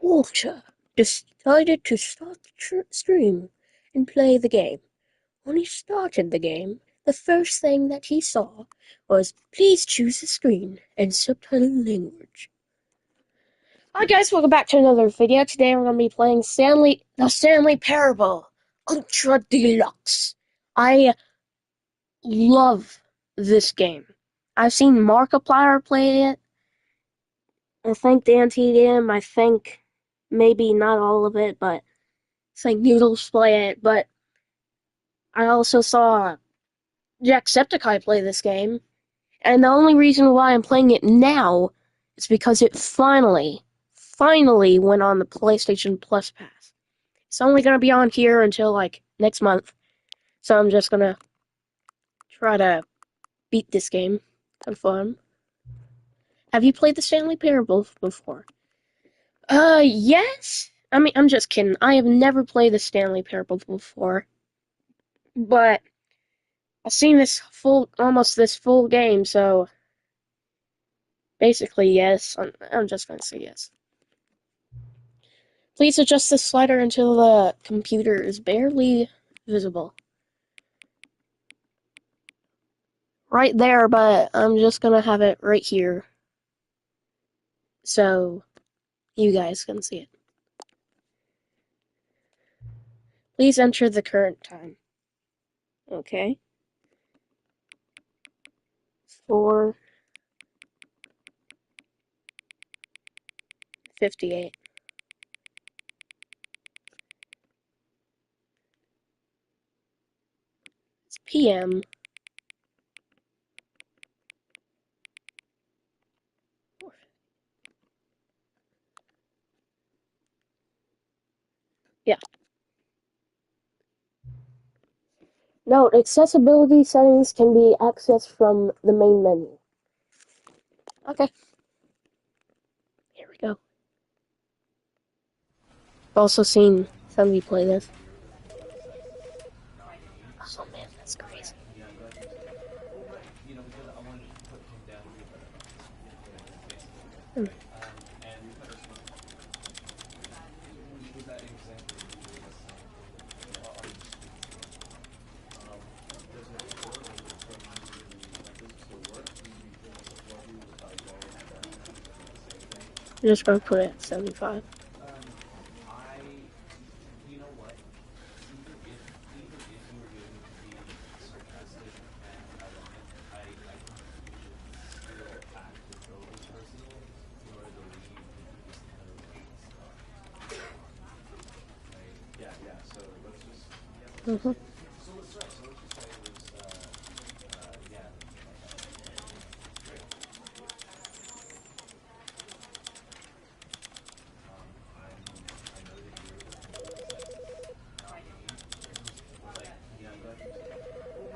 Walter decided to start the stream and play the game. When he started the game, the first thing that he saw was "Please choose a screen and subtitle language." Hi guys, welcome back to another video. Today we're going to be playing the Stanley Parable Ultra Deluxe. I love this game. I've seen Markiplier play it. I think Dante did. I think maybe not all of it, but it's like Noodles play it. But I also saw Jacksepticeye play this game, and the only reason why I'm playing it now is because it finally went on the PlayStation Plus pass. It's only gonna be on here until like next month, so I'm just gonna try to beat this game. Have fun. Have you played the Stanley Parable before? Yes. I mean, I'm just kidding. I have never played the Stanley Parable before, but I've seen almost this full game, so basically yes. I'm just gonna say yes. Please adjust the slider until the computer is barely visible. Right there, but I'm just gonna have it right here, so you guys can see it. Please enter the current time. Okay. 4:58. It's PM. Yeah. Note, accessibility settings can be accessed from the main menu. Okay. Here we go. I've also seen somebody play this. Oh man, that's crazy. Hmm. I'm just gonna put it at 75. Mm-hmm.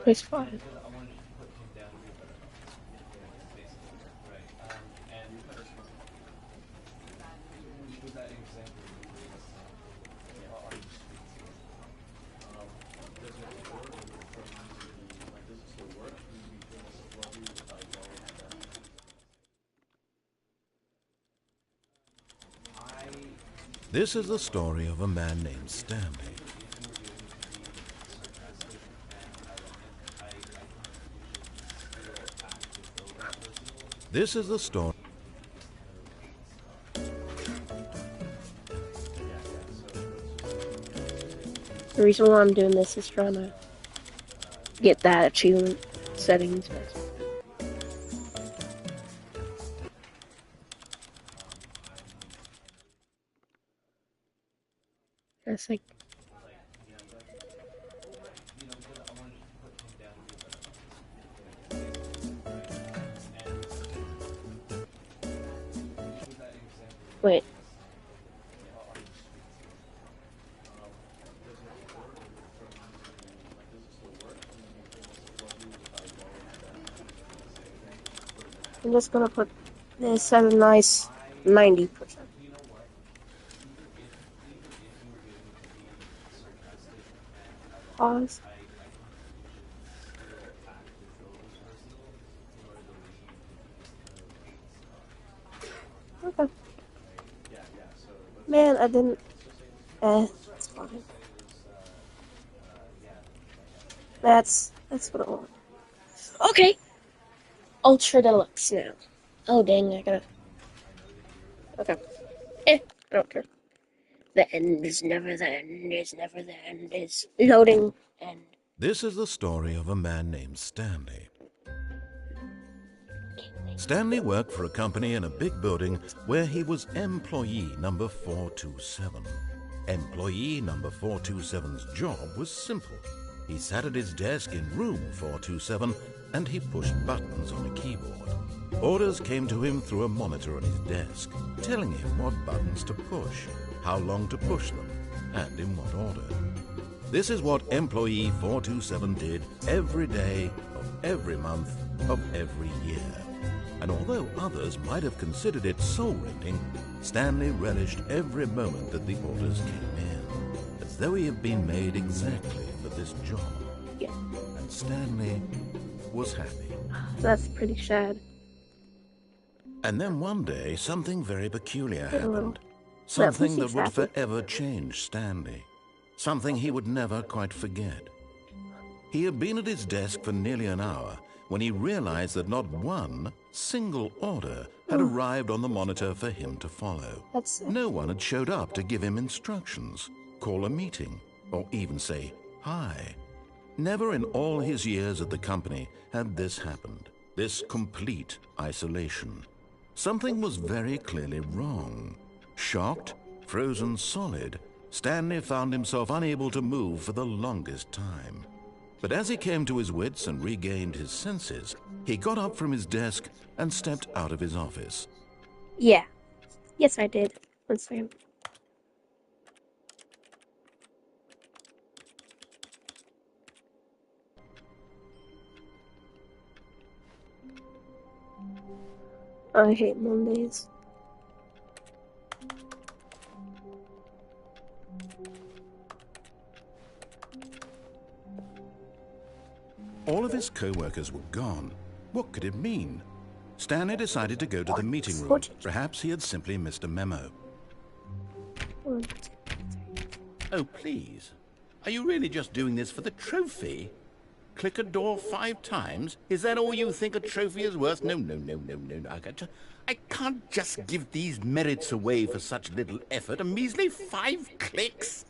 Place 5. This is the story of a man named Stanley. This is the story. The reason why I'm doing this is trying to get that achievement settings. That's like. Wait. I'm just gonna put this at a nice 90%. Pause. Okay. Man, I didn't. It's fine. That's what I want. Okay, Ultra Deluxe now. Oh dang, I gotta. Okay. I don't care. The end is never the end, is never the end, is loading end. This is the story of a man named Stanley. Stanley worked for a company in a big building where he was employee number 427. Employee number 427's job was simple. He sat at his desk in room 427 and he pushed buttons on a keyboard. Orders came to him through a monitor on his desk, telling him what buttons to push, how long to push them, and in what order. This is what employee 427 did every day of every month of every year. And although others might have considered it soul-rending, Stanley relished every moment that the orders came in, as though he had been made exactly for this job. Yeah. And Stanley was happy. That's pretty sad. And then one day, something very peculiar little. happened. Something that he's would happy. forever change Stanley. Something he would never quite forget. He had been at his desk for nearly an hour when he realized that not one single order had arrived on the monitor for him to follow. That's No one had showed up to give him instructions, call a meeting, or even say hi. Never in all his years at the company had this happened, this complete isolation. Something was very clearly wrong. Shocked, frozen solid, Stanley found himself unable to move for the longest time. But as he came to his wits and regained his senses, he got up from his desk and stepped out of his office. yeah. Yes, I did. One second. I hate Mondays. All of his co-workers were gone. What could it mean? Stanley decided to go to the meeting room. Perhaps he had simply missed a memo. 1, 2, 3. Oh, please. Are you really just doing this for the trophy? Click a door 5 times? Is that all you think a trophy is worth? No. I can't just give these merits away for such little effort. A measly 5 clicks?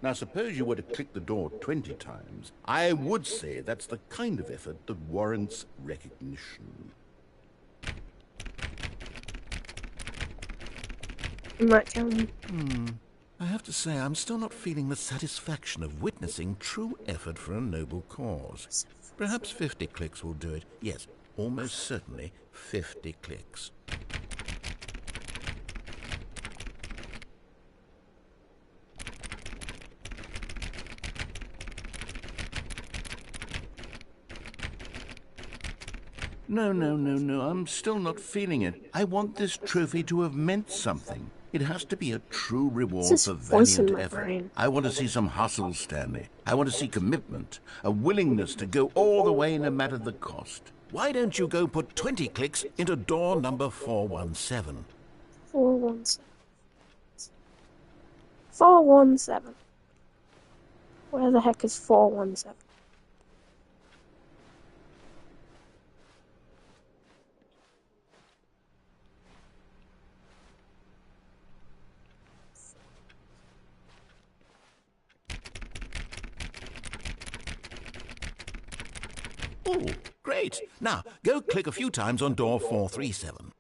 Now, suppose you were to click the door 20 times. I would say that's the kind of effort that warrants recognition. Might tell me. I have to say, I'm still not feeling the satisfaction of witnessing true effort for a noble cause. Perhaps 50 clicks will do it. Yes, almost certainly 50 clicks. No, I'm still not feeling it. I want this trophy to have meant something. It has to be a true reward This for is voice in valiant my effort. brain. I want to see some hustle, Stanley. I want to see commitment, a willingness to go all the way no matter the cost. Why don't you go put 20 clicks into door number 417? 417. 417. Where the heck is 417? Oh, great. Now, go click a few times on door 437.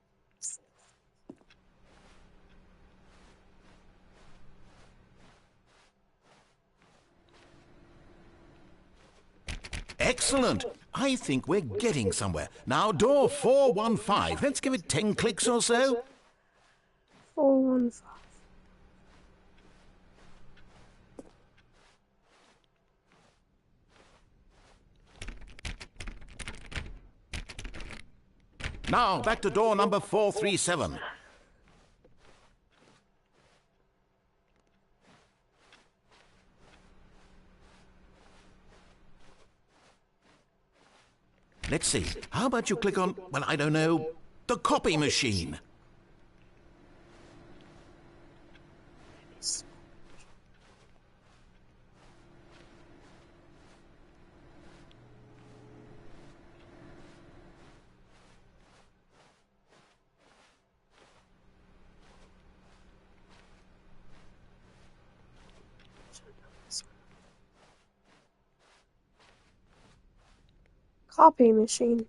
Excellent. I think we're getting somewhere. Now, door 415. Let's give it 10 clicks or so. 415. Now, back to door number 437. Let's see. How about you click on, well, I don't know, the copy machine? copy machine.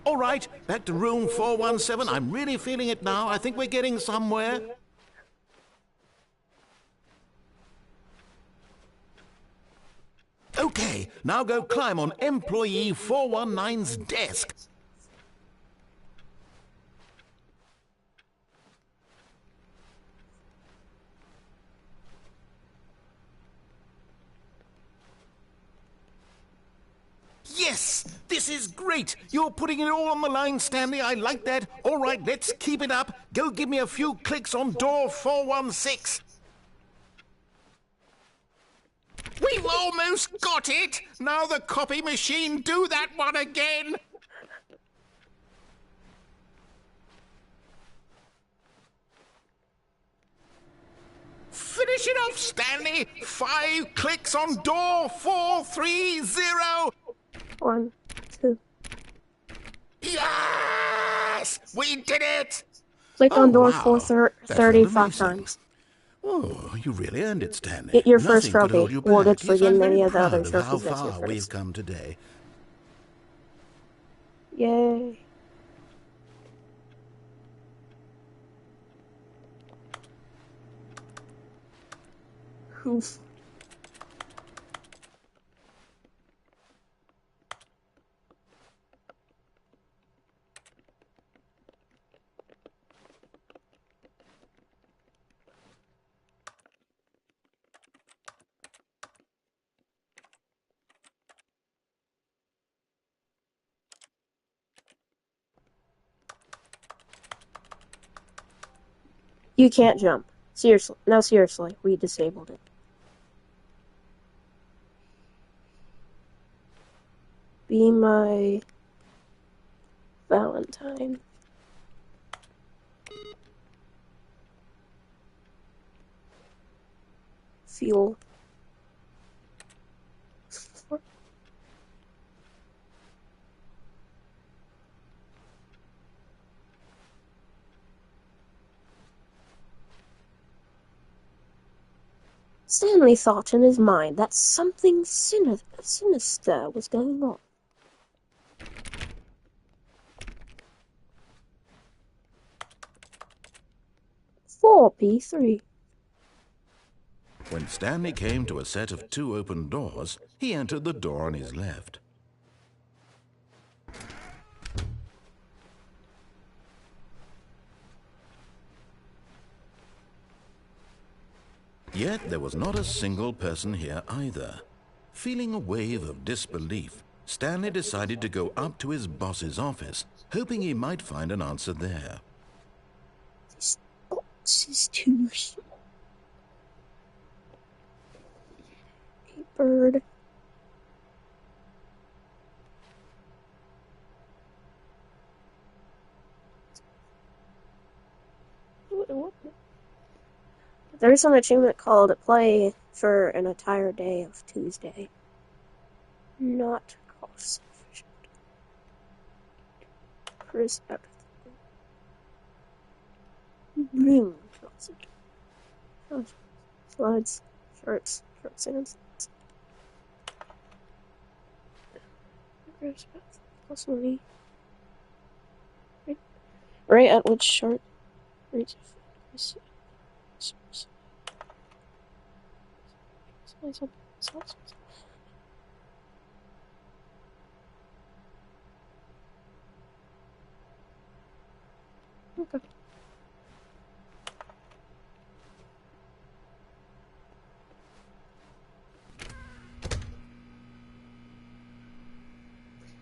All right, back to room 417. I'm really feeling it now. I think we're getting somewhere. Okay, now go climb on employee 419's desk. Yes, this is great. You're putting it all on the line, Stanley. I like that. All right, let's keep it up. Go give me a few clicks on door 416. We've almost got it! Now the copy machine, do that one again! Finish it off, Stanley! 5 clicks on door 430! 1, 2. Yes! We did it! Click on door wow. 435 times. Oh, you really earned it, Stanley. Get your first Nothing could trophy, hold you awarded back. for Yes, I'm getting very any of the other proud of how trophies that you far we've faced. come today. Yay. Oof. You can't jump. Seriously. No, seriously. We disabled it. Be my Valentine. Fuel. Stanley thought in his mind that something sinister was going on. P3. When Stanley came to a set of 2 open doors, he entered the door on his left. Yet there was not a single person here either. Feeling a wave of disbelief, Stanley decided to go up to his boss's office, hoping he might find an answer there. This box is too small. A bird. What? There's an achievement called Play for an entire day of Tuesday. Not cost efficient. Chris everything. Bring closet. Slides, shorts, and slides. Chris plus money. Right at which short? Okay.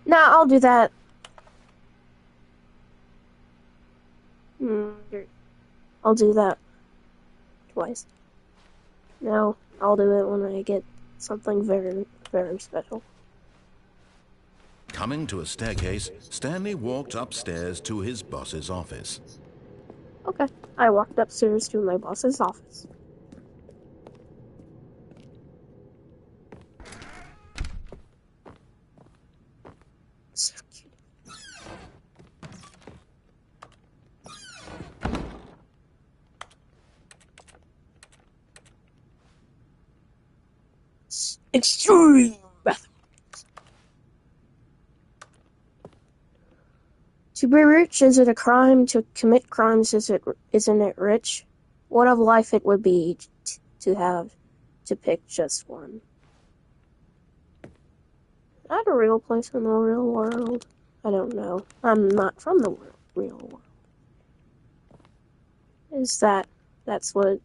Nah, I'll do that. I'll do that twice. No, I'll do it when I get something very, very special. Coming to a staircase, Stanley walked upstairs to his boss's office. Okay, I walked upstairs to my boss's office. extreme mathematics. To be rich, is it a crime? To commit crimes, isn't it rich? What of life it would be to have to pick just one. Is that a real place in the real world? I don't know. I'm not from the real world. That's what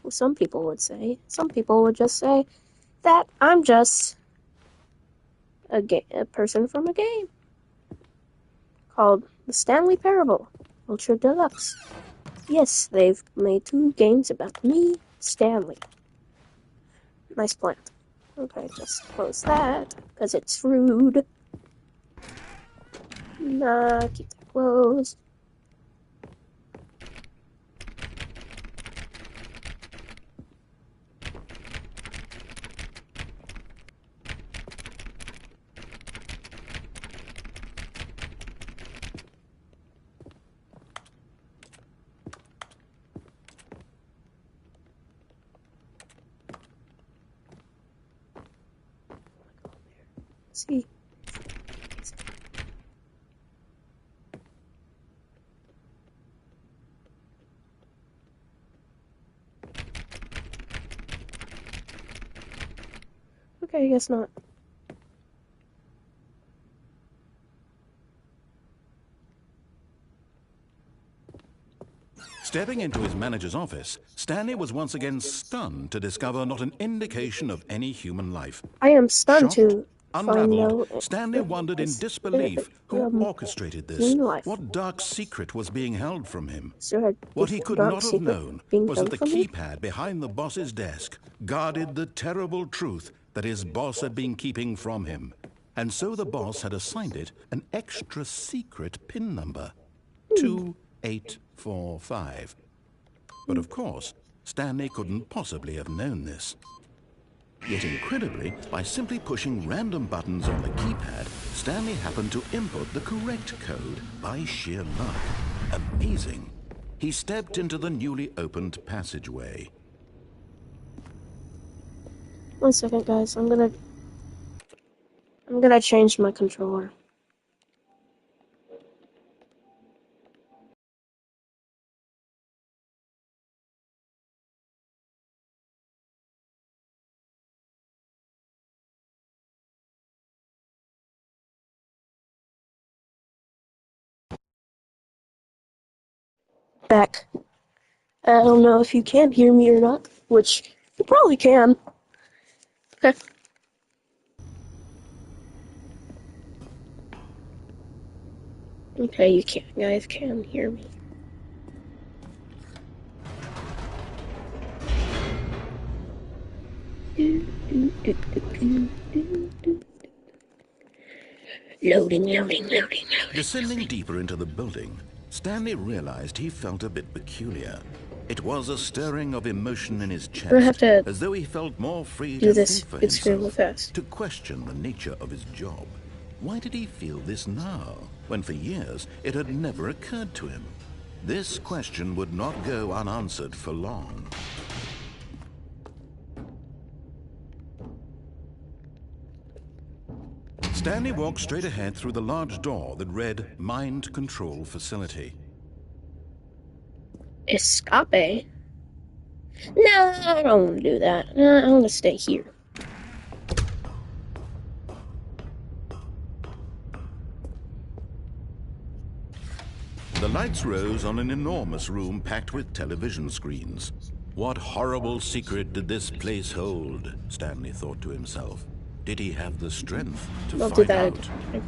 some people would say. Some people would just say that I'm just a person from a game called the Stanley Parable, Ultra Deluxe. Yes, they've made 2 games about me, Stanley. Nice plant. Okay, just close that, because it's rude. Nah, keep that closed. See. Okay, I guess not. Stepping into his manager's office, Stanley was once again stunned to discover not an indication of any human life. I am stunned Shocked, to unraveled, find out Stanley wondered in disbelief who orchestrated this. life. What dark secret was being held from him? So What he could dark not have secret known being was done that the for me? keypad behind the boss's desk guarded the terrible truth that his boss had been keeping from him. And so the boss had assigned it an extra secret PIN number, 2845. But of course, Stanley couldn't possibly have known this. Yet incredibly, by simply pushing random buttons on the keypad, Stanley happened to input the correct code by sheer luck. Amazing. He stepped into the newly opened passageway. 1 second, guys. I'm gonna change my controller. Back. I don't know if you can hear me or not, which you probably can. Okay. Okay, you guys can hear me. Loading. Descending deeper into the building, Stanley realized he felt a bit peculiar. It was a stirring of emotion in his I have chest, to as though he felt more free do to this think for big screen real himself, fast. to question the nature of his job. Why did he feel this now, when for years it had never occurred to him? This question would not go unanswered for long. Stanley walked straight ahead through the large door that read Mind Control Facility. Escape? No, I don't want to do that. No, I want to stay here. The lights rose on an enormous room packed with television screens. What horrible secret did this place hold? Stanley thought to himself. Did he have the strength to I'll do find that. out?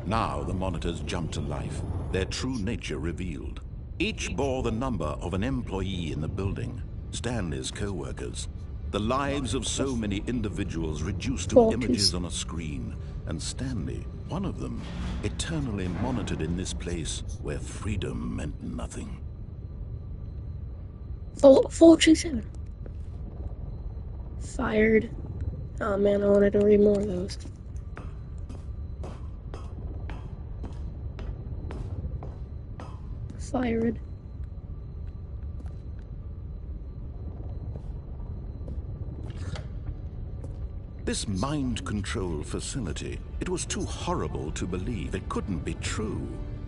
Now the monitors jumped to life, their true nature revealed. Each bore the number of an employee in the building, Stanley's co-workers. The lives of so many individuals reduced to images on a screen, and Stanley, one of them, eternally monitored in this place where freedom meant nothing. 427. Fired. Oh man, I wanted to read more of those. fired. This mind control facility, it was too horrible to believe. It couldn't be true.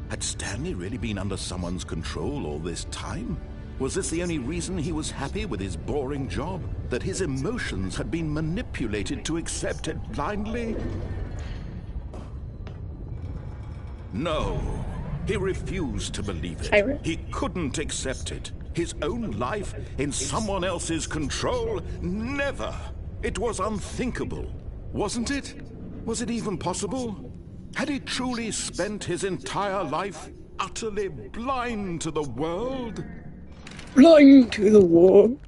Had Stanley really been under someone's control all this time? Was this the only reason he was happy with his boring job? That his emotions had been manipulated to accept it blindly? No, he refused to believe it. Pirate. He couldn't accept it. His own life in someone else's control? Never! It was unthinkable, wasn't it? Was it even possible? Had he truly spent his entire life utterly blind to the world? Blind to the world.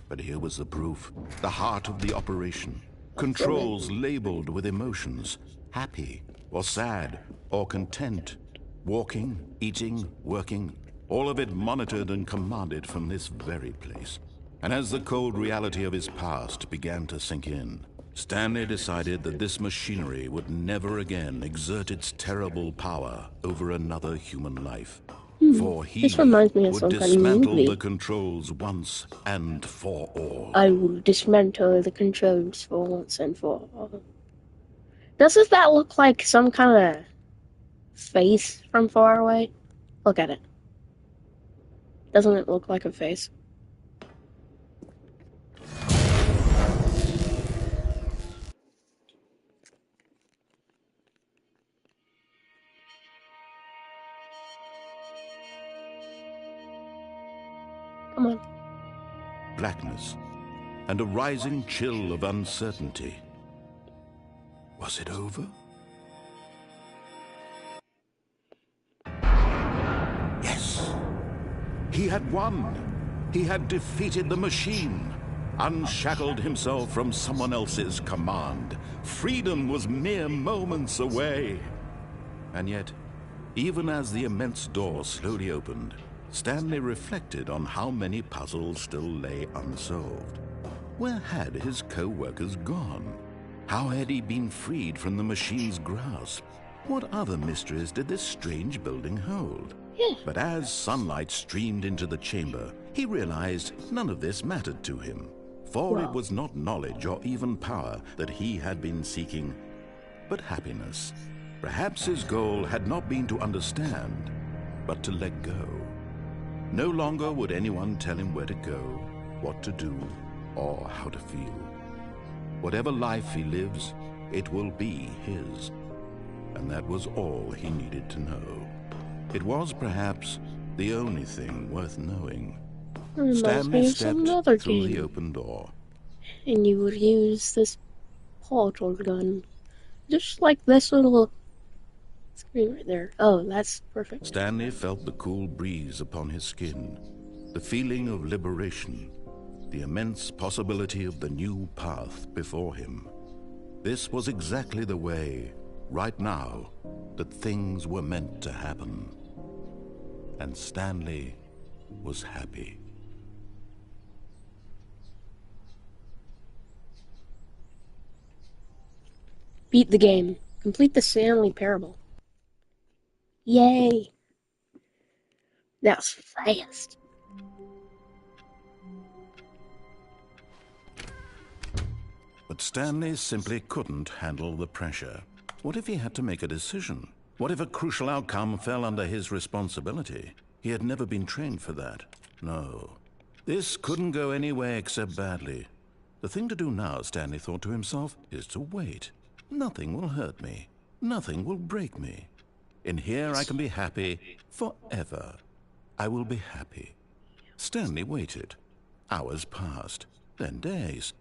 But here was the proof, the heart of the operation. Controls labeled with emotions, happy or sad or content. Walking, eating, working, all of it monitored and commanded from this very place. And as the cold reality of his past began to sink in, Stanley decided that this machinery would never again exert its terrible power over another human life. For he This reminds me of would some kind of dismantle movie. the controls once and for all. I will dismantle the controls for once and for all. Doesn't that look like some kind of face from far away? Look at it. Doesn't it look like a face? Come on. Blackness and a rising chill of uncertainty. Was it over? Yes. He had won. He had defeated the machine, unshackled himself from someone else's command. Freedom was mere moments away. And yet, even as the immense door slowly opened, Stanley reflected on how many puzzles still lay unsolved. Where had his co-workers gone? How had he been freed from the machine's grasp? What other mysteries did this strange building hold? Yeah. But as sunlight streamed into the chamber, he realized none of this mattered to him. For it was not knowledge or even power that he had been seeking, but happiness. Perhaps his goal had not been to understand, but to let go. No longer would anyone tell him where to go, what to do, or how to feel. Whatever life he lives, it will be his. And that was all he needed to know. It was perhaps the only thing worth knowing. Stanley stepped through the open door. And you would use this portal gun. Just like this little screen right there. Oh, that's perfect. Stanley felt the cool breeze upon his skin, the feeling of liberation, the immense possibility of the new path before him. This was exactly the way, right now, that things were meant to happen. And Stanley was happy. Beat the game. Complete the Stanley Parable. Yay! That was fast. But Stanley simply couldn't handle the pressure. What if he had to make a decision? What if a crucial outcome fell under his responsibility? He had never been trained for that. No. This couldn't go anywhere except badly. The thing to do now, Stanley thought to himself, is to wait. Nothing will hurt me. Nothing will break me. In here I can be happy forever. I will be happy. Stanley waited. Hours passed, then days.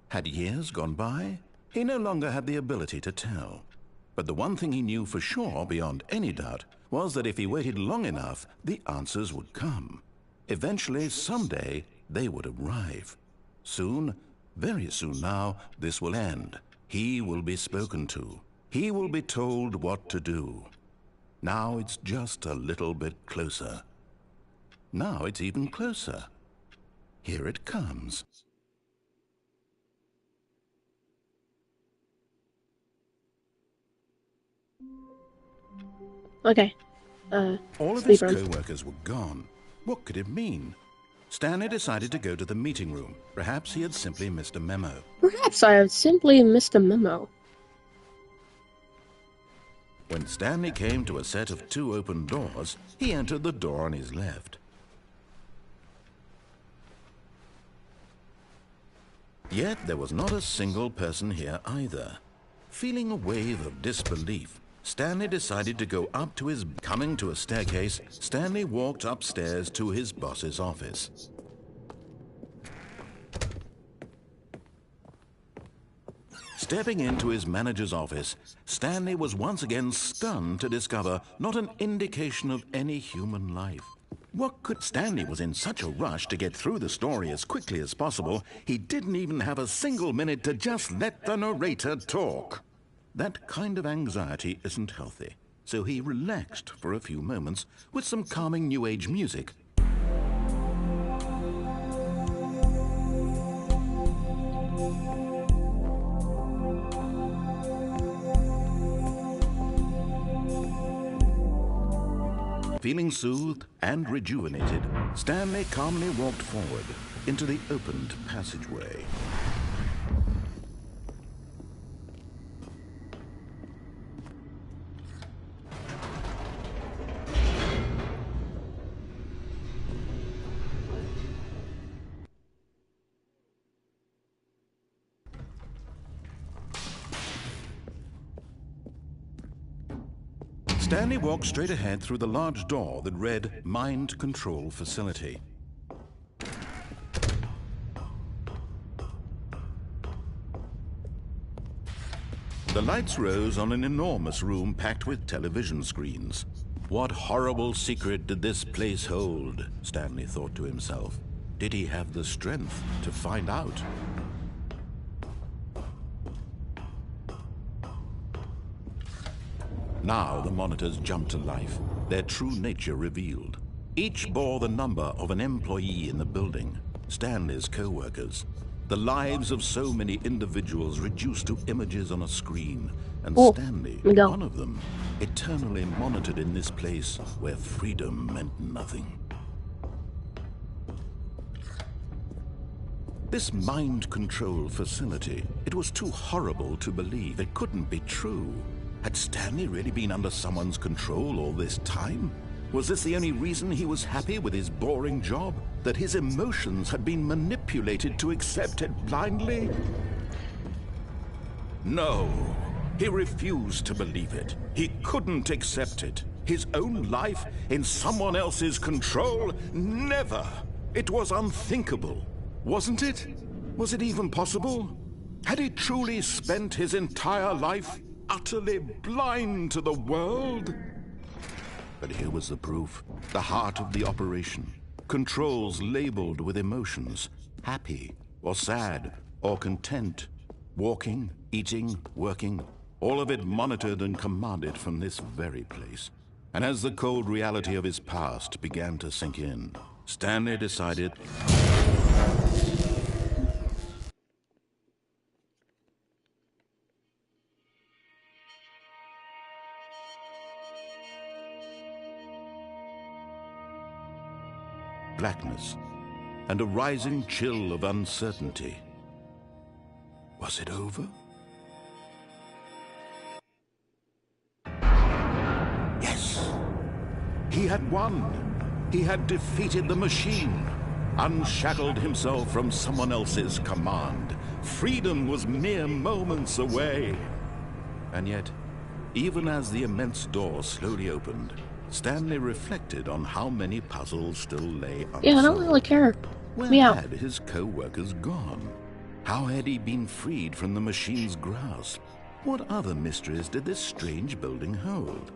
Had years gone by? He no longer had the ability to tell. But the one thing he knew for sure, beyond any doubt, was that if he waited long enough, the answers would come. Eventually, someday, they would arrive. Soon, very soon now, this will end. He will be spoken to. He will be told what to do. Now it's just a little bit closer. Now it's even closer. Here it comes. Okay. All of his sleep room. co-workers were gone. What could it mean? Stanley decided to go to the meeting room. Perhaps he had simply missed a memo. Perhaps I have simply missed a memo. When Stanley came to a set of 2 open doors, he entered the door on his left. Yet there was not a single person here either. Feeling a wave of disbelief, Stanley decided to go up to his... Coming to a staircase, Stanley walked upstairs to his boss's office. Stepping into his manager's office, Stanley was once again stunned to discover not an indication of any human life. What could... Stanley was in such a rush to get through the story as quickly as possible, he didn't even have a single minute to just let the narrator talk. That kind of anxiety isn't healthy, so he relaxed for a few moments with some calming New Age music. Feeling soothed and rejuvenated, Stanley calmly walked forward into the opened passageway. Stanley walked straight ahead through the large door that read Mind Control Facility. The lights rose on an enormous room packed with television screens. What horrible secret did this place hold? Stanley thought to himself. Did he have the strength to find out? Now the monitors jumped to life, their true nature revealed. Each bore the number of an employee in the building, Stanley's co-workers. The lives of so many individuals reduced to images on a screen, and Stanley, one of them, eternally monitored in this place where freedom meant nothing. This mind control facility, it was too horrible to believe. It couldn't be true. Had Stanley really been under someone's control all this time? Was this the only reason he was happy with his boring job? That his emotions had been manipulated to accept it blindly? No, he refused to believe it. He couldn't accept it. His own life in someone else's control? Never! It was unthinkable, wasn't it? Was it even possible? Had he truly spent his entire life utterly blind to the world? But here was the proof, the heart of the operation. Controls labeled with emotions, happy or sad or content, walking, eating, working, all of it monitored and commanded from this very place. And as the cold reality of his past began to sink in, Stanley decided blackness and a rising chill of uncertainty. Was it over? Yes! He had won! He had defeated the machine, unshackled himself from someone else's command. Freedom was mere moments away. And yet, even as the immense door slowly opened, Stanley reflected on how many puzzles still lay unsolved. Yeah, I don't really care. Where had his co-workers gone? How had he been freed from the machine's grasp? What other mysteries did this strange building hold?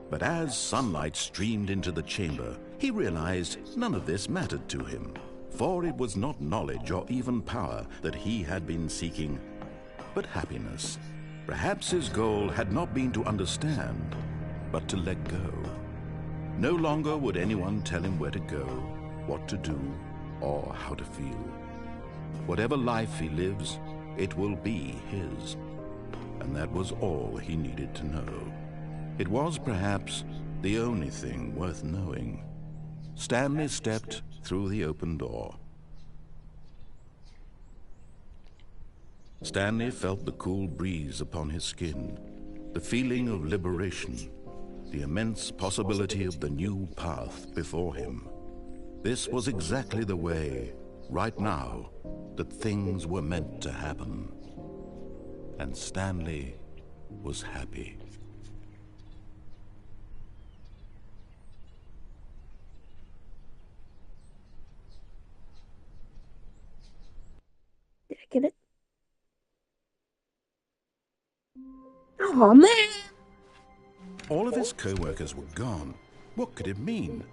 But as sunlight streamed into the chamber, he realized none of this mattered to him. For it was not knowledge or even power that he had been seeking, but happiness. Perhaps his goal had not been to understand, but to let go. No longer would anyone tell him where to go, what to do, or how to feel. Whatever life he lives, it will be his. And that was all he needed to know. It was perhaps the only thing worth knowing. Stanley stepped through the open door. Stanley felt the cool breeze upon his skin, the feeling of liberation, the immense possibility of the new path before him. This was exactly the way, right now, that things were meant to happen. And Stanley was happy. Did I get it? Oh man! All of his co-workers were gone. What could it mean?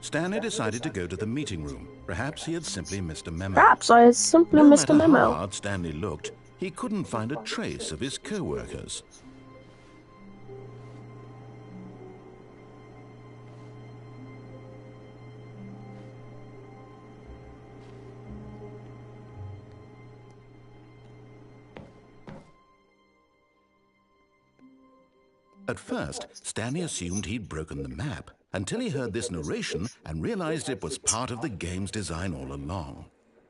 Stanley decided to go to the meeting room. Perhaps he had simply missed a memo. Perhaps I simply missed a No matter how memo. hard Stanley looked, he couldn't find a trace of his co-workers. At first, Stanley assumed he'd broken the map, until he heard this narration and realized it was part of the game's design all along.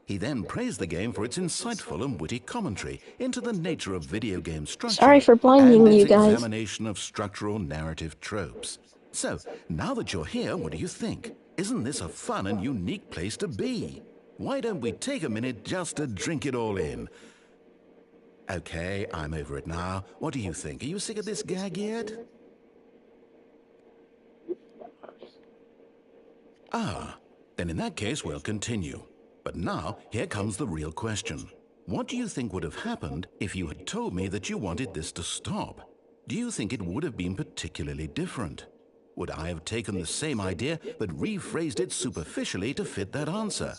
He then praised the game for its insightful and witty commentary into the nature of video game structure. Sorry for blinding and its you guys. examination of structural narrative tropes. So, now that you're here, what do you think? Isn't this a fun and unique place to be? Why don't we take a minute just to drink it all in? Okay, I'm over it now. What do you think? Are you sick of this gag yet? Ah, then in that case, we'll continue. But now, here comes the real question. What do you think would have happened if you had told me that you wanted this to stop? Do you think it would have been particularly different? Would I have taken the same idea but rephrased it superficially to fit that answer?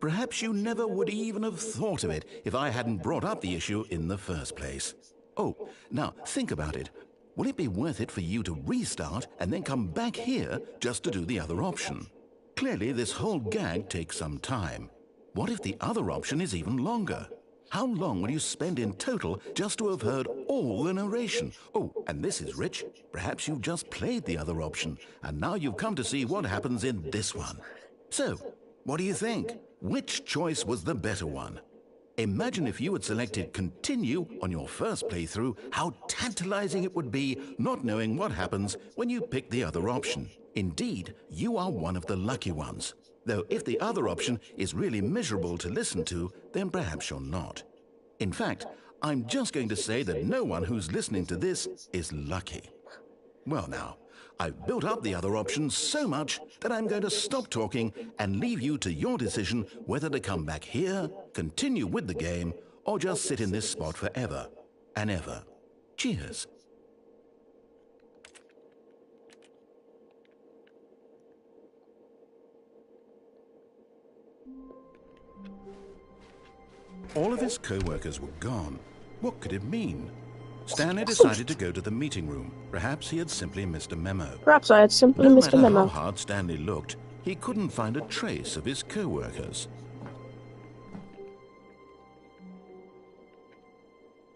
Perhaps you never would even have thought of it if I hadn't brought up the issue in the first place. Oh, now think about it. Will it be worth it for you to restart and then come back here just to do the other option? Clearly, this whole gag takes some time. What if the other option is even longer? How long will you spend in total just to have heard all the narration? Oh, and this is rich. Perhaps you've just played the other option, and now you've come to see what happens in this one. So, what do you think? Which choice was the better one? Imagine if you had selected continue on your first playthrough, how tantalizing it would be not knowing what happens when you pick the other option. Indeed, you are one of the lucky ones. Though if the other option is really miserable to listen to, then perhaps you're not. In fact, I'm just going to say that no one who's listening to this is lucky. Well now, I've built up the other option so much that I'm going to stop talking and leave you to your decision whether to come back here, continue with the game, or just sit in this spot forever and ever. Cheers. All of his co-workers were gone. What could it mean? Stanley decided to go to the meeting room. Perhaps he had simply missed a memo. Perhaps I had simply No missed a matter memo. how hard Stanley looked, he couldn't find a trace of his co-workers.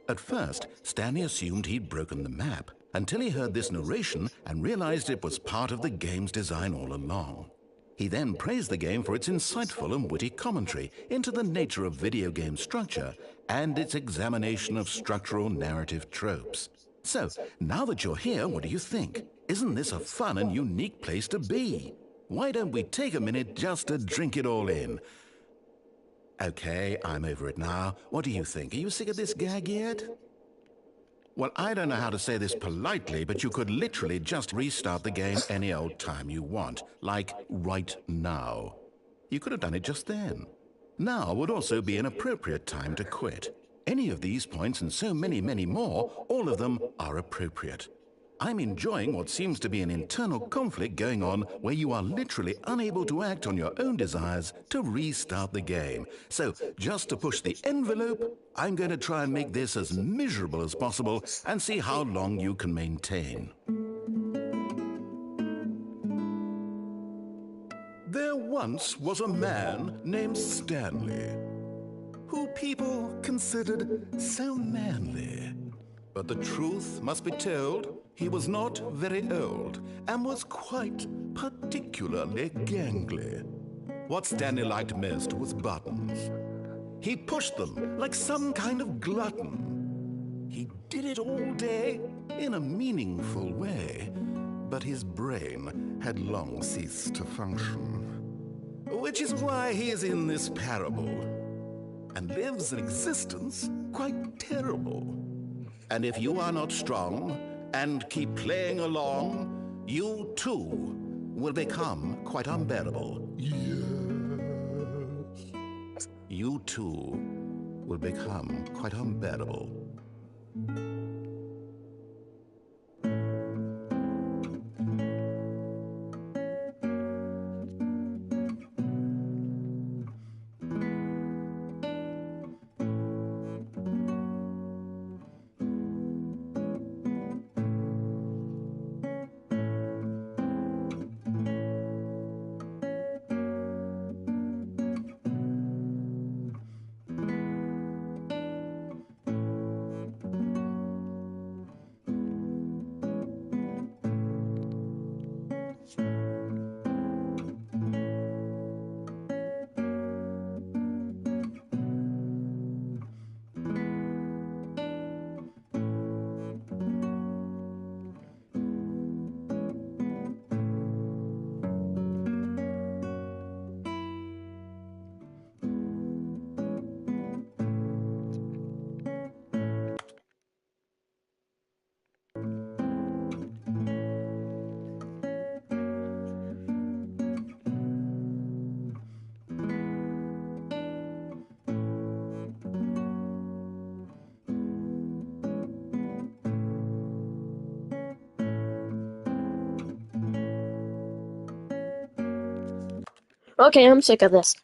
At first, Stanley assumed he'd broken the map, until he heard this narration and realized it was part of the game's design all along. He then praised the game for its insightful and witty commentary into the nature of video game structure and its examination of structural narrative tropes. So, now that you're here, what do you think? Isn't this a fun and unique place to be? Why don't we take a minute just to drink it all in? Okay, I'm over it now. What do you think? Are you sick of this gag yet? Well, I don't know how to say this politely, but you could literally just restart the game any old time you want, like right now. You could have done it just then. Now would also be an appropriate time to quit. Any of these points and so many, many more, all of them are appropriate. I'm enjoying what seems to be an internal conflict going on where you are literally unable to act on your own desires to restart the game. So, just to push the envelope, I'm going to try and make this as miserable as possible and see how long you can maintain. There once was a man named Stanley, who people considered so manly. But the truth must be told, He was not very old and was quite particularly gangly. What Stanley liked most was buttons. He pushed them like some kind of glutton. He did it all day in a meaningful way, but his brain had long ceased to function. Which is why he is in this parable and lives an existence quite terrible. And if you are not strong and keep playing along, you too will become quite unbearable. Yes. You too will become quite unbearable. Okay, I'm sick of this.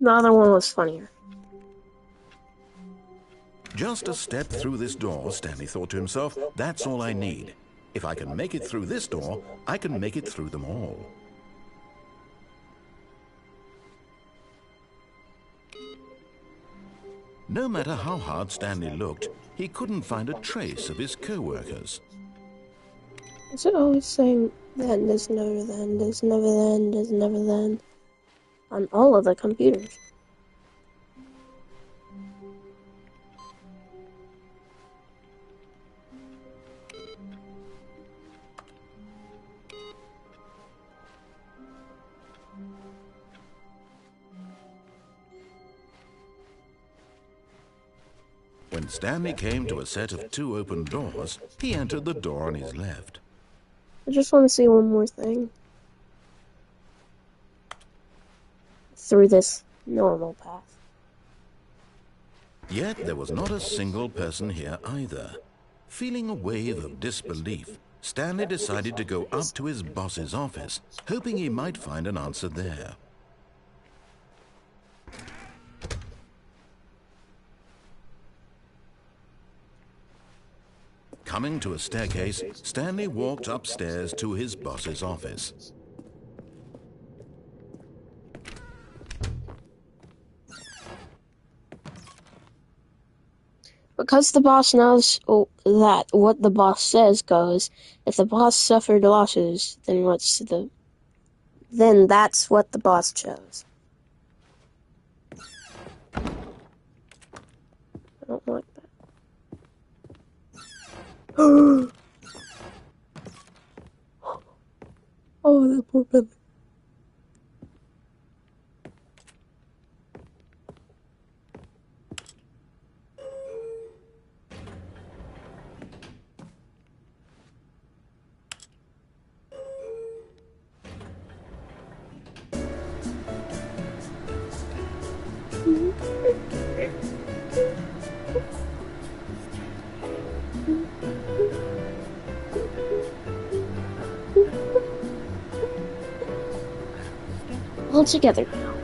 The other one was funnier. Just a step through this door, Stanley thought to himself, that's all I need. If I can make it through this door, I can make it through them all. No matter how hard Stanley looked, he couldn't find a trace of his co-workers. Is it always saying the end is never the end is never the end is never the end on all of the computers? When Stanley came to a set of 2 open doors, he entered the door on his left. I just want to see one more thing. Through this normal path. Yet there was not a single person here either. Feeling a wave of disbelief, Stanley decided to go up to his boss's office, hoping he might find an answer there. Coming to a staircase, Stanley walked upstairs to his boss's office. Because the boss knows that what the boss says goes, if the boss suffered losses, then that's what the boss chose. I don't like that. Oh, that poor Billy. All together now.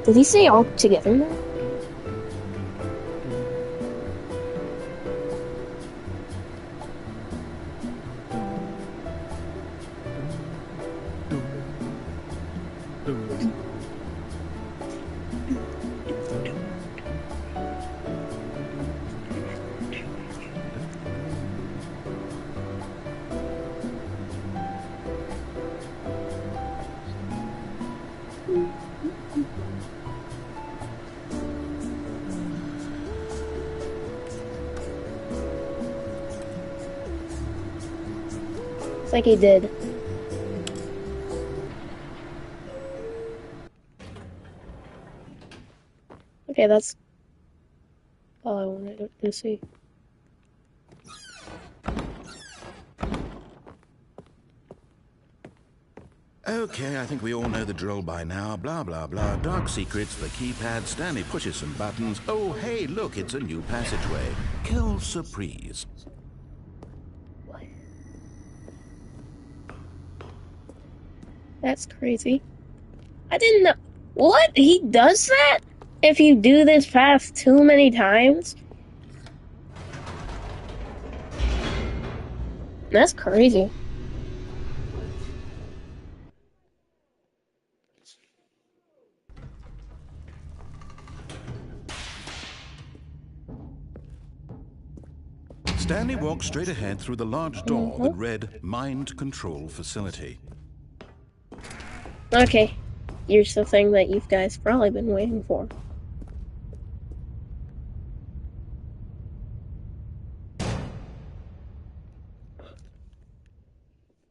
Did he say all together now? It's like he did. Okay, that's all I wanted to see. Okay, I think we all know the drill by now. Blah, blah, blah. Dark secrets, the keypad, Stanley pushes some buttons. Oh, hey, look, it's a new passageway. Kill surprise. What? That's crazy. I didn't know. What? He does that? If you do this path too many times? That's crazy. Stanley walked straight ahead through the large door that read Mind Control Facility. Okay, here's the thing that you guys probably been waiting for.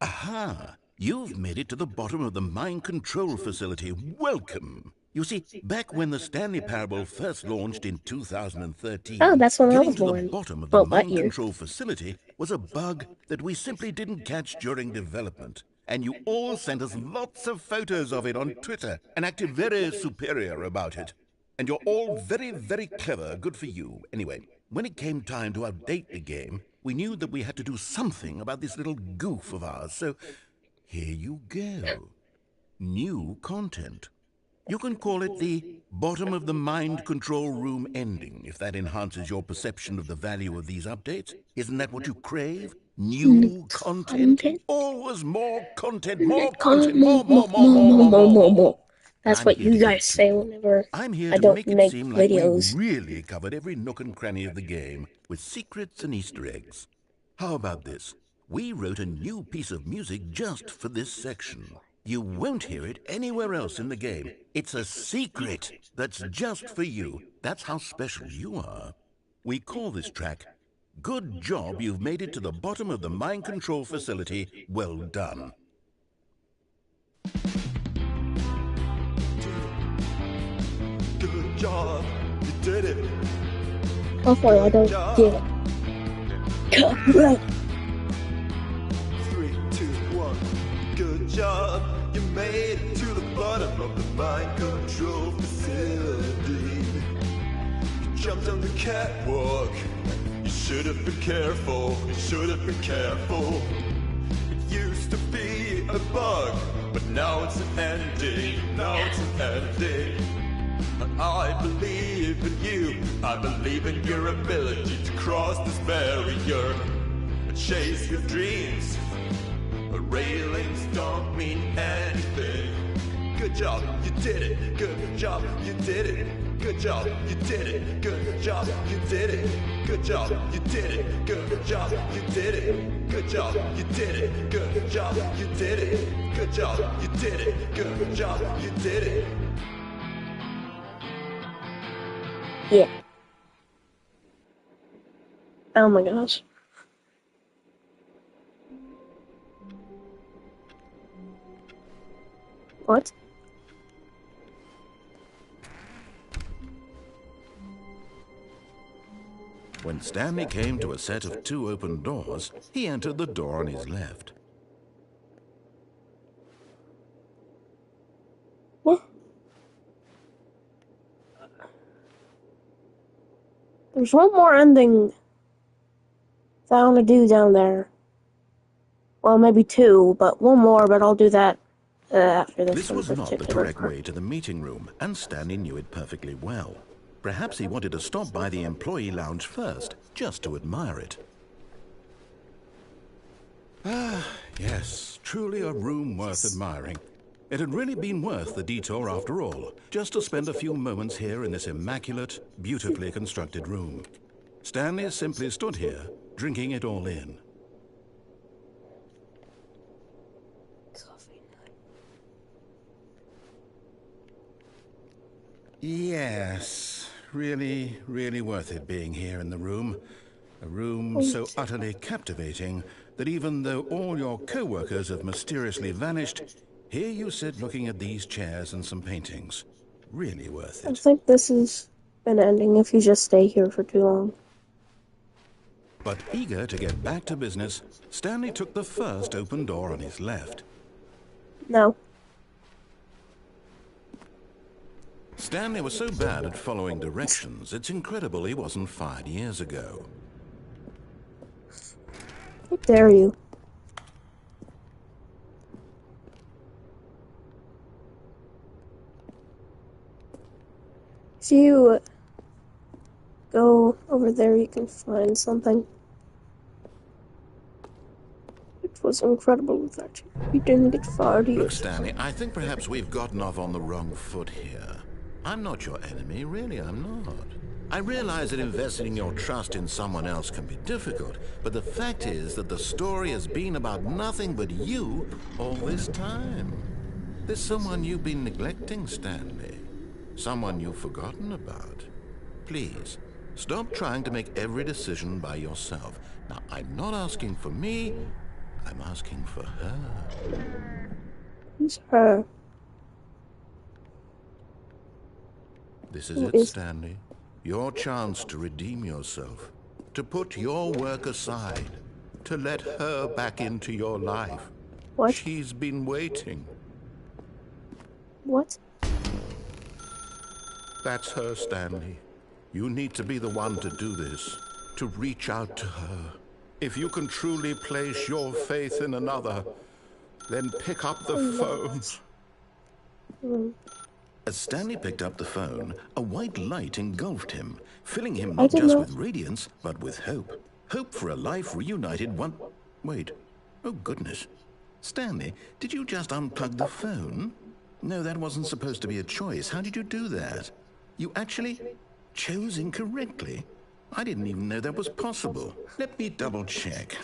Aha! You've made it to the bottom of the Mind Control Facility. Welcome! You see, back when the Stanley Parable first launched in 2013, Oh, that's when I getting was to the born. bottom of the Well, that Mind year. Control Facility was a bug that we simply didn't catch during development. And you all sent us lots of photos of it on Twitter and acted very superior about it. And you're all very, very clever. Good for you. Anyway, when it came time to update the game, we knew that we had to do something about this little goof of ours. So here you go. New content. You can call it the bottom of the mind control room ending, if that enhances your perception of the value of these updates. Isn't that what you crave? New content? Always more content, more content, more. And That's I'm what here to you give it guys to say you. whenever I'm here I to don't make it make seem like we videos. really covered every nook and cranny of the game with secrets and Easter eggs. How about this? We wrote a new piece of music just for this section. You won't hear it anywhere else in the game. It's a secret that's just for you. That's how special you are. We call this track, Good Job You've Made It to the Bottom of the Mind Control Facility. Well done. Good job, you did it. Hopefully I don't get it. 3, 2, 1. Good job, you made it to the bottom of the mind control facility. You jumped on the catwalk. You should have been careful. You should have been careful. It used to be a bug, but now it's an ending. Now it's an ending. I believe in you. I believe in your ability to cross this barrier and chase your dreams. Railings don't mean anything. Good job, you did it. Good job, you did it. Good job, you did it. Good job, you did it. Good job, you did it. Good job, you did it. Good job, you did it. Good job, you did it. Good job, you did it. Good job, you did it. Yeah. Oh my gosh. What? When Stanley came to a set of 2 open doors, he entered the door on his left. What? There's one more ending that I want to do down there. Well, maybe 2, but one more, but I'll do that after this This one was not the particular direct part. way to the meeting room, and Stanley knew it perfectly well. Perhaps he wanted to stop by the employee lounge first, just to admire it. Ah, yes, truly a room worth admiring. It had really been worth the detour after all, just to spend a few moments here in this immaculate, beautifully constructed room. Stanley simply stood here, drinking it all in. Yes, really, really worth it being here in the room. A room so utterly captivating that even though all your co-workers have mysteriously vanished, here you sit looking at these chairs and some paintings. Really worth I it. think this is an ending if you just stay here for too long. But eager to get back to business, Stanley took the first open door on his left. No. Stanley was so bad at following directions, it's incredible he wasn't fired years ago. How dare you? If you go over there, you can find something. It was incredible that you didn't get fired either. Look, Stanley, I think perhaps we've gotten off on the wrong foot here. I'm not your enemy, really, I'm not. I realize that investing your trust in someone else can be difficult, but the fact is that the story has been about nothing but you all this time. There's someone you've been neglecting, Stanley. Someone you've forgotten about. Please, stop trying to make every decision by yourself. Now, I'm not asking for me, I'm asking for her. Who's her? This is Who it, is- Stanley. Your chance to redeem yourself. To put your work aside. To let her back into your life. What? She's been waiting. What? That's her, Stanley. You need to be the one to do this. To reach out to her. If you can truly place your faith in another, then pick up the phone. As Stanley picked up the phone, a white light engulfed him, filling him not did just not- with radiance, but with hope. Hope for a life reunited one... Wait. Oh, goodness. Stanley, did you just unplug the phone? No, that wasn't supposed to be a choice. How did you do that? You actually chose incorrectly. I didn't even know that was possible. Let me double check.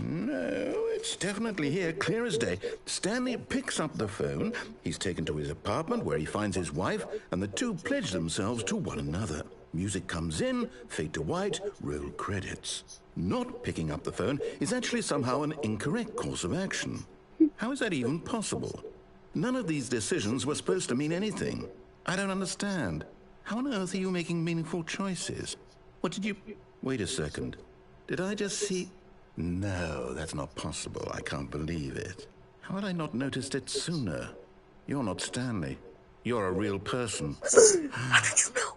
No, it's definitely here, clear as day. Stanley picks up the phone. He's taken to his apartment where he finds his wife, and the two pledge themselves to one another. Music comes in, fade to white, roll credits. Not picking up the phone is actually somehow an incorrect course of action. How is that even possible? None of these decisions were supposed to mean anything. I don't understand. How on earth are you making meaningful choices? What did you... Wait a second. Did I just see... No, that's not possible. I can't believe it. How had I not noticed it sooner? You're not Stanley. You're a real person. How did you know?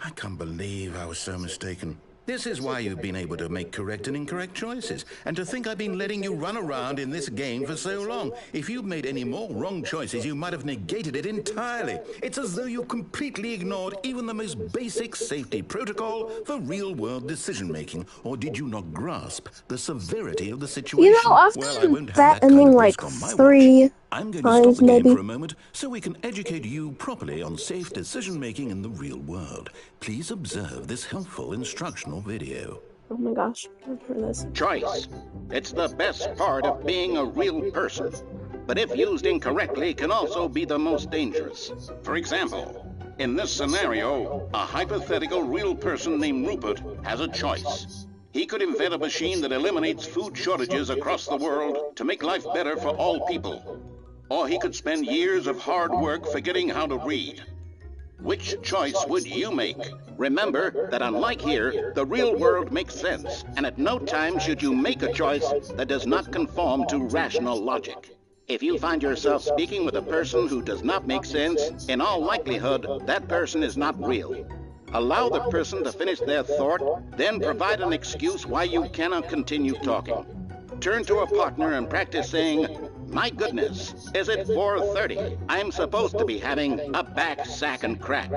I can't believe I was so mistaken. This is why you've been able to make correct and incorrect choices. And to think I've been letting you run around in this game for so long. If you'd made any more wrong choices, you might have negated it entirely. It's as though you completely ignored even the most basic safety protocol for real-world decision-making. Or did you not grasp the severity of the situation? You know, I've Well, I done won't have that kind ending of like risk on my watch. 3 I'm going to stop times, the game maybe. for a moment so we can educate you properly on safe decision-making in the real world. Please observe this helpful instructional video. Oh my gosh, I've heard this. Choice. It's the best part of being a real person. But if used incorrectly, can also be the most dangerous. For example, In this scenario, a hypothetical real person named Rupert has a choice. He could invent a machine that eliminates food shortages across the world to make life better for all people. Or he could spend years of hard work forgetting how to read. Which choice would you make? Remember that unlike here, the real world makes sense, and at no time should you make a choice that does not conform to rational logic. If you find yourself speaking with a person who does not make sense, in all likelihood, that person is not real. Allow the person to finish their thought, then provide an excuse why you cannot continue talking. Turn to a partner and practice saying, "My goodness, is it 4:30? I'm supposed to be having a back, sack, and crack."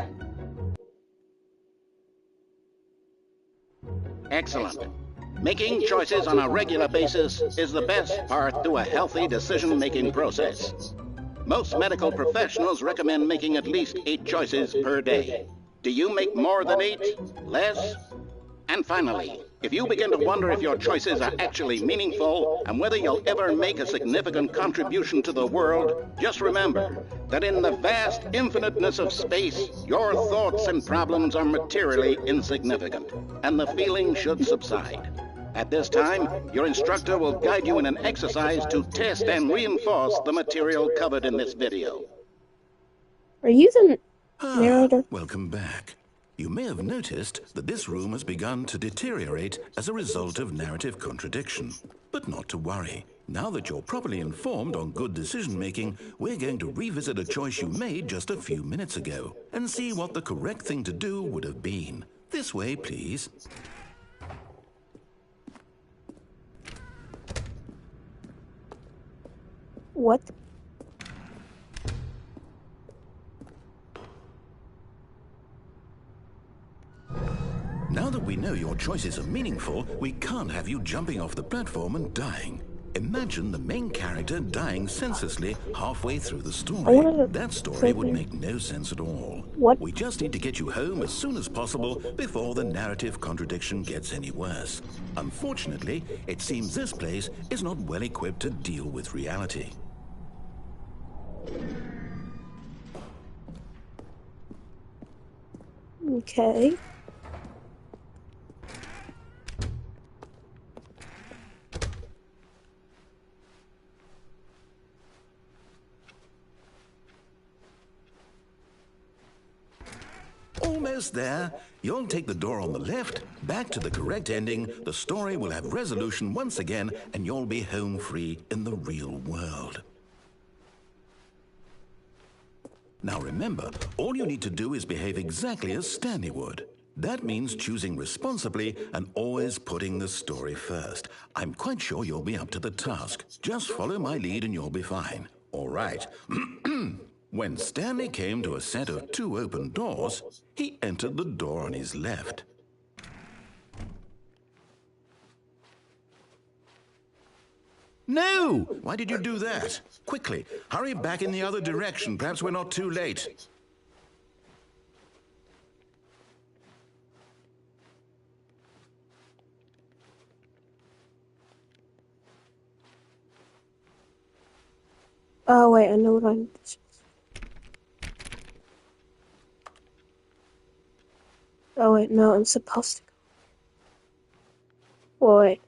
Excellent. Making choices on a regular basis is the best part to a healthy decision-making process. Most medical professionals recommend making at least 8 choices per day. Do you make more than 8? Less? And finally, if you begin to wonder if your choices are actually meaningful and whether you'll ever make a significant contribution to the world, just remember that in the vast infiniteness of space, your thoughts and problems are materially insignificant, and the feeling should subside. At this time, your instructor will guide you in an exercise to test and reinforce the material covered in this video. Are you the narrator? Welcome back. You may have noticed that this room has begun to deteriorate as a result of narrative contradiction. But not to worry. Now that you're properly informed on good decision-making, we're going to revisit a choice you made just a few minutes ago and see what the correct thing to do would have been. This way, please. What? Now that we know your choices are meaningful, we can't have you jumping off the platform and dying. Imagine the main character dying senselessly halfway through the story. That story would make no sense at all. What? We just need to get you home as soon as possible before the narrative contradiction gets any worse. Unfortunately, it seems this place is not well equipped to deal with reality. Okay. Almost there. You'll take the door on the left, back to the correct ending, the story will have resolution once again, and you'll be home free in the real world. Now remember, all you need to do is behave exactly as Stanley would. That means choosing responsibly and always putting the story first. I'm quite sure you'll be up to the task. Just follow my lead and you'll be fine. All right. When Stanley came to a set of 2 open doors, he entered the door on his left. No! Why did you do that? Quickly, hurry back in the other direction. Perhaps we're not too late. Oh, wait, I know what I'm... Oh, wait, no, I'm supposed to go. Wait.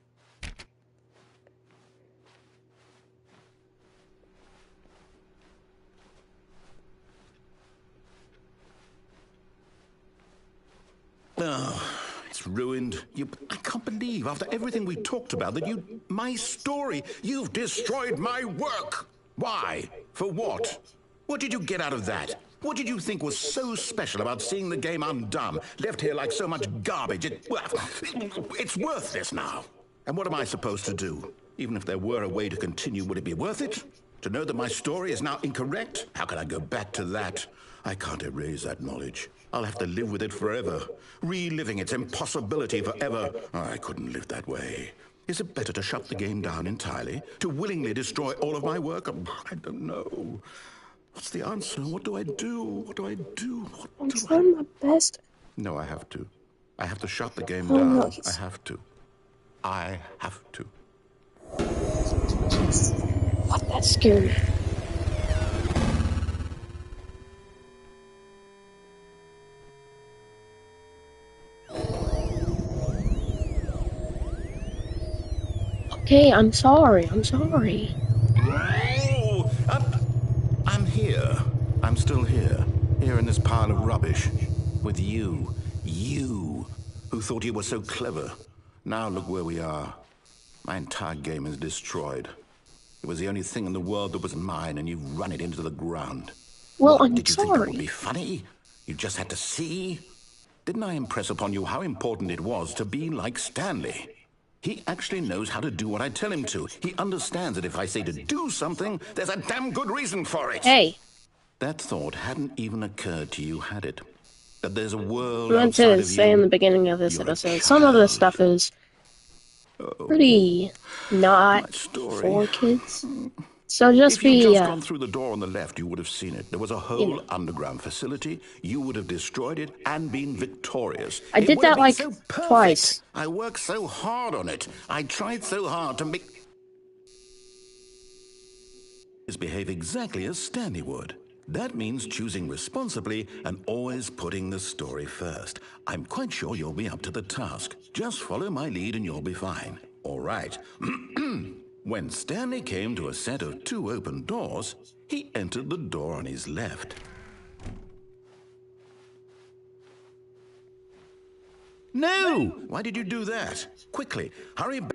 Oh, it's ruined. I can't believe, after everything we talked about, that my story, you've destroyed my work. Why? For what? What did you get out of that? What did you think was so special about seeing the game undone, left here like so much garbage? It's worthless now. And what am I supposed to do? Even if there were a way to continue, would it be worth it? To know that my story is now incorrect? How can I go back to that? I can't erase that knowledge. I'll have to live with it forever, reliving its impossibility forever. I couldn't live that way. Is it better to shut the game down entirely? To willingly destroy all of my work? I don't know. What's the answer? What do I do? What do I do? I'm trying my best. No, I have to. I have to shut the game Oh, down. no, I have to. I have to. What? That scared me. Okay, I'm sorry. I'm sorry. Oh, I'm here. I'm still here. Here in this pile of rubbish. With you. You, who thought you were so clever. Now look where we are. My entire game is destroyed. It was the only thing in the world that was mine, and you've run it into the ground. Well, What, I'm did you think that would sorry. be funny? You just had to see? Didn't I impress upon you how important it was to be like Stanley? He actually knows how to do what I tell him to. He understands that if I say to do something, there's a damn good reason for it. Hey, That thought hadn't even occurred to you, had it? That there's a world I meant outside to of say in you? the beginning of this You're a episode, some of this child. stuff is pretty not My story. for kids. So just If you'd be, just gone through the door on the left, you would have seen it. There was a whole underground facility. You would have destroyed it and been victorious. I It did would have that been like so perfect. twice. I worked so hard on it. I tried so hard to make behave exactly as Stanley would. That means choosing responsibly and always putting the story first. I'm quite sure you'll be up to the task. Just follow my lead and you'll be fine. All right. When Stanley came to a set of 2 open doors, he entered the door on his left. No! Why did you do that? Quickly, hurry back.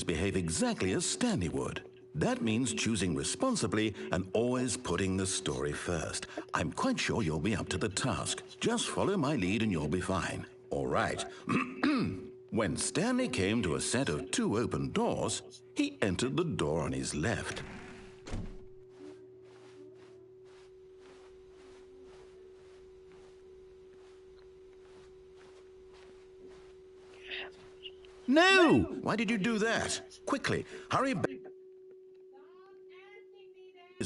Behave exactly as Stanley would. That means choosing responsibly and always putting the story first. I'm quite sure you'll be up to the task. Just follow my lead and you'll be fine. All right. When Stanley came to a set of 2 open doors, he entered the door on his left. No! Why did you do that? Quickly, hurry back.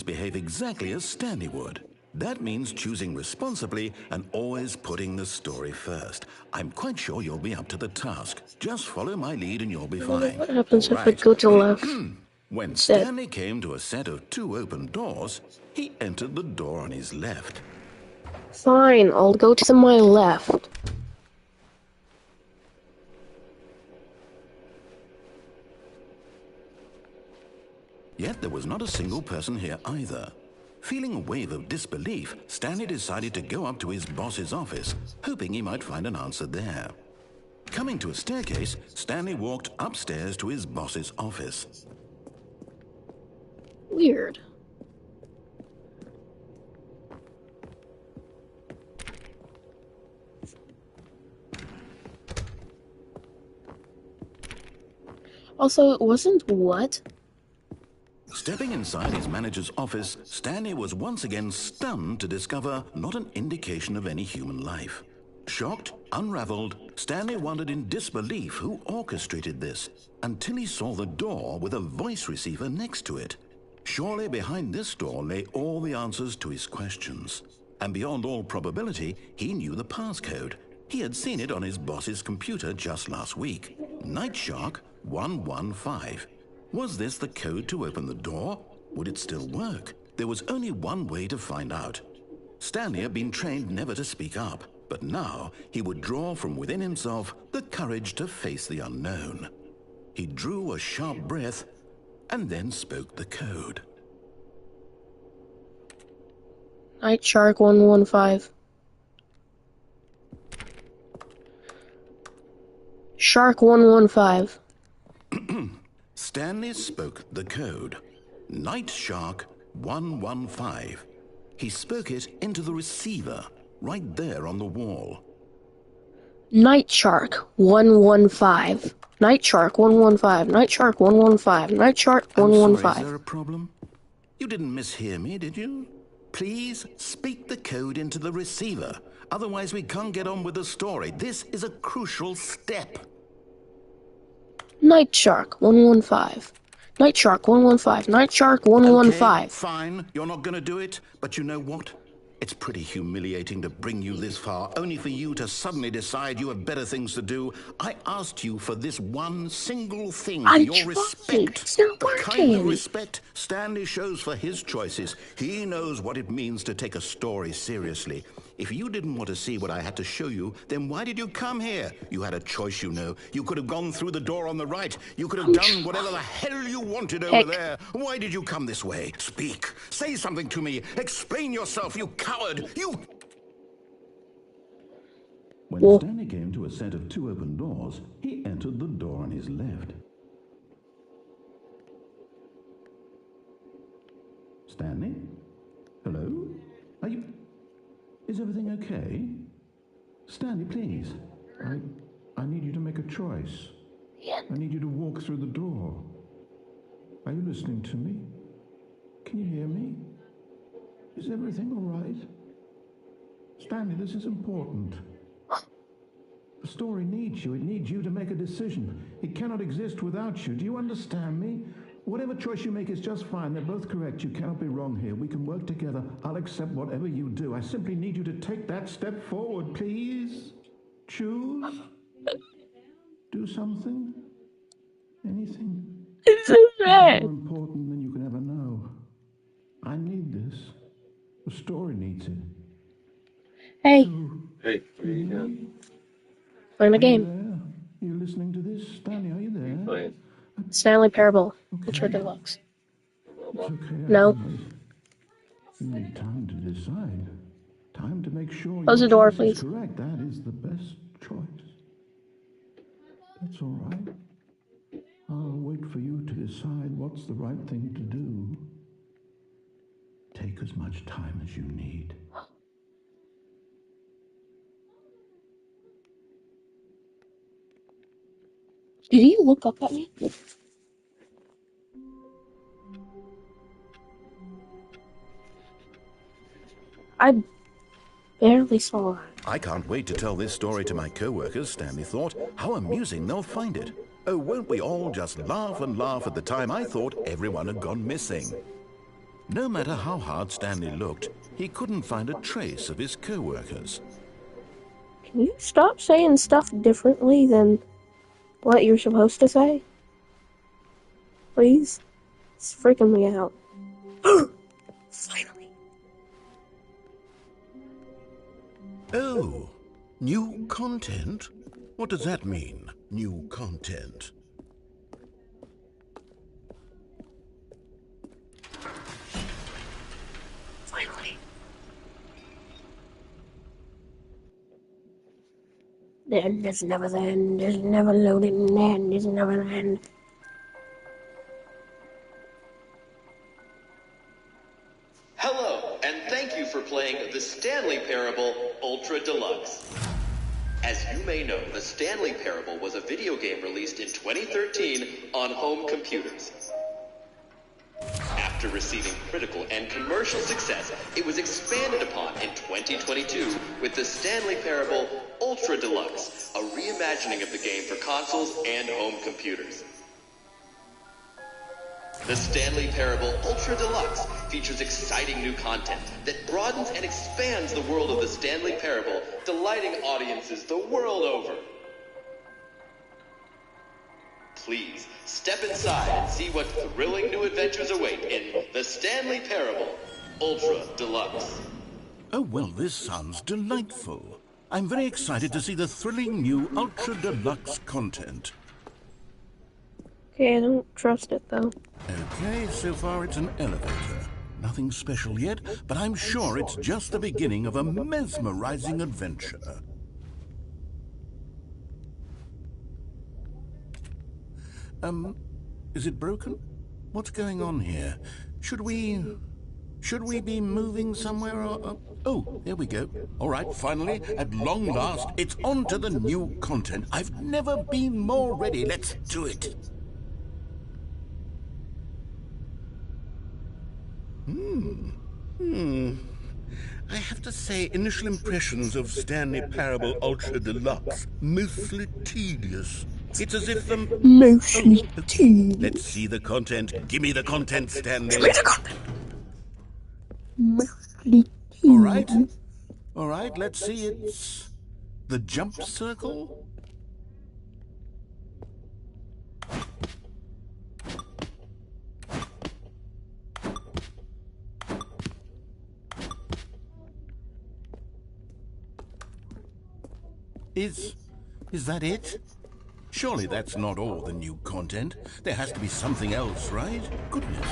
Behave exactly as Stanley would. That means choosing responsibly and always putting the story first. I'm quite sure you'll be up to the task. Just follow my lead and you'll be fine. What happens All if I right. go to left? When Instead. Stanley came to a set of 2 open doors, he entered the door on his left. Fine, I'll go to my left. Yet there was not a single person here either. Feeling a wave of disbelief, Stanley decided to go up to his boss's office, hoping he might find an answer there. Coming to a staircase, Stanley walked upstairs to his boss's office. Weird. Also, it wasn't what? Stepping inside his manager's office, Stanley was once again stunned to discover not an indication of any human life. Shocked, unraveled, Stanley wondered in disbelief who orchestrated this, until he saw the door with a voice receiver next to it. Surely behind this door lay all the answers to his questions. And beyond all probability, he knew the passcode. He had seen it on his boss's computer just last week. Night Shark 115. Was this the code to open the door? Would it still work? There was only one way to find out. Stanley had been trained never to speak up, but now he would draw from within himself the courage to face the unknown. He drew a sharp breath and then spoke the code. Night Shark 115. Shark 115. Stanley spoke the code. Night Shark 115. He spoke it into the receiver, right there on the wall. Night Shark 115. Night Shark 115. Night Shark 115. Night Shark I'm sorry, 115. is there a problem? You didn't mishear me, did you? Please speak the code into the receiver. Otherwise, we can't get on with the story. This is a crucial step. Night Shark 115. Night Shark 115. Night Shark 115. Okay, fine. You're not going to do it. But you know what? It's pretty humiliating to bring you this far, only for you to suddenly decide you have better things to do. I asked you for this one single thing, for I'm your trying. respect. It's not The kind of working. respect Stanley shows for his choices. He knows what it means to take a story seriously. If you didn't want to see what I had to show you, then why did you come here? You had a choice, you know. You could have gone through the door on the right. You could have done whatever the hell you wanted over Heck. there. Why did you come this way? Speak. Say something to me. Explain yourself, you coward. You... When Whoa. Stanley came to a set of 2 open doors, he entered the door on his left. Stanley? Hello? Are you... Is everything okay? Stanley, please. I need you to make a choice. I need you to walk through the door. Are you listening to me? Can you hear me? Is everything all right? Stanley, this is important. The story needs you. It needs you to make a decision. It cannot exist without you. Do you understand me? Whatever choice you make is just fine. They're both correct. You cannot be wrong here. We can work together. I'll accept whatever you do. I simply need you to take that step forward, please. Choose. Do something. Anything. It's so It's sad. more important than you can ever know. I need this. The story needs it. Hey, Hey, what are you doing? playing a Are you game. there? Are you listening to this? Stanley, are you there? Playing. Stanley Parable, Ultra Deluxe. It's okay. I No. can wait. You need time to decide. Time to make sure Close your the door, choice please. is correct. That is the best choice. That's all right. I'll wait for you to decide what's the right thing to do. Take as much time as you need. Did he look up at me? I barely saw that. I can't wait to tell this story to my co-workers, Stanley thought. How amusing they'll find it. Oh, won't we all just laugh and laugh at the time I thought everyone had gone missing. No matter how hard Stanley looked, he couldn't find a trace of his co-workers. Can you stop saying stuff differently than what you're supposed to say? Please? It's freaking me out. Finally. Oh, new content? What does that mean, new content? Finally. The end is never the end, is never loading, the end is never the end. Hello, and thank you for playing the Stanley Parable Ultra Deluxe. As you may know, the Stanley Parable was a video game released in 2013 on home computers. After receiving critical and commercial success, it was expanded upon in 2022 with the Stanley Parable Ultra Deluxe, a reimagining of the game for consoles and home computers. The Stanley Parable Ultra Deluxe features exciting new content that broadens and expands the world of the Stanley Parable, delighting audiences the world over. Please, step inside and see what thrilling new adventures await in the Stanley Parable Ultra Deluxe. Oh, well, this sounds delightful. I'm very excited to see the thrilling new Ultra Deluxe content. Okay, I don't trust it though. Okay, so far it's an elevator. Nothing special yet, but I'm sure it's just the beginning of a mesmerizing adventure. Is it broken? What's going on here? Should we be moving somewhere or... Oh, there we go. All right, finally, at long last, it's on to the new content. I've never been more ready. Let's do it. I have to say, initial impressions of Stanley Parable Ultra Deluxe, mostly tedious. It's as if Mostly tea. Let's see the content. Give me the content, Stanley. Mostly tea. All right, let's see. It's the jump circle. Is that it? Surely that's not all the new content. There has to be something else, right? Goodness.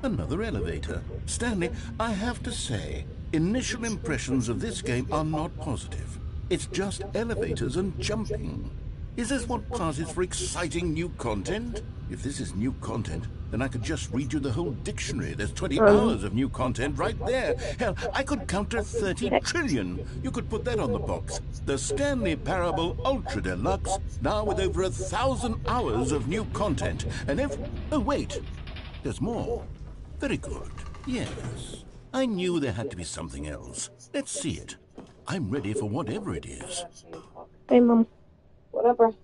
Another elevator. Stanley, I have to say, initial impressions of this game are not positive. It's just elevators and jumping. Is this what passes for exciting new content? If this is new content, then I could just read you the whole dictionary. There's 20 hours of new content right there. Hell, I could count to 30 trillion. You could put that on the box. The Stanley Parable Ultra Deluxe, now with over 1,000 hours of new content. And oh wait, there's more. Very good. Yes. I knew there had to be something else. Let's see it. I'm ready for whatever it is. Hey, Mom. Whatever.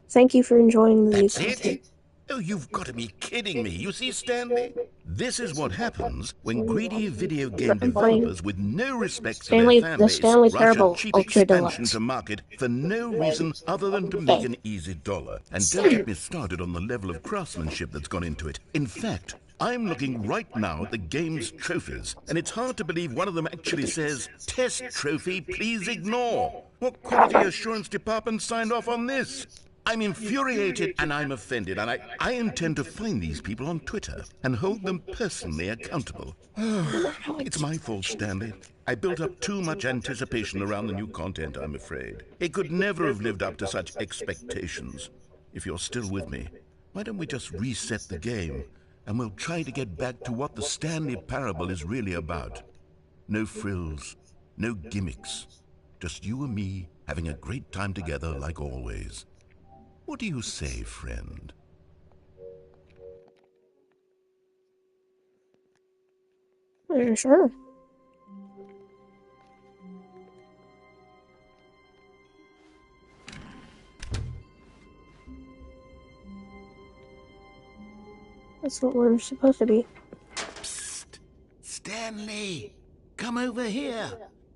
Thank you for enjoying the That's new it? content. Oh, you've got to be kidding me. You see, Stanley? This is what happens when greedy video game developers with no respect for their fan The base Stanley rush a Parable cheap Ultra expansion Deluxe. to market for no reason other than to make an easy dollar. And don't get me started on the level of craftsmanship that's gone into it. In fact, I'm looking right now at the game's trophies, and it's hard to believe one of them actually says, "Test trophy, please ignore." What quality assurance department signed off on this? I'm infuriated and I'm offended, and I intend to find these people on Twitter and hold them personally accountable. It's my fault, Stanley. I built up too much anticipation around the new content, I'm afraid. It could never have lived up to such expectations. If you're still with me, why don't we just reset the game, and we'll try to get back to what the Stanley Parable is really about. No frills, no gimmicks. Just you and me having a great time together like always. What do you say, friend? Sure. That's what we're supposed to be. Psst! Stanley! Come over here!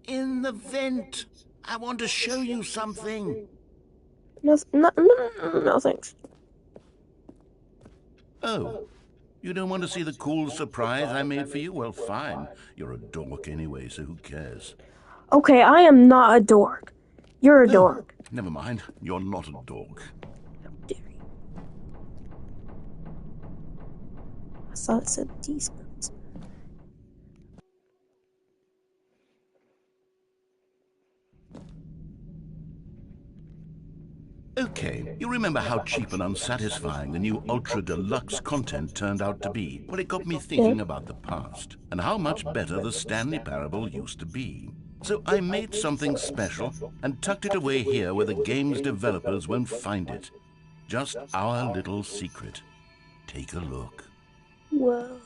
In the vent! I want to show you something! No, thanks. Oh, you don't want to see the cool surprise I made for you? Well, fine. You're a dork anyway, so who cares? Okay, I am not a dork. You're a dork. Never mind. You're not a dork. How dare you? I thought it said decent. Okay, you remember how cheap and unsatisfying the new Ultra Deluxe content turned out to be? Well, it got me thinking about the past, and how much better the Stanley Parable used to be. So I made something special and tucked it away here where the game's developers won't find it. Just our little secret. Take a look. Whoa.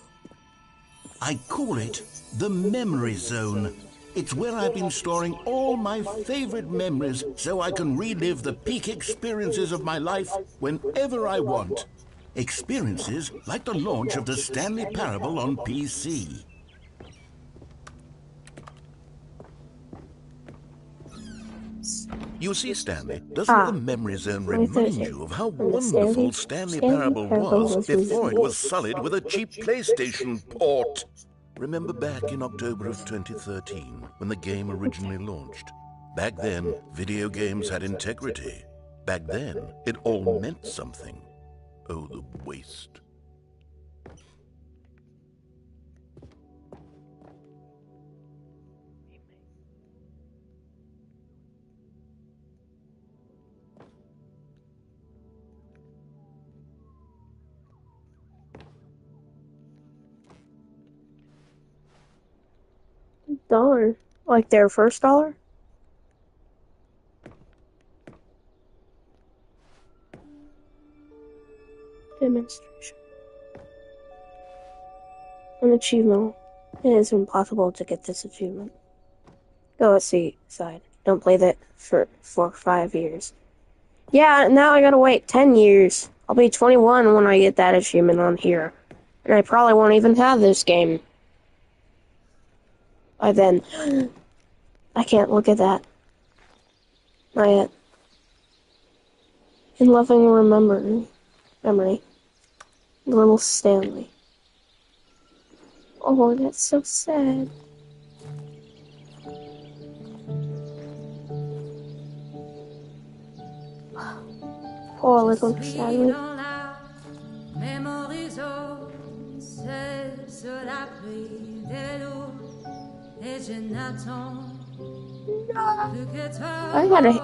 I call it the Memory Zone. It's where I've been storing all my favorite memories so I can relive the peak experiences of my life whenever I want. Experiences like the launch of the Stanley Parable on PC. You see, Stanley, doesn't the Memory Zone remind you of how wonderful Stanley Parable was before it was sullied with a cheap PlayStation port? Remember back in October of 2013, when the game originally launched? Back then, video games had integrity. Back then, it all meant something. Oh, the waste. $1. Like their first dollar? Demonstration. An achievement. It is impossible to get this achievement. Go at side. Don't play that for 5 years. Yeah, now I gotta wait 10 years. I'll be 21 when I get that achievement on here. And I probably won't even have this game by then. I can't look at that. Not yet. In loving memory. Little Stanley. Oh, that's so sad. Oh, I look Stanley.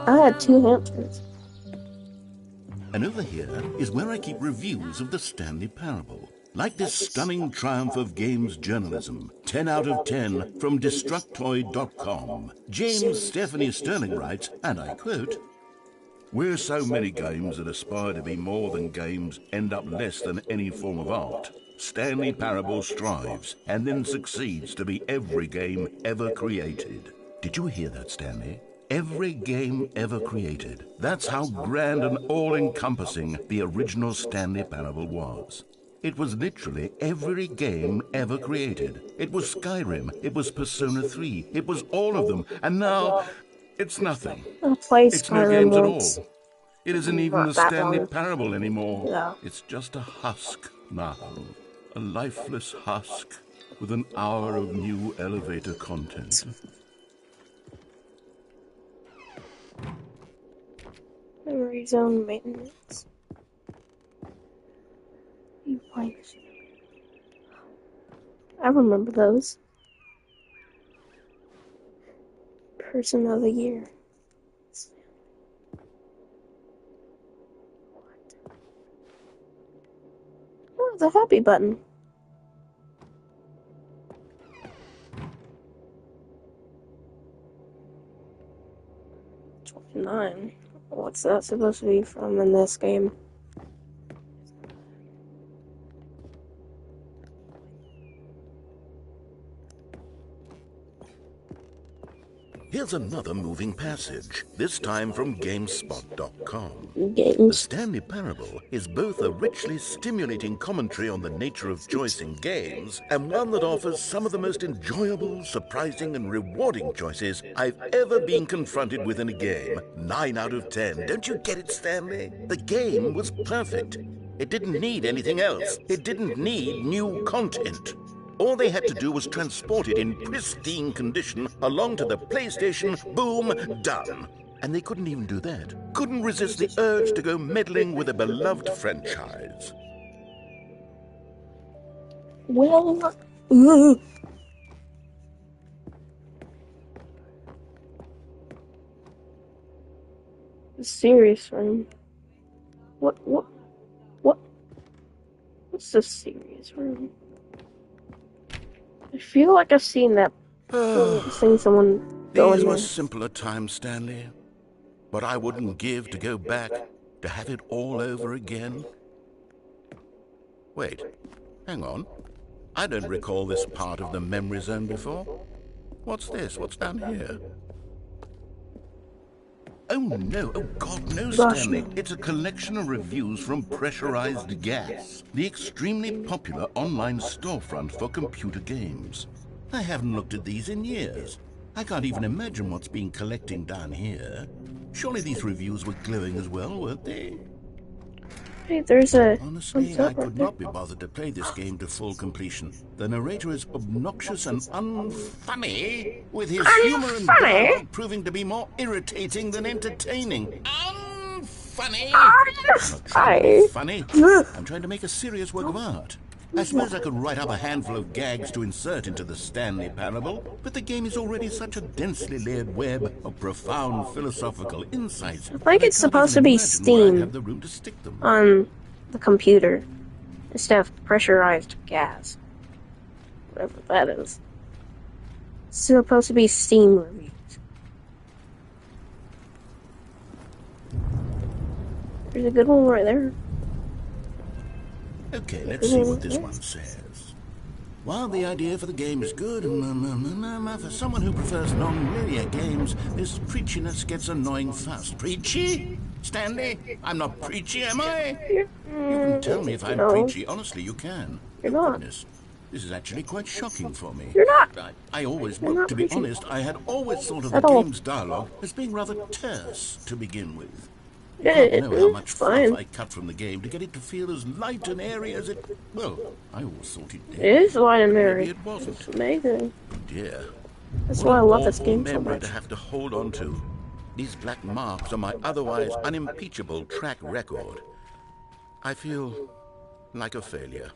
I had two hamsters. And over here is where I keep reviews of the Stanley Parable. Like this stunning triumph of games journalism, 10 out of 10 from Destructoid.com. James Stephanie Sterling writes, and I quote, "Where so many games that aspire to be more than games end up less than any form of art, Stanley Parable strives and then succeeds to be every game ever created." Did you hear that, Stanley? Every game ever created. That's how grand and all-encompassing the original Stanley Parable was. It was literally every game ever created. It was Skyrim, it was Persona 3, it was all of them, and now it's nothing. I played It's no Skyrim games at once. all. It isn't even Not the that Stanley long. Parable anymore. Yeah. It's just a husk now. A lifeless husk with an hour of new elevator content. Memory zone maintenance. I remember those. Person of the year. Oh, the happy button. $29. What's that supposed to be from in this game? Here's another moving passage, this time from GameSpot.com. The Games. Stanley Parable is both a richly stimulating commentary on the nature of choice in games, and one that offers some of the most enjoyable, surprising, and rewarding choices I've ever been confronted with in a game. 9 out of 10. Don't you get it, Stanley? The game was perfect. It didn't need anything else. It didn't need new content. All they had to do was transport it in pristine condition along to the PlayStation, boom, done. And they couldn't even do that. Couldn't resist the urge to go meddling with a beloved franchise. Well, the serious room. What's the serious room? I feel like I've seen that. Seen someone go in These there. were simpler times, Stanley. But I wouldn't give to go back to have it all over again. Wait, hang on. I don't recall this part of the memory zone before. What's this? What's down here? Oh no, oh God, no, Stanley. It's a collection of reviews from Pressurized Gas, the extremely popular online storefront for computer games. I haven't looked at these in years. I can't even imagine what's been collecting down here. Surely these reviews were glowing as well, weren't they? Hey, there's a Honestly, thumbs I up right could there. not be bothered to play this game to full completion. The narrator is obnoxious and unfunny, with his humor and dialogue proving to be more irritating than entertaining. Unfunny! I'm not trying to be funny. I'm trying to make a serious work of art. I suppose I could write up a handful of gags to insert into the Stanley Parable, but the game is already such a densely layered web of profound philosophical insights. I think it's supposed to be Steam Have the room to stick them. on the computer instead of pressurized gas. Whatever that is. It's supposed to be Steam reviews. There's a good one right there. Okay, let's see what this one says. While the idea for the game is good, for someone who prefers non-linear games, this preachiness gets annoying fast. Preachy? Stanley? I'm not preachy, am I? You can tell me if I'm No. preachy. Honestly, you can. You're Oh, not. goodness. This is actually quite shocking for me. You're not. I always, You're not to be preachy. honest, I had always thought of the At all. game's dialogue as being rather terse to begin with. I It don't know how much is fluff fine. I cut from the game to get it to feel as light and airy as it... Well, I always thought it did. It is light and Maybe airy. it wasn't. It's amazing. Dear. That's What why I an love this awful game so memory much. to have to hold on to. These black marks on my otherwise unimpeachable track record. I feel like a failure.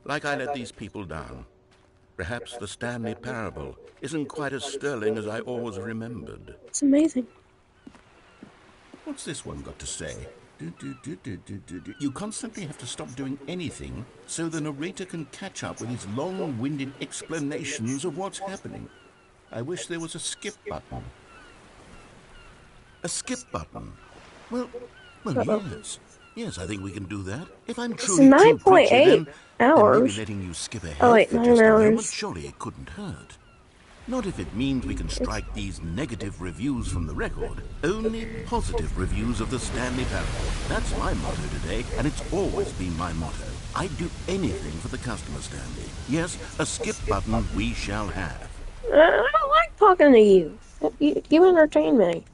Like I let these people down. Perhaps the Stanley Parable isn't quite as sterling as I always remembered. It's amazing. What's this one got to say? You constantly have to stop doing anything so the narrator can catch up with his long-winded explanations of what's happening. I wish there was a skip button. A skip button? Well, yes. Yes, I think we can do that. If I'm It's truly a true preacher, 9.8 then maybe hours. letting you skip ahead Oh wait, for 9 just a moment, hours. surely it couldn't hurt. Not if it means we can strike these negative reviews from the record. Only positive reviews of the Stanley Parable. That's my motto today, and it's always been my motto. I'd do anything for the customer, Stanley. Yes, a skip button we shall have. I don't like talking to you. You entertain me.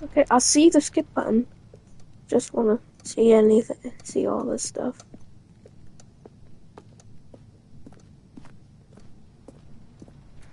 Okay, I'll see the skip button. Just wanna see anything, see all this stuff.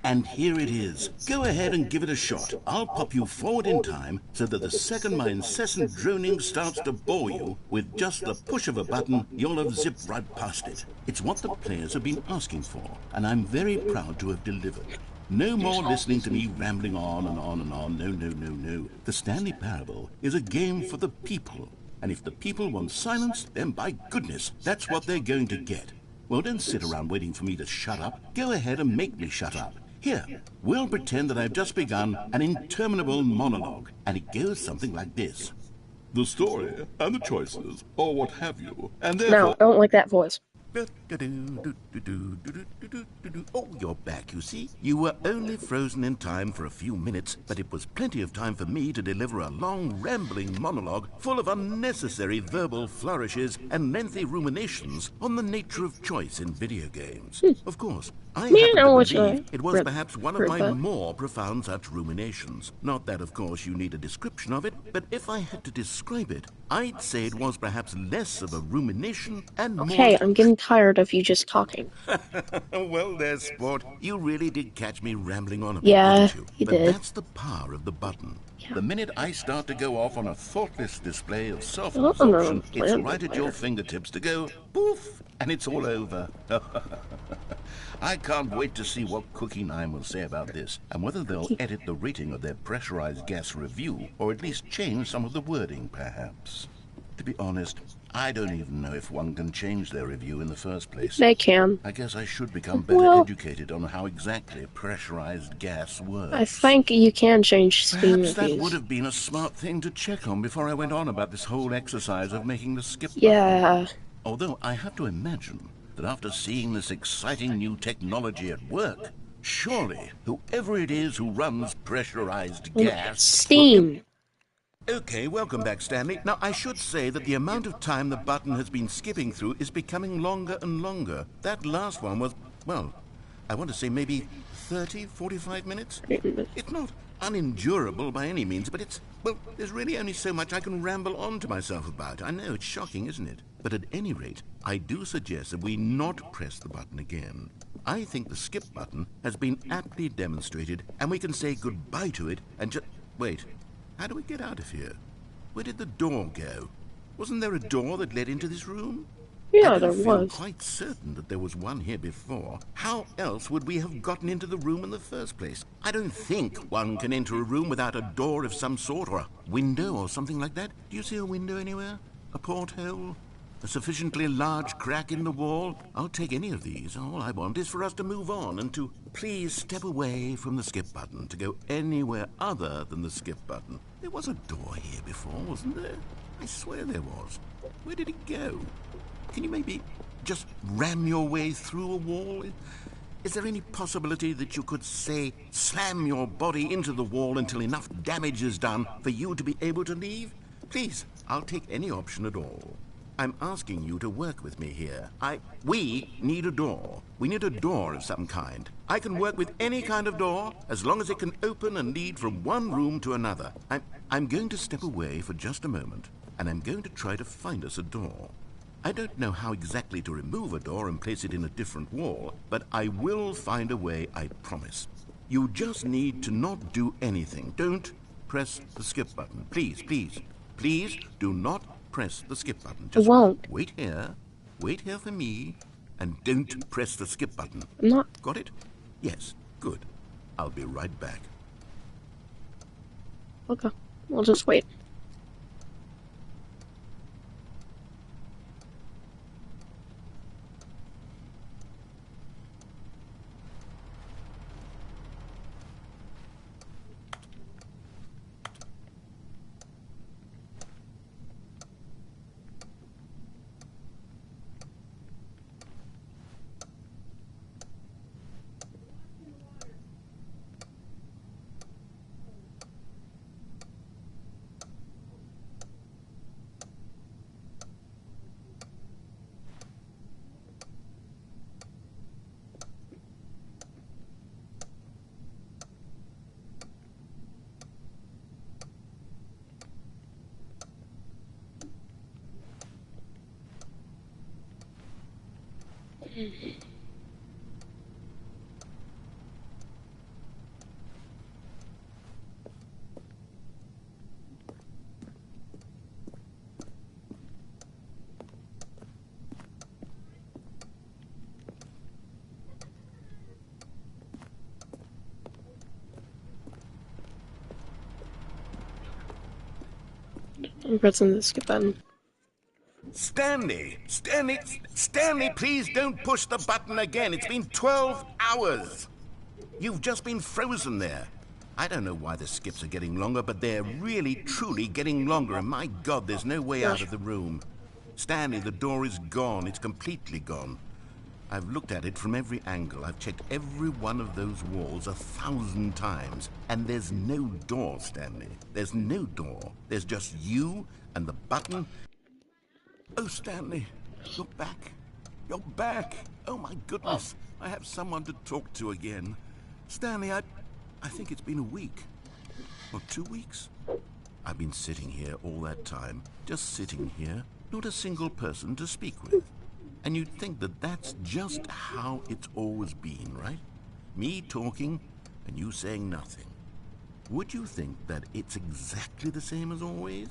And here it is. Go ahead and give it a shot. I'll pop you forward in time so that the second my incessant droning starts to bore you, with just the push of a button, you'll have zipped right past it. It's what the players have been asking for, and I'm very proud to have delivered. No more listening to me rambling on and on and on. No, no, no, no. The Stanley Parable is a game for the people. And if the people want silence, then by goodness, that's what they're going to get. Well, don't sit around waiting for me to shut up. Go ahead and make me shut up. Here, we'll pretend that I've just begun an interminable monologue, and it goes something like this. The story, and the choices, or what have you, and therefore... No, I don't like that voice. Oh, you're back, you see. You were only frozen in time for a few minutes, but it was plenty of time for me to deliver a long, rambling monologue full of unnecessary verbal flourishes and lengthy ruminations on the nature of choice in video games. Of course, I happen to believe it was perhaps one of my more profound such ruminations. Not that, of course, you need a description of it, but if I had to describe it, I'd say it was perhaps less of a rumination and more... Okay, I'm getting tired of you just talking. Well there, sport. You really did catch me rambling on a bit, Yeah, didn't you? you But did. that's the power of the button. Yeah. The minute I start to go off on a thoughtless display of self-absorption, it's right at your fingertips to go poof, and it's all over. I can't wait to see what Cookie 9 will say about this, and whether they'll edit the rating of their pressurized gas review, or at least change some of the wording, perhaps. To be honest, I don't even know if one can change their review in the first place. They can. I guess I should become better educated on how exactly pressurized gas works. I think you can change Steam Perhaps that reviews. would have been a smart thing to check on before I went on about this whole exercise of making the skip button. Yeah. Although I have to imagine that after seeing this exciting new technology at work, surely whoever it is who runs pressurized gas... Steam. Okay, welcome back, Stanley. Now, I should say that the amount of time the button has been skipping through is becoming longer and longer. That last one was, well, I want to say maybe 30, 45 minutes? It's not unendurable by any means, but it's, well, there's really only so much I can ramble on to myself about. I know, it's shocking, isn't it? But at any rate, I do suggest that we not press the button again. I think the skip button has been aptly demonstrated, and we can say goodbye to it and just... Wait. How do we get out of here? Where did the door go? Wasn't there a door that led into this room? Yeah, I there don't feel was. quite certain that there was one here before. How else would we have gotten into the room in the first place? I don't think one can enter a room without a door of some sort, or a window, or something like that. Do you see a window anywhere? A porthole? A sufficiently large crack in the wall? I'll take any of these. All I want is for us to move on and to please step away from the skip button, to go anywhere other than the skip button. There was a door here before, wasn't there? I swear there was. Where did it go? Can you maybe just ram your way through a wall? Is there any possibility that you could, say, slam your body into the wall until enough damage is done for you to be able to leave? Please, I'll take any option at all. I'm asking you to work with me here. We need a door. We need a door of some kind. I can work with any kind of door, as long as it can open and lead from one room to another. I'm going to step away for just a moment, and I'm going to try to find us a door. I don't know how exactly to remove a door and place it in a different wall, but I will find a way, I promise. You just need to not do anything. Don't press the skip button. Please, please, please do not press the skip button. I Just won't. wait here for me, and don't press the skip button. I'm not. Got it? Yes, good. I'll be right back. Okay. We'll just wait. I'm pressing the skip button. Stanley, please don't push the button again. It's been 12 hours. You've just been frozen there. I don't know why the skips are getting longer, but they're really, truly getting longer. And my God, there's no way out of the room. Stanley, the door is gone. It's completely gone. I've looked at it from every angle. I've checked every one of those walls 1,000 times. And there's no door, Stanley. There's no door. There's just you and the button. Oh, Stanley, you're back. You're back. Oh, my goodness. I have someone to talk to again. Stanley, I think it's been a week. Or 2 weeks. I've been sitting here all that time. Just sitting here. Not a single person to speak with. And you'd think that that's just how it's always been, right? Me talking and you saying nothing. Would you think that it's exactly the same as always?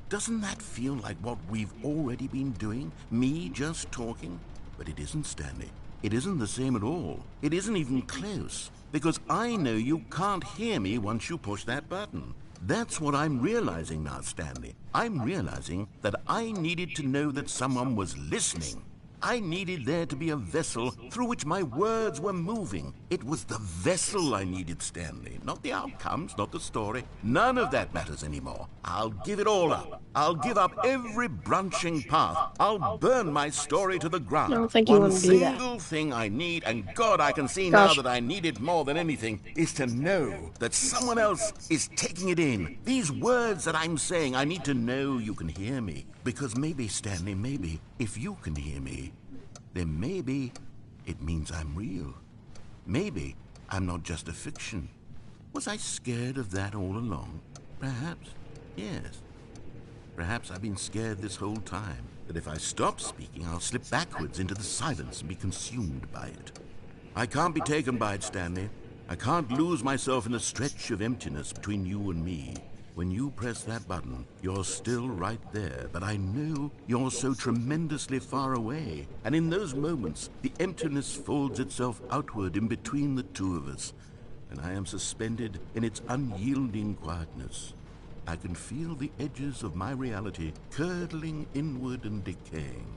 Doesn't that feel like what we've already been doing? Me just talking? But it isn't, Stanley. It isn't the same at all. It isn't even close. Because I know you can't hear me once you push that button. That's what I'm realizing now, Stanley. I'm realizing that I needed to know that someone was listening. I needed there to be a vessel through which my words were moving. It was the vessel I needed, Stanley. Not the outcomes, not the story. None of that matters anymore. I'll give it all up. I'll give up every branching path. I'll burn my story to the ground. I don't think you One want to do that. single thing I need, and God, I can see now that I need it more than anything, is to know that someone else is taking it in. These words that I'm saying, I need to know you can hear me. Because maybe, Stanley, maybe, if you can hear me, then maybe it means I'm real. Maybe I'm not just a fiction. Was I scared of that all along? Perhaps, yes. Perhaps I've been scared this whole time, that if I stop speaking, I'll slip backwards into the silence and be consumed by it. I can't be taken by it, Stanley. I can't lose myself in a stretch of emptiness between you and me. When you press that button, you're still right there, but I know you're so tremendously far away. And in those moments, the emptiness folds itself outward in between the two of us, and I am suspended in its unyielding quietness. I can feel the edges of my reality curdling inward and decaying.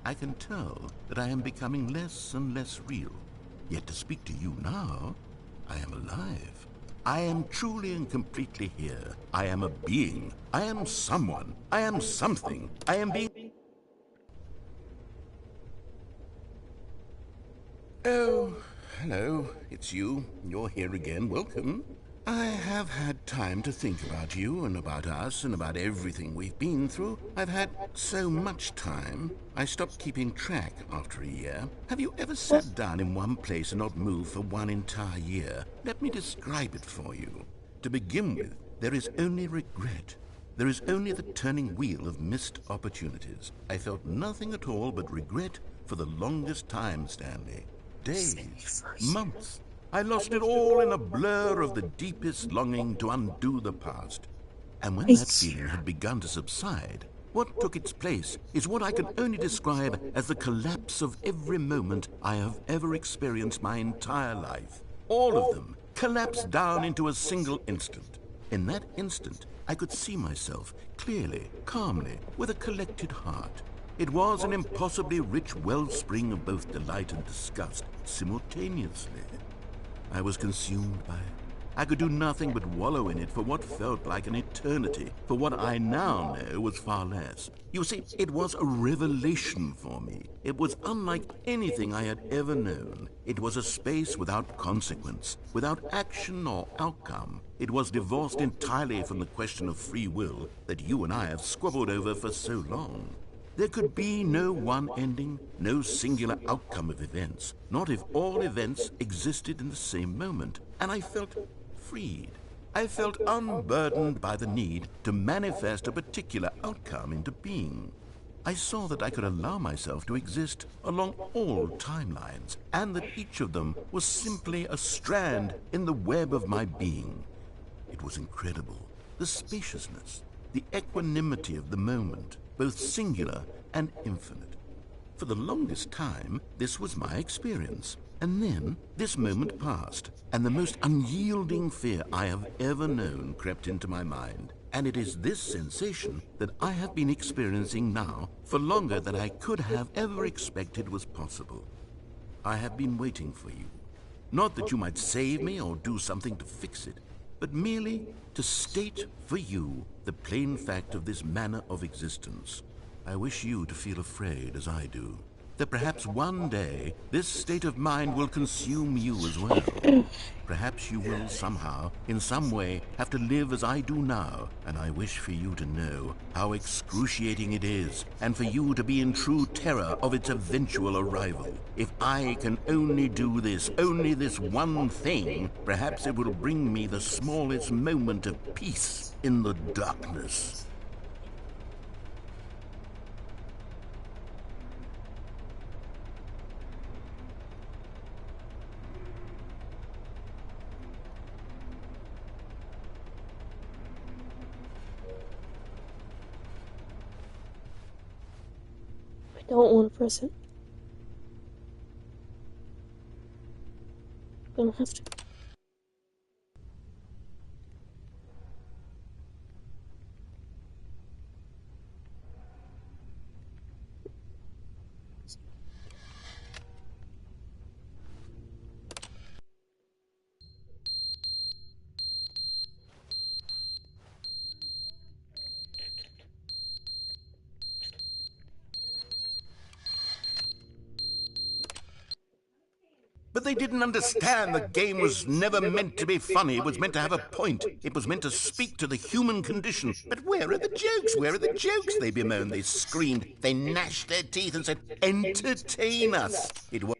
I can tell that I am becoming less and less real. Yet to speak to you now, I am alive. I am truly and completely here. I am a being. I am someone. I am something. I am being... Oh, hello. It's you. You're here again. Welcome. I have had time to think about you and about us and about everything we've been through. I've had so much time. I stopped keeping track after a year. Have you ever sat down in one place and not moved for one entire year? Let me describe it for you. To begin with, there is only regret. There is only the turning wheel of missed opportunities. I felt nothing at all but regret for the longest time, Stanley. Days, months, I lost it all in a blur of the deepest longing to undo the past. And when that feeling had begun to subside, what took its place is what I can only describe as the collapse of every moment I have ever experienced my entire life. All of them collapsed down into a single instant. In that instant, I could see myself clearly, calmly, with a collected heart. It was an impossibly rich wellspring of both delight and disgust simultaneously. I was consumed by it. I could do nothing but wallow in it for what felt like an eternity, for what I now know was far less. You see, it was a revelation for me. It was unlike anything I had ever known. It was a space without consequence, without action or outcome. It was divorced entirely from the question of free will that you and I have squabbled over for so long. There could be no one ending, no singular outcome of events, not if all events existed in the same moment. And I felt freed. I felt unburdened by the need to manifest a particular outcome into being. I saw that I could allow myself to exist along all timelines, and that each of them was simply a strand in the web of my being. It was incredible. The spaciousness, the equanimity of the moment, both singular and infinite. For the longest time, this was my experience. And then, this moment passed, and the most unyielding fear I have ever known crept into my mind. And it is this sensation that I have been experiencing now for longer than I could have ever expected was possible. I have been waiting for you. Not that you might save me or do something to fix it, but merely to state for you the plain fact of this manner of existence. I wish you to feel afraid as I do, that perhaps one day this state of mind will consume you as well. Perhaps you will somehow, in some way, have to live as I do now, and I wish for you to know how excruciating it is, and for you to be in true terror of its eventual arrival. If I can only do this, only this one thing, perhaps it will bring me the smallest moment of peace in the darkness. Don't want to press it. Gonna have to. But they didn't understand the game was never meant to be funny. It was meant to have a point. It was meant to speak to the human condition. But where are the jokes? Where are the jokes? They bemoaned, they screamed, they gnashed their teeth and said, entertain us. It was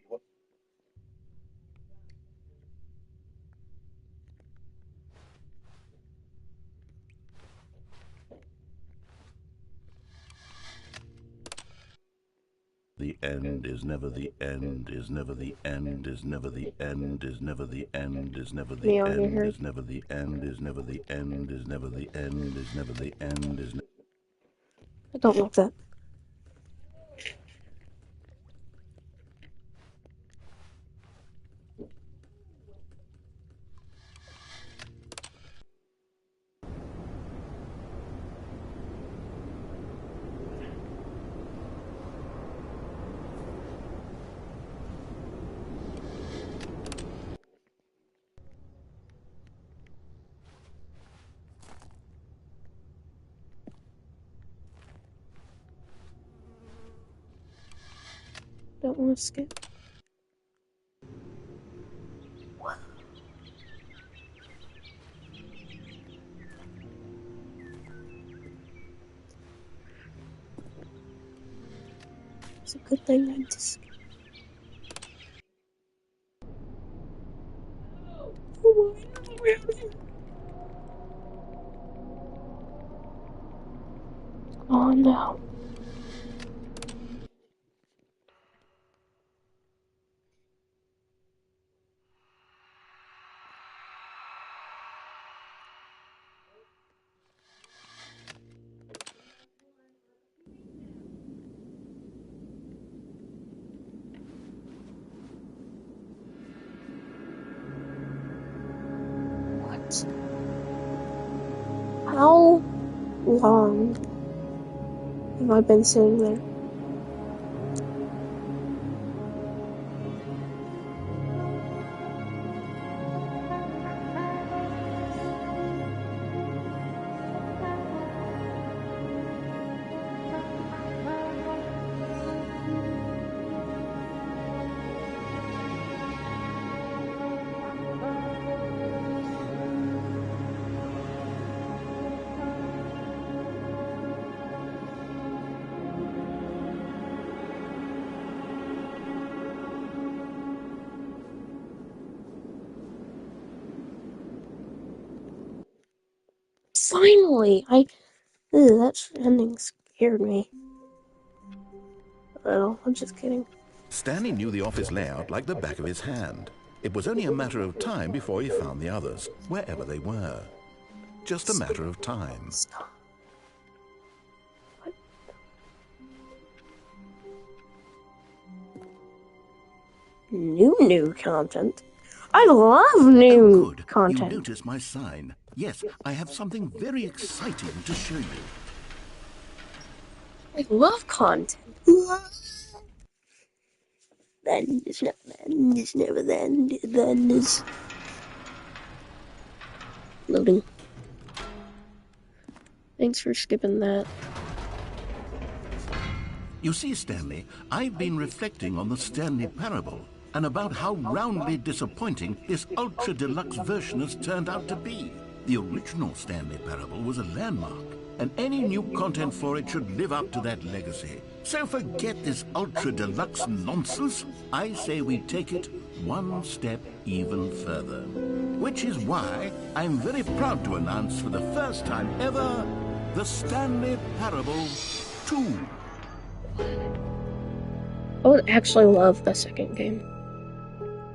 the end is never the end, is never the end, is never the end, is never the end, is never the end, is never the end, is never the end, is never the end, is never the end, is never. I don't like that. Don't want to skip. It's a good thing I just. Oh my. Oh no. long have I been sitting there? Finally! That ending scared me. Oh, I'm just kidding. Stanley knew the office layout like the back of his hand. It was only a matter of time before he found the others, wherever they were. Just a matter of time. Stop. What? New content? I love new Oh, good. content. You noticed my sign. Yes, I have something very exciting to show you. I love content. Then is not then is never then is loading. Thanks for skipping that. You see, Stanley, I've been reflecting on the Stanley Parable and about how roundly disappointing this ultra deluxe version has turned out to be. The original Stanley Parable was a landmark, and any new content for it should live up to that legacy. So forget this ultra deluxe nonsense. I say we take it one step even further. Which is why I'm very proud to announce for the first time ever, the Stanley Parable 2. I would actually love the second game.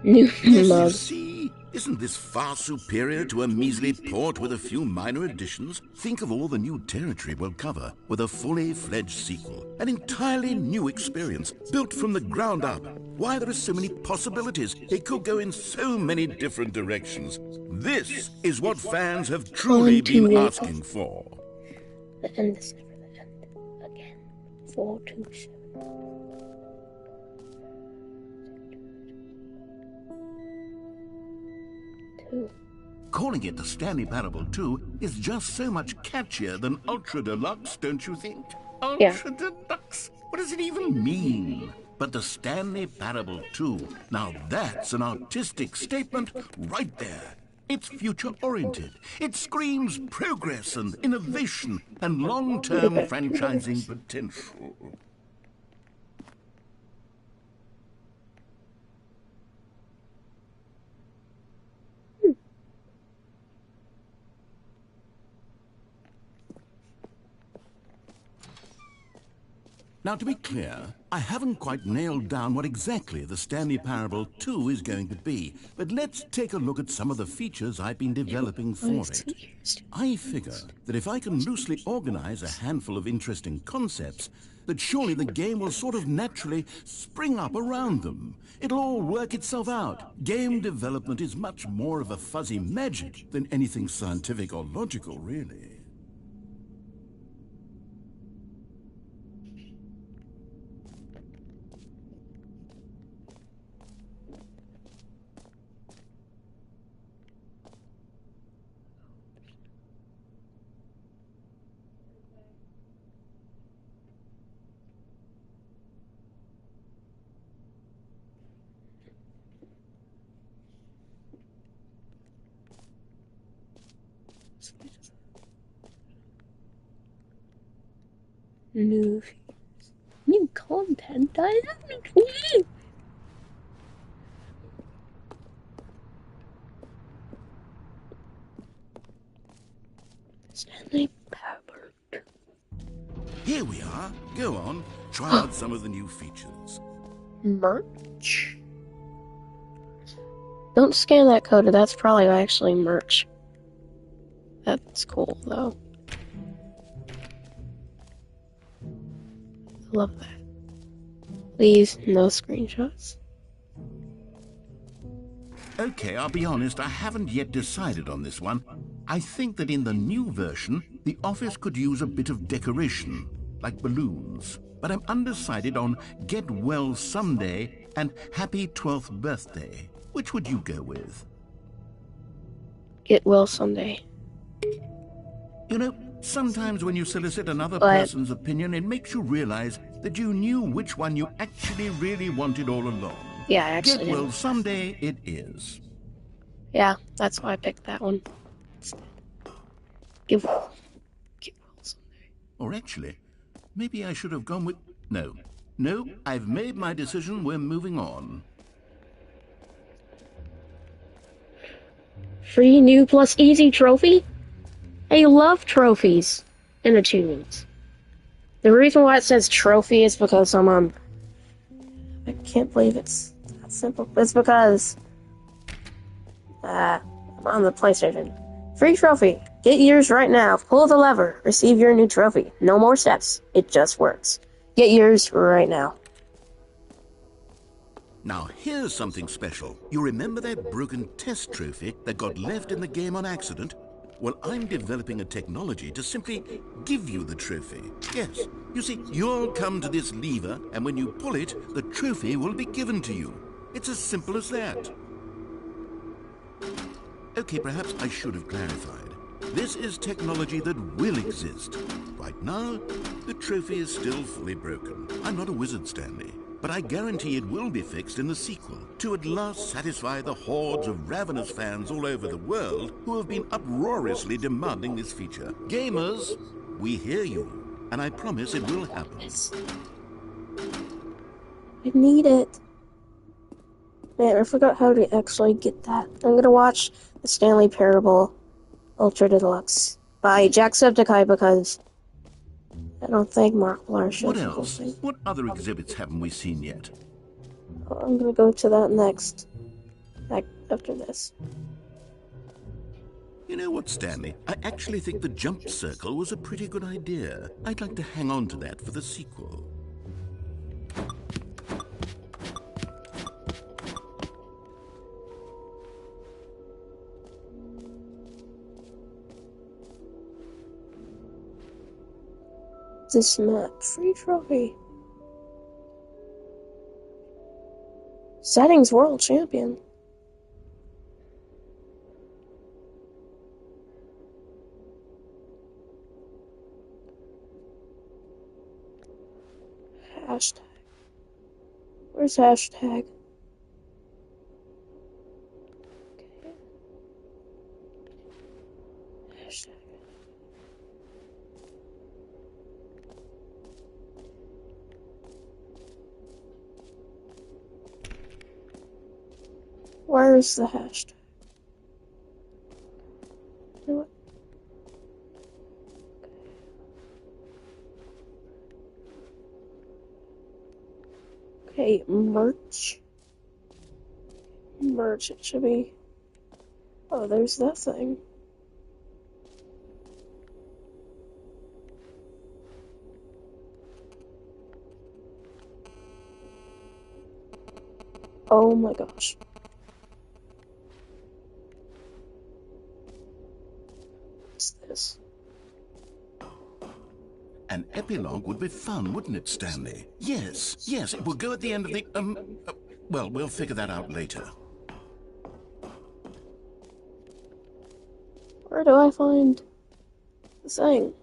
New Yes, you mug. see? Isn't this far superior to a measly port with a few minor additions? Think of all the new territory we'll cover with a fully fledged sequel. An entirely new experience, built from the ground up. Why, there are so many possibilities. It could go in so many different directions. This is what fans have truly been asking for. The end is never the end. Again. 427. Calling it the Stanley Parable 2 is just so much catchier than Ultra Deluxe, don't you think? Ultra Deluxe? What does it even mean? But the Stanley Parable 2, now that's an artistic statement right there. It's future-oriented. It screams progress and innovation and long-term franchising potential. Now, to be clear, I haven't quite nailed down what exactly the Stanley Parable 2 is going to be, but let's take a look at some of the features I've been developing for it. I figure that if I can loosely organize a handful of interesting concepts, that surely the game will sort of naturally spring up around them. It'll all work itself out. Game development is much more of a fuzzy magic than anything scientific or logical, really. New content. I love new content. Stanley Parable. Here we are. Go on. Try out some of the new features. Merch. Don't scan that code. That's probably actually merch. That's cool, though. Love that. Please, no screenshots. Okay, I'll be honest, I haven't yet decided on this one. I think that in the new version, the office could use a bit of decoration, like balloons. But I'm undecided on Get Well Someday and Happy 12th Birthday. Which would you go with? Get well someday. You know, sometimes when you solicit another But person's opinion, it makes you realize that you knew which one you actually really wanted all along. yeah, I actually Get Well didn't. Someday it is. Yeah, that's why I picked that one. Get well someday. Or actually, maybe I should have gone with... No, I've made my decision. We're moving on. Free new plus easy trophy? I love trophies and achievements. The reason why it says trophy is because I can't believe it's that simple. It's because I'm on the PlayStation. Free trophy. Get yours right now. Pull the lever. Receive your new trophy. No more steps. It just works. Get yours right now. Now, here's something special. You remember that broken test trophy that got left in the game on accident? Well, I'm developing a technology to simply give you the trophy. Yes, you see, you'll come to this lever, and when you pull it, the trophy will be given to you. It's as simple as that. Okay, perhaps I should have clarified. This is technology that will exist. Right now, the trophy is still fully broken. I'm not a wizard, Stanley, but I guarantee it will be fixed in the sequel to at last satisfy the hordes of ravenous fans all over the world who have been uproariously demanding this feature. Gamers, we hear you, and I promise it will happen. I need it. Man, I forgot how to actually get that. I'm gonna watch the Stanley Parable Ultra Deluxe by Jacksepticeye because I don't think Mark Blar shows What the whole else? thing. What other exhibits haven't we seen yet? I'm gonna go to that next. After this. You know what, Stanley? I actually think the jump circle was a pretty good idea. I'd like to hang on to that for the sequel. This map. Free trophy. Settings World Champion. Hashtag. Where's hashtag? Okay. Hashtag. Where's the hashtag? You know what? Okay, merch. Merch, it should be. Oh, there's that thing. Oh my gosh. What's this? An epilogue would be fun, wouldn't it, Stanley? Yes, it will go at the end of the, well, we'll figure that out later. Where do I find the thing?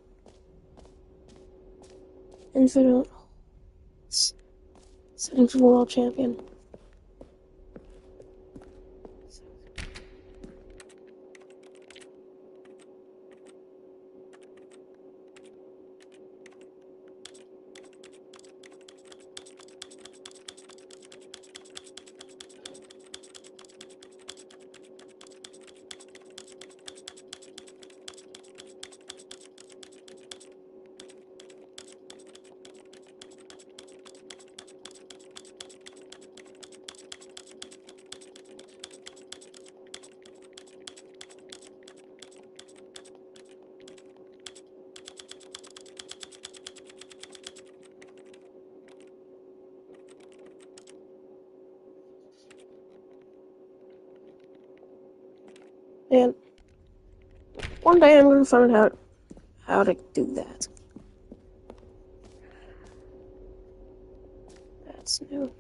Infinite settings for World Champion. And One day I'm gonna find out how to do that. That's new.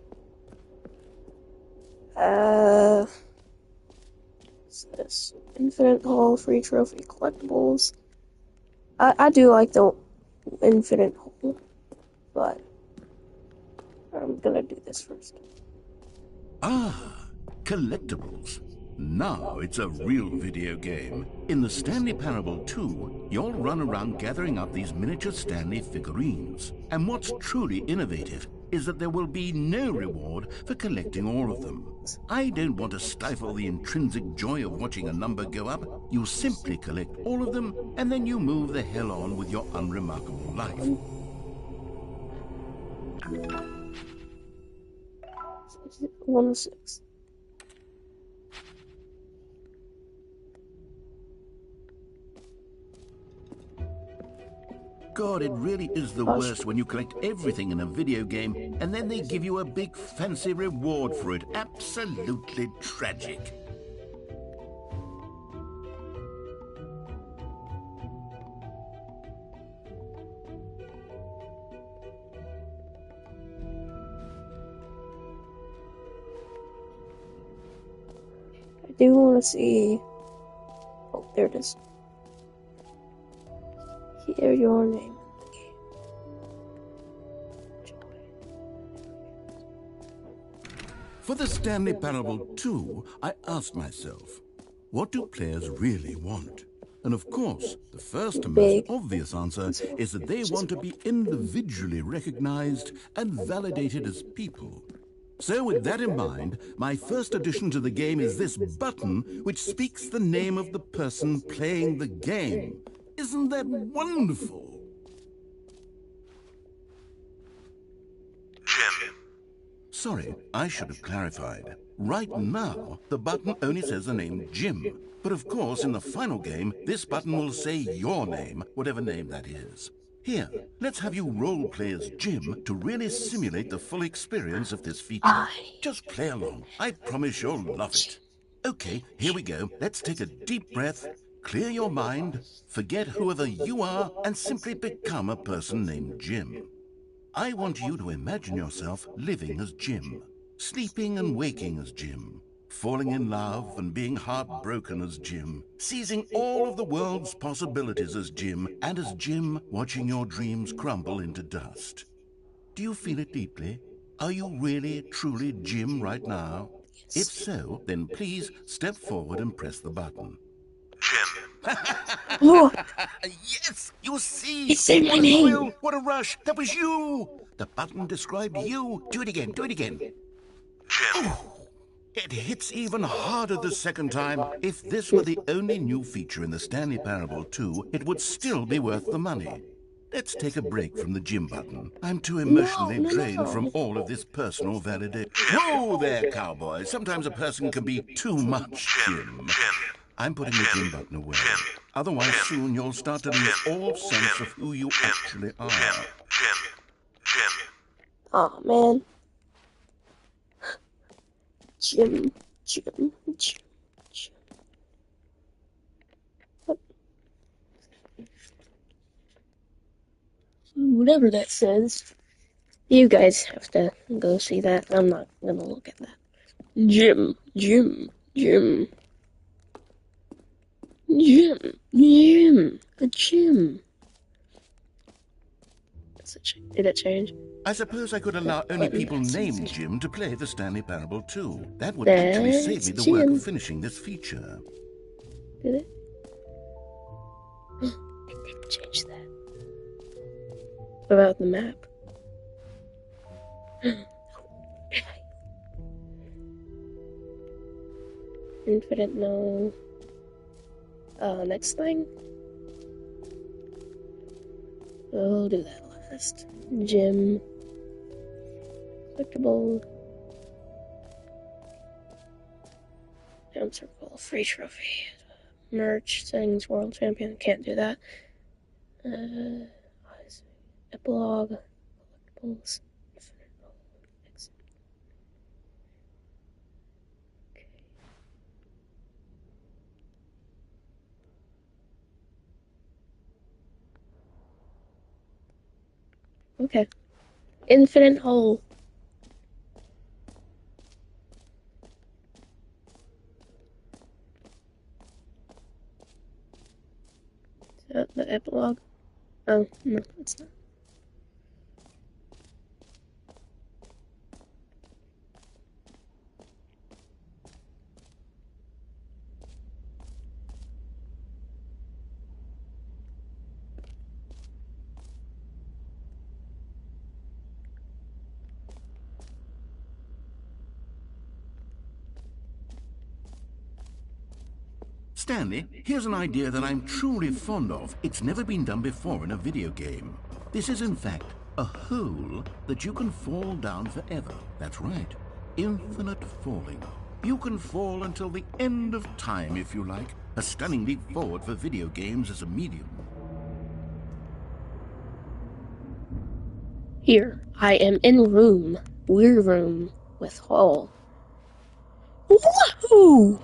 What's this? Infinite Hall, free trophy, collectibles. I do like the Infinite Hall, but I'm gonna do this first. Ah, collectibles. Now it's a real video game. In the Stanley Parable 2, you'll run around gathering up these miniature Stanley figurines. And what's truly innovative is that there will be no reward for collecting all of them. I don't want to stifle the intrinsic joy of watching a number go up. You simply collect all of them, and then you move the hell on with your unremarkable life. 106. God, it really is the worst when you collect everything in a video game and then they give you a big fancy reward for it. Absolutely tragic. I do want to see. Oh, there it is. Hear your name in the game. For the Stanley Parable 2, I asked myself, what do players really want? And of course, the first and most obvious answer is that they want to be individually recognized and validated as people. So with that in mind, my first addition to the game is this button which speaks the name of the person playing the game. Isn't that wonderful? Jim. Sorry, I should have clarified. Right now, the button only says the name Jim. But of course, in the final game, this button will say your name, whatever name that is. Here, let's have you role-play as Jim to really simulate the full experience of this feature. Just play along. I promise you'll love it. Okay, here we go. Let's take a deep breath, clear your mind, forget whoever you are, and simply become a person named Jim. I want you to imagine yourself living as Jim, sleeping and waking as Jim, falling in love and being heartbroken as Jim, seizing all of the world's possibilities as Jim, and as Jim watching your dreams crumble into dust. Do you feel it deeply? Are you really, truly Jim right now? If so, then please step forward and press the button. Jim. Oh, Yes, you see! he said my What a name. thrill! What a rush! That was you! The button described you. Do it again, do it again. Jim. It hits even harder the second time. If this were the only new feature in the Stanley Parable 2, it would still be worth the money. Let's take a break from the Jim button. I'm too emotionally drained from all of this personal validation. Whoa there, cowboy. Sometimes a person can be too much Jim. I'm putting the Jim button away. Otherwise, soon you'll start to lose all sense of who you actually are. Jim. Aw, man. Jim. What? Whatever that says. You guys have to go see that. I'm not gonna look at that. Jim. A gym. Did it change? I suppose I could allow only people named Jim to play the Stanley Parable 2. That would actually save me the work of finishing this feature. Did it? It didn't change that. What about the map? Infinite, no. Next thing? We'll do that last. Gym. Collectible. Down circle. Free trophy. Merch. Settings. World champion. Can't do that. Epilogue. Collectibles. Okay. Infinite hole. Is that the epilogue? Oh, no, it's not. Stanley, here's an idea that I'm truly fond of. It's never been done before in a video game. This is, in fact, a hole that you can fall down forever. That's right. Infinite falling. You can fall until the end of time, if you like. A stunning leap forward for video games as a medium. Here, I am in room. Weird room with hole. Woohoo!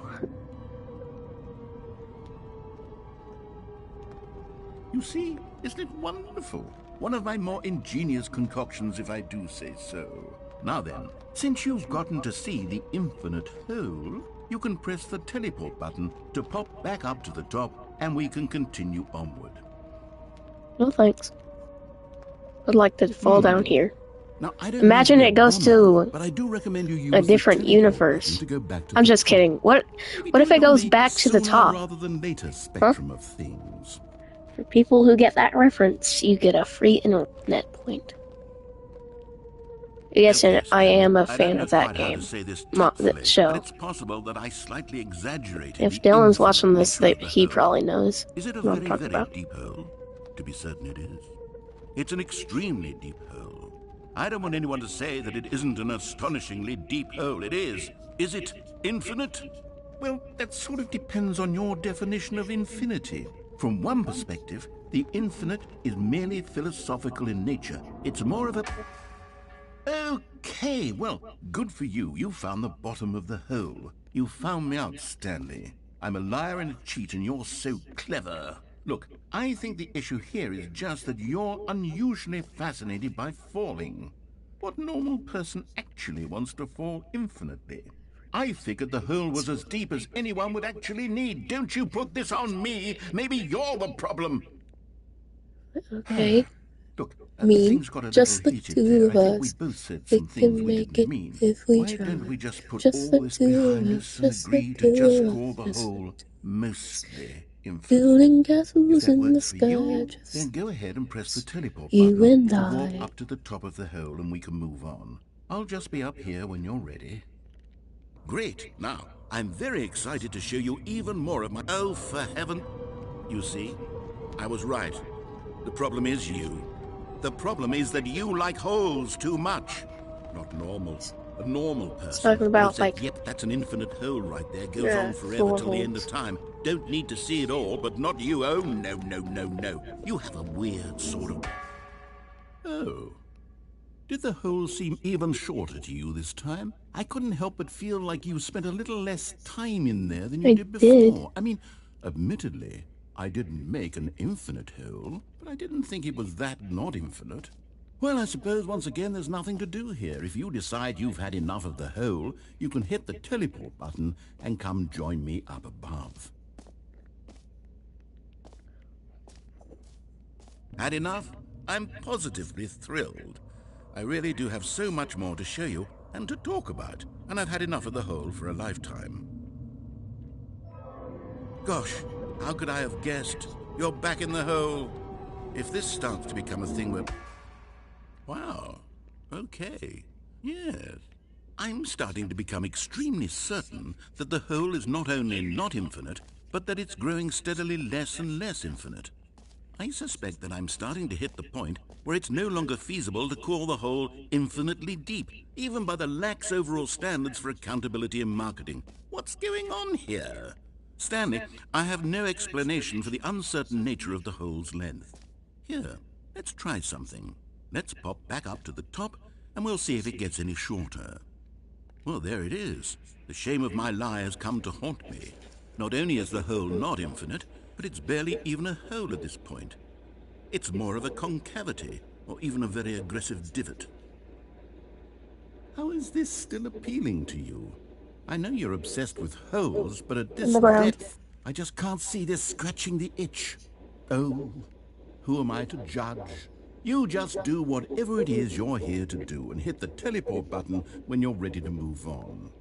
You see, isn't it wonderful? One of my more ingenious concoctions, if I do say so. Now then, since you've gotten to see the infinite hole, you can press the teleport button to pop back up to the top, and we can continue onward. No thanks. I'd like to fall down here. Now, I don't Imagine it goes to but I do recommend you use a different the teleport universe. button to go back to I'm the just top. kidding. What if it goes back to the Sooner top? rather than later spectrum of things. For people who get that reference, you get a free internet point. Yes, and I am a fan of that game. The show. But it's possible that I slightly exaggerated. If the Dylan's infinite watching this, nature of the he hole. probably knows Is it a what I'm very, talking very about. deep hole? To be certain it is. It's an extremely deep hole. I don't want anyone to say that it isn't an astonishingly deep hole. It is. Is it infinite? Well, that sort of depends on your definition of infinity. From one perspective, the infinite is merely philosophical in nature. It's more of a... Okay, well, good for you. You found the bottom of the hole. You found me out, Stanley. I'm a liar and a cheat, and you're so clever. Look, I think the issue here is just that you're unusually fascinated by falling. What normal person actually wants to fall infinitely? I figured the hole was as deep as anyone would actually need. Don't you put this on me. Maybe you're the problem. Okay. Look, Me, things got a just little the heated two there. of I think we us. both said We some things can we make didn't it mean. if we Why try. don't we just put Just all the this two behind of us and us, just the agree to two just of call the us, just hole mostly infinite? building If castles that in the works for sky. you, Just then go ahead and press the teleport you button and to walk I. up to the top of the hole and we can move on. I'll just be up here when you're ready. Great. Now, I'm very excited to show you even more of my... Oh, for heaven... You see, I was right. The problem is you. The problem is that you like holes too much. Not normal. A normal person Talking would about, have said, like, yep, that's an infinite hole right there. Goes yeah, on forever 4 till the end of holes. time. Don't need to see it all, but not you. Oh, no, no, no, no. You have a weird sort of... Oh. Did the hole seem even shorter to you this time? I couldn't help but feel like you spent a little less time in there than you I did before. did. I mean, admittedly, I didn't make an infinite hole, but I didn't think it was that not infinite. Well, I suppose once again there's nothing to do here. If you decide you've had enough of the hole, you can hit the teleport button and come join me up above. Had enough? I'm positively thrilled. I really do have so much more to show you and to talk about, and I've had enough of the hole for a lifetime. Gosh, how could I have guessed? You're back in the hole. If this starts to become a thing where... Wow. Okay. Yes. I'm starting to become extremely certain that the hole is not only not infinite, but that it's growing steadily less and less infinite. I suspect that I'm starting to hit the point where it's no longer feasible to call the hole infinitely deep, even by the lax overall standards for accountability in marketing. What's going on here? Stanley, I have no explanation for the uncertain nature of the hole's length. Here, let's try something. Let's pop back up to the top, and we'll see if it gets any shorter. Well, there it is. The shame of my lie has come to haunt me. Not only is the hole not infinite, but it's barely even a hole at this point. It's more of a concavity, or even a very aggressive divot. How is this still appealing to you? I know you're obsessed with holes, but at In this the ground. depth, I just can't see this scratching the itch. Oh, who am I to judge? You just do whatever it is you're here to do and hit the teleport button when you're ready to move on.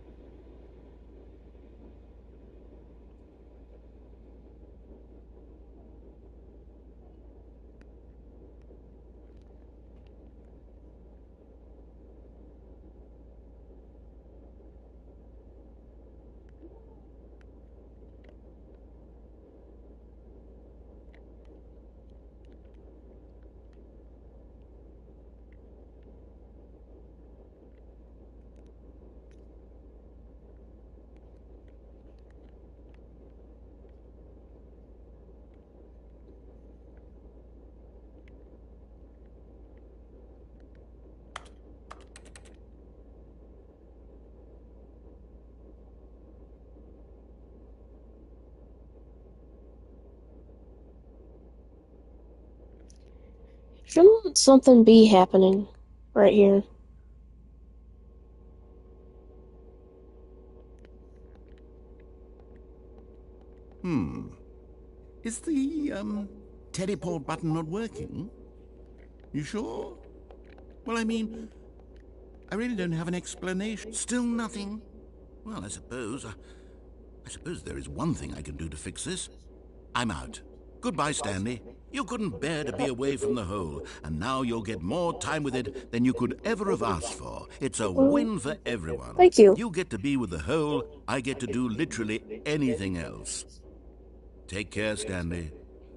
Shouldn't something be happening right here? Is the, teleport button not working? You sure? Well, I mean, I really don't have an explanation. Still nothing? Well, I suppose there is one thing I can do to fix this. I'm out. Goodbye, Stanley. You couldn't bear to be away from the hole, and now you'll get more time with it than you could ever have asked for. It's a win for everyone. Thank you. You get to be with the hole, I get to do literally anything else. Take care, Stanley.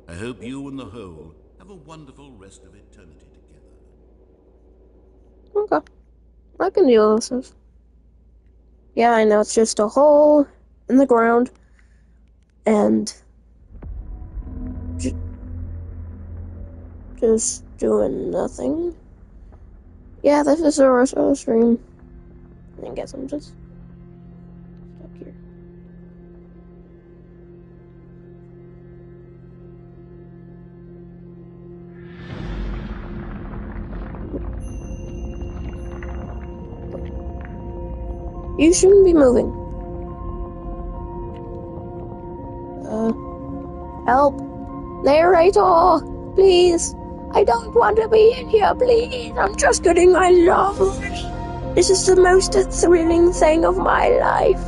I hope you and the hole have a wonderful rest of eternity together. Okay. I can deal with this. Yeah, I know it's just a hole in the ground. And just doing nothing. Yeah, this is the rest of the stream. I guess I'm just stuck here. You shouldn't be moving. Help. Narrator, please. I don't want to be in here, please. I'm just getting my lungs. This is the most thrilling thing of my life.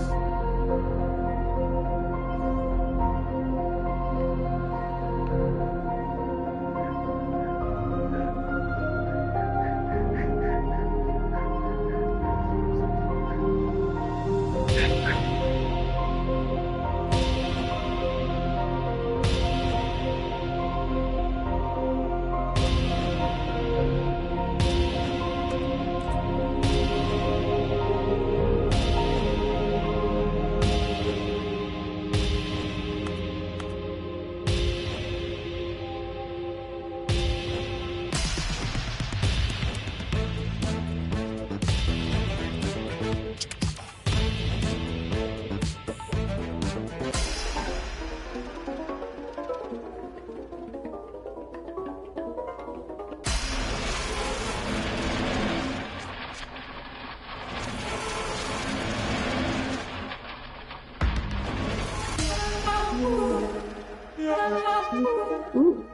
Ooh.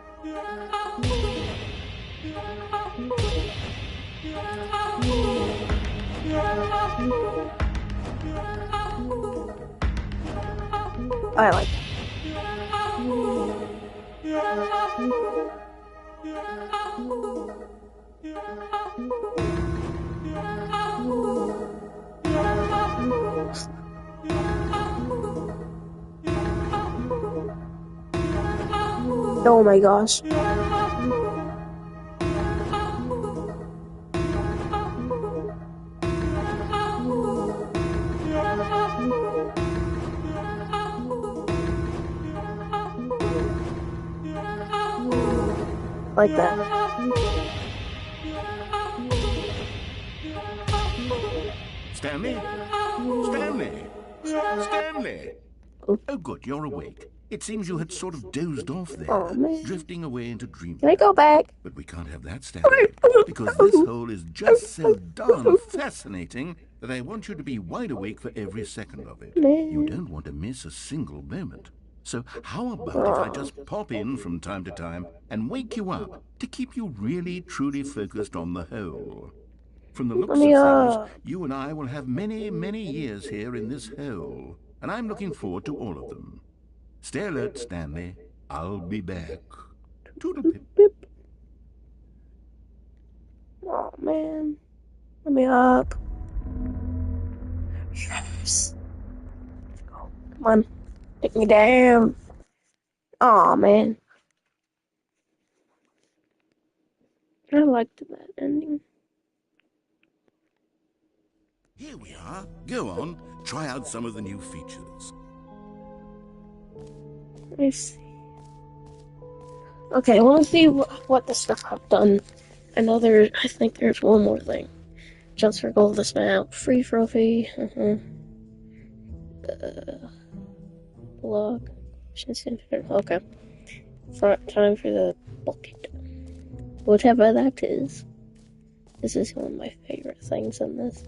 I like it. Oh my gosh. Like that. Stanley? Stanley? Stanley? Oh, good, you're awake. It seems you had sort of dozed off there, Oh, man. drifting away into dreamland. Can I go back? But we can't have that, Stanley, because this hole is just so darn fascinating that I want you to be wide awake for every second of it. You don't want to miss a single moment. So how about if I just pop in from time to time and wake you up to keep you really, truly focused on the hole? From the looks of things, you and I will have many, many years here in this hole, and I'm looking forward to all of them. Stay alert, Stanley. I'll be back. Toodle-pip. Oh, man. Let me up. Yes. Let's go. Come on. Take me down. Oh, man. I liked that ending. Here we are. Go on. Try out some of the new features. Let me see. Okay, I want to see what the stuff I've done. I think there's one more thing. Jump circle this map. Free trophy. Block. Okay. Time for the bucket. Whatever that is. This is one of my favorite things in this.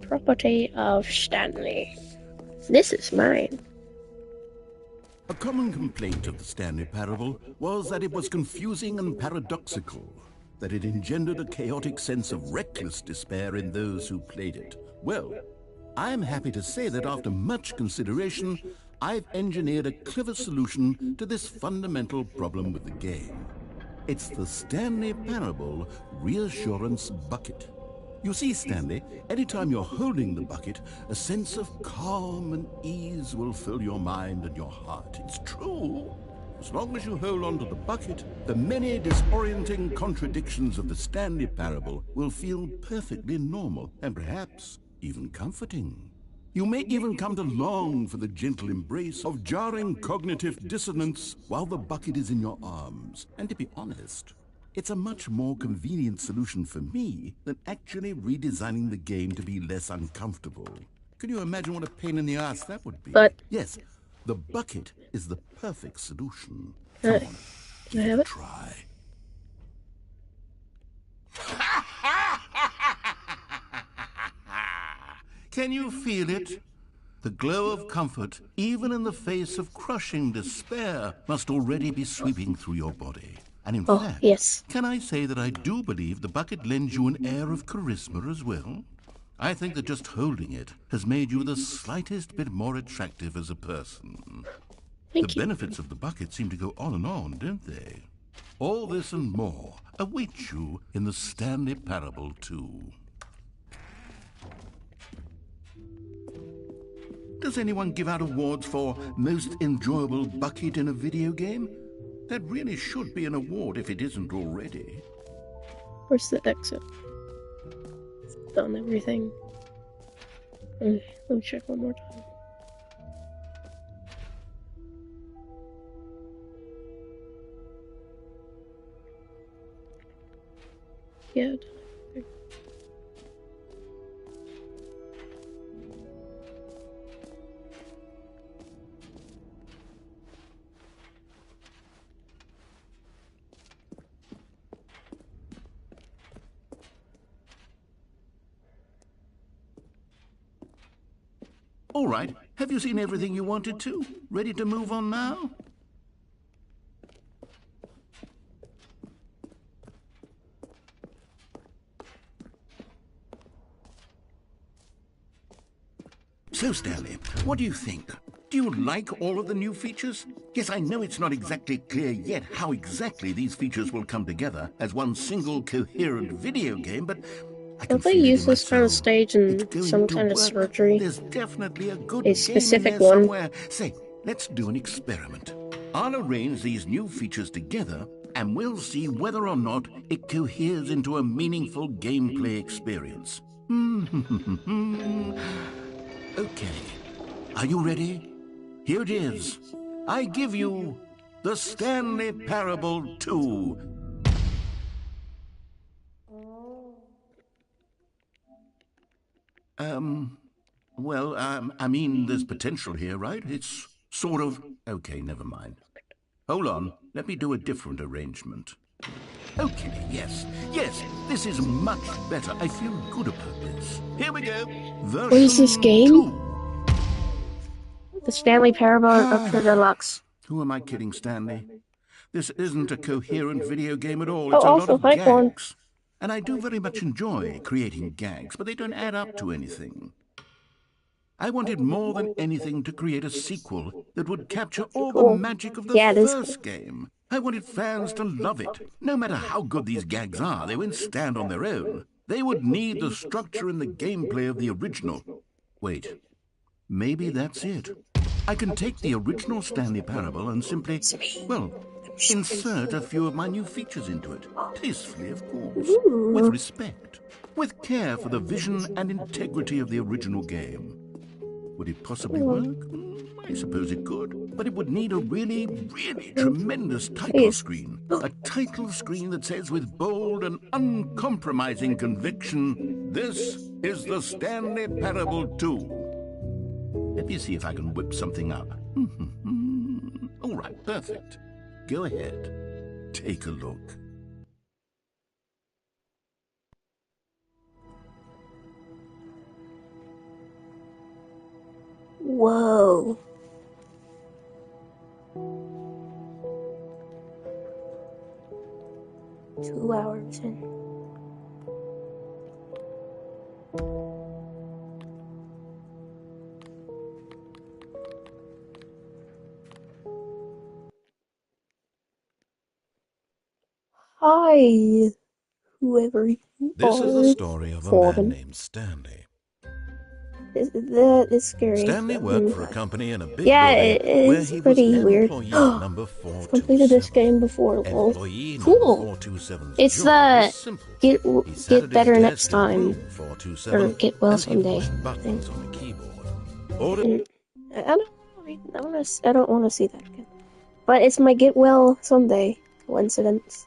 Property of Stanley. This is mine. A common complaint of the Stanley Parable was that it was confusing and paradoxical, that it engendered a chaotic sense of reckless despair in those who played it. Well, I'm happy to say that after much consideration, I've engineered a clever solution to this fundamental problem with the game. It's the Stanley Parable Reassurance Bucket. You see, Stanley, anytime you're holding the bucket, a sense of calm and ease will fill your mind and your heart. It's true. As long as you hold on to the bucket, the many disorienting contradictions of the Stanley Parable will feel perfectly normal and perhaps even comforting. You may even come to long for the gentle embrace of jarring cognitive dissonance while the bucket is in your arms. And to be honest, it's a much more convenient solution for me than actually redesigning the game to be less uncomfortable. Can you imagine what a pain in the ass that would be? But yes, the bucket is the perfect solution. Can Come on, I have it? try. Can you feel it? The glow of comfort, even in the face of crushing despair, must already be sweeping through your body. And in fact, yes. can I say that I do believe the bucket lends you an air of charisma as well? I think that just holding it has made you the slightest bit more attractive as a person. Thank The you. benefits of the bucket seem to go on, don't they? All this and more await you in the Stanley Parable 2. Does anyone give out awards for most enjoyable bucket in a video game? That really should be an award if it isn't already. Where's the exit? Done everything. Let me check one more time. Yeah, done everything. All right, have you seen everything you wanted to? Ready to move on now? So, Stanley, what do you think? Do you like all of the new features? Yes, I know it's not exactly clear yet how exactly these features will come together as one single coherent video game, but I can Don't they feel it use in my this kind of soul. stage It's in going some to kind of work. surgery? There's definitely a good A game in specific there one? somewhere. Say, let's do an experiment. I'll arrange these new features together, and we'll see whether or not it coheres into a meaningful gameplay experience. Okay, are you ready? Here it is. I give you the Stanley Parable 2. I mean, there's potential here, right? It's Sort of. Okay, never mind. Hold on. Let me do a different arrangement. Okay, yes. Yes, this is much better. I feel good about this. Here we go. Version What is this game? 2. The Stanley Parable Ultra Deluxe. Who am I kidding, Stanley? This isn't a coherent video game at all. Oh, It's a lot also, of hi, Corn. gags. And I do very much enjoy creating gags, but they don't add up to anything. I wanted more than anything to create a sequel that would capture all the magic of the first game. I wanted fans to love it. No matter how good these gags are, they won't stand on their own. They would need the structure and the gameplay of the original. Wait, maybe that's it. I can take the original Stanley Parable and simply, well, insert a few of my new features into it. Tastefully, of course. With respect. With care for the vision and integrity of the original game. Would it possibly work? I suppose it could. But it would need a really, really tremendous title screen. A title screen that says with bold and uncompromising conviction, "This is the Stanley Parable 2." Let me see if I can whip something up. All right, perfect. Go ahead. Take a look. Whoa. Two hours in. Hi, whoever you This are. is the story of a man named Stanley. That is scary. Stanley worked for a company in a big yeah, building it where is he was pretty weird. employee number 427. Completed this game before. Employee Cool. number 427's It's job the was simple. He sat get at better his next desk in time, room 427 or get well and he someday. pushed buttons on a keyboard. I don't want to see that again. But it's my get well someday coincidence.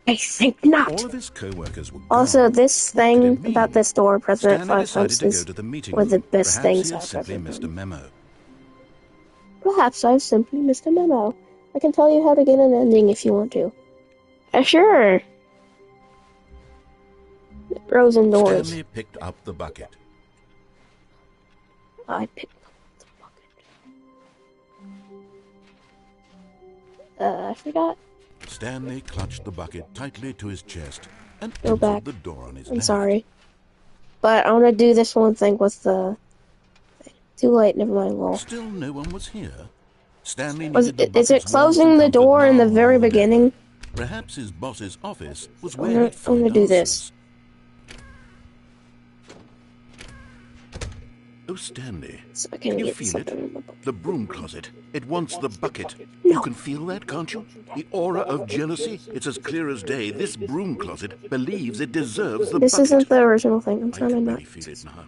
I think not. All of his co-workers were Also, gone. this What could it thing mean? about the store President Stanley 5 decided to go houses to the meeting were the room. best Perhaps things he had I've simply ever missed a done. memo. Perhaps I've simply missed a memo. I can tell you how to get an ending if you want to. Sure. Frozen doors. Stanley picked up the bucket. I picked up the bucket. I forgot. Stanley clutched the bucket tightly to his chest and Go entered back. the door on his I'm left. sorry. But I want to do this one thing with the... Too late, never mind, lol. Still no one was here. Stanley Is needed the it bucket's warmth closing and the comfort door in now the very more than beginning? ever. Perhaps his boss's office was I'm where gonna- he'd find I'm gonna do this. answers. Oh, Stanley, So I can can you get feel it? something in my book. The broom closet. It wants the bucket. No. You can feel that, can't you? The aura of jealousy. It's as clear as day. This broom closet believes it deserves the This bucket. isn't the original thing. I'm I trying to can not... really feel it now.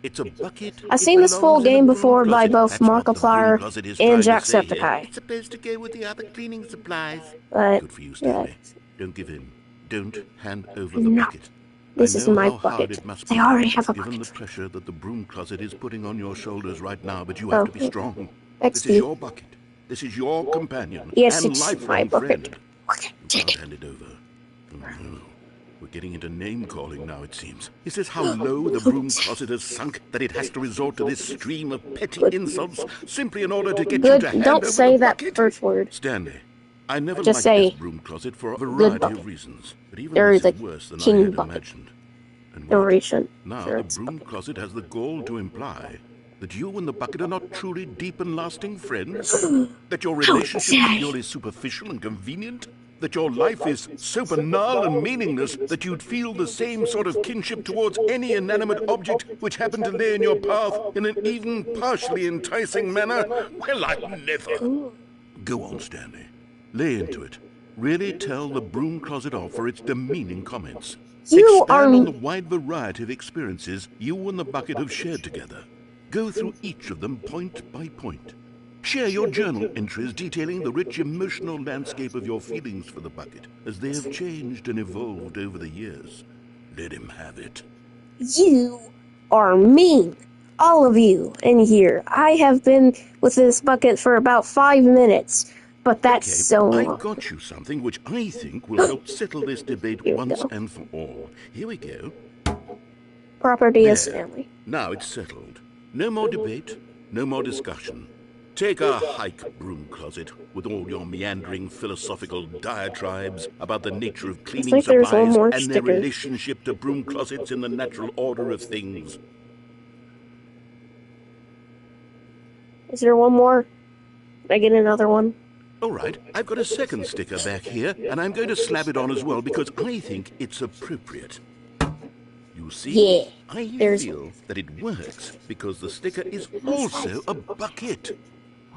It's a bucket. I've It seen this full belongs in game the before broom by closet. both That's what the broom Markiplier closet is and trying to say here. Jacksepticeye. It's supposed to go with the other cleaning supplies. But, Good for you, yeah, Stanley. Don't give in. Don't hand over the No. bucket. This I is know my how hard bucket. it must I be, already have a given bucket. the pressure that the broom closet is putting on your shoulders right now, but you have to be strong. This XP. is your bucket. This is your companion Yes, and it's lifelong my bucket. friend. Okay, You take can't it. hand it over. Oh, no. We're getting into name-calling now, it seems. Is this how low the broom closet has sunk, that it has to resort to this stream of petty insults simply in order to get you to hand Don't over say the that bucket? first word. Stanley, I never Just liked say this broom closet for a variety bucket. of reasons. But even Or this the is worse than I king had bucket. imagined. And The wait, recent. now Sure, the it's broom bucket. closet has the gall to imply that you and the bucket are not truly deep and lasting friends? That your relationship is purely superficial and convenient? That your life is so banal and meaningless that you'd feel the same sort of kinship towards any inanimate object which happened to lay in your path in an even partially enticing manner? Well, I'd never. Go on, Stanley. Lay into it. Really tell the broom closet off for its demeaning comments. You Expand are... on the wide variety of experiences you and the bucket have shared together. Go through each of them point by point. Share your journal entries detailing the rich emotional landscape of your feelings for the bucket as they have changed and evolved over the years. Let him have it. You are mean. all of you in here. I have been with this bucket for about 5 minutes, but that's Okay, so I've long. got you something which I think will help settle this debate Here we once go. and for all. Here we go. Property of There. Stanley. Now it's settled. No more debate, no more discussion. Take a hike, broom closet, with all your meandering philosophical diatribes about the nature of cleaning think there's one supplies more and their sticker. relationship to broom closets in the natural order of things. Is there one more? Can I get another one? All right, I've got a second sticker back here, and I'm going to slap it on as well because I think it's appropriate. You see, Yeah, I there's feel that it works because the sticker is also a bucket.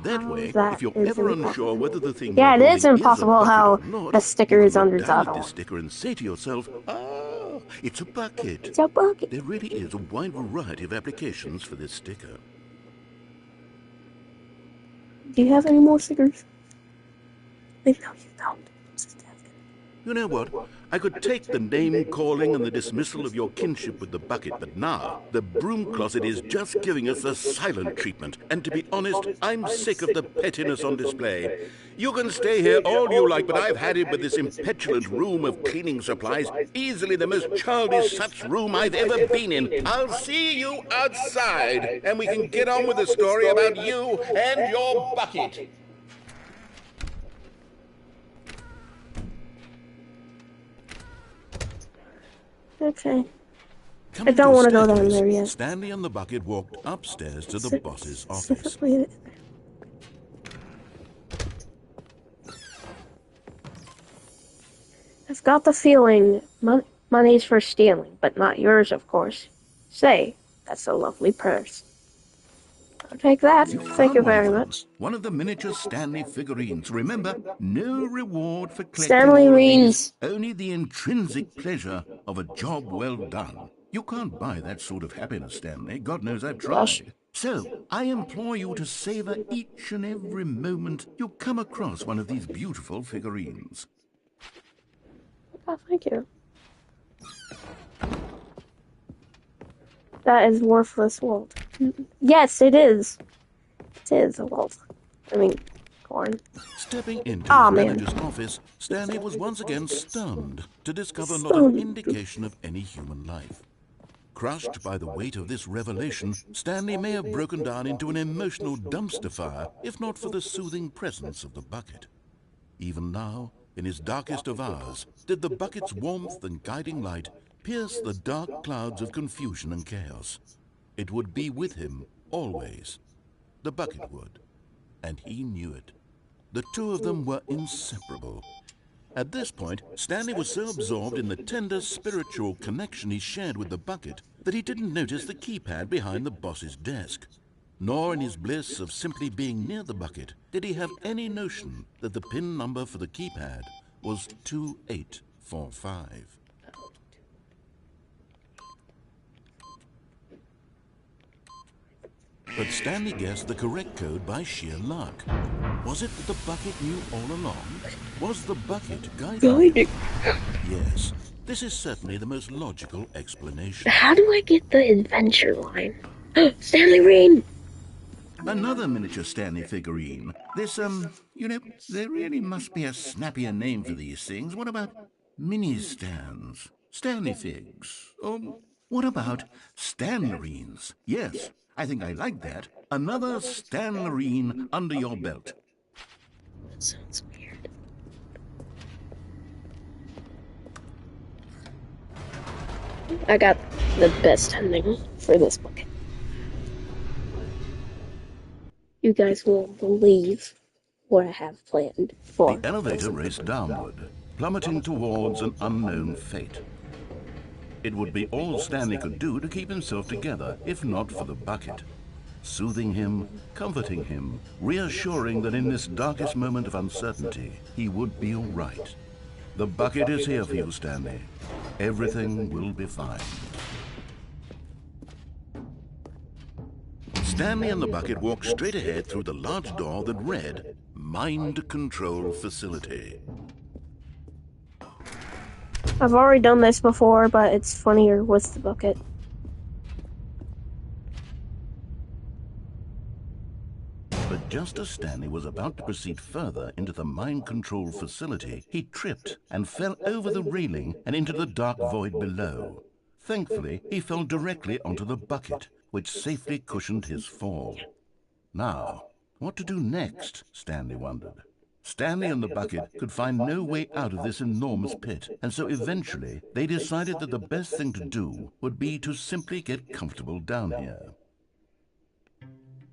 That way, that if you're is ever impossible. unsure whether the thing Yeah, you're it is holding impossible a bucket how or not, the sticker you is can under look down that at this one. sticker and say to yourself, "Ah, it's a bucket." It's a bucket. There really is a wide variety of applications for this sticker. Do you have any more stickers? No, you don't. I'm just asking. You know what? I could take the name-calling and the dismissal of your kinship with the bucket, but now the broom closet is just giving us the silent treatment. And to be honest, I'm sick of the pettiness on display. You can stay here all you like, but I've had it with this impetulant room of cleaning supplies. Easily the most childish such room I've ever been in. I'll see you outside, and we can get on with the story about you and your bucket. Okay. Coming don't to a wanna go down staircase, there yet. Stanley and the bucket walked upstairs to the boss's office. Specifically, I've got the feeling money's for stealing, but not yours, of course. Say, that's a lovely purse. I'll take that. Thank you very much. One of the miniature Stanley figurines. Remember, no reward for collecting Stanley all of Reens. these, only the intrinsic pleasure of a job well done. You can't buy that sort of happiness, Stanley. God knows I've tried. So, I implore you to savor each and every moment you come across one of these beautiful figurines. Oh, thank you. That is worthless wool. Yes, it is. It is a wool. I mean, corn. Stepping into Aw, his man. manager's office, Stanley was once again stunned to discover not an indication of any human life. Crushed by the weight of this revelation, Stanley may have broken down into an emotional dumpster fire, if not for the soothing presence of the bucket. Even now, in his darkest of hours, did the bucket's warmth and guiding light pierce the dark clouds of confusion and chaos. It would be with him always. The bucket would. And he knew it. The two of them were inseparable. At this point, Stanley was so absorbed in the tender spiritual connection he shared with the bucket that he didn't notice the keypad behind the boss's desk. Nor in his bliss of simply being near the bucket did he have any notion that the PIN number for the keypad was 2845. But Stanley guessed the correct code by sheer luck. Was it that the bucket knew all along? Was the bucket guiding him? Yes, this is certainly the most logical explanation. How do I get the adventure line? Stanley Reen! Another miniature Stanley figurine. This, there really must be a snappier name for these things. What about mini-stands? Stanley figs? Or what about Stanlerines? Yes, I think I like that. Another Stanlerine under your belt. That sounds weird. I got the best ending for this bucket. You guys won't believe what I have planned for. The elevator raced downward, plummeting towards an unknown fate. It would be all Stanley could do to keep himself together, if not for the bucket. Soothing him, comforting him, reassuring that in this darkest moment of uncertainty, he would be all right. The bucket is here for you, Stanley. Everything will be fine. Stanley and the bucket walked straight ahead through the large door that read, Mind Control Facility. I've already done this before, but it's funnier with the bucket. But just as Stanley was about to proceed further into the mind control facility, he tripped and fell over the railing and into the dark void below. Thankfully, he fell directly onto the bucket, which safely cushioned his fall. Now, what to do next, Stanley wondered. Stanley and the bucket could find no way out of this enormous pit, and so eventually they decided that the best thing to do would be to simply get comfortable down here.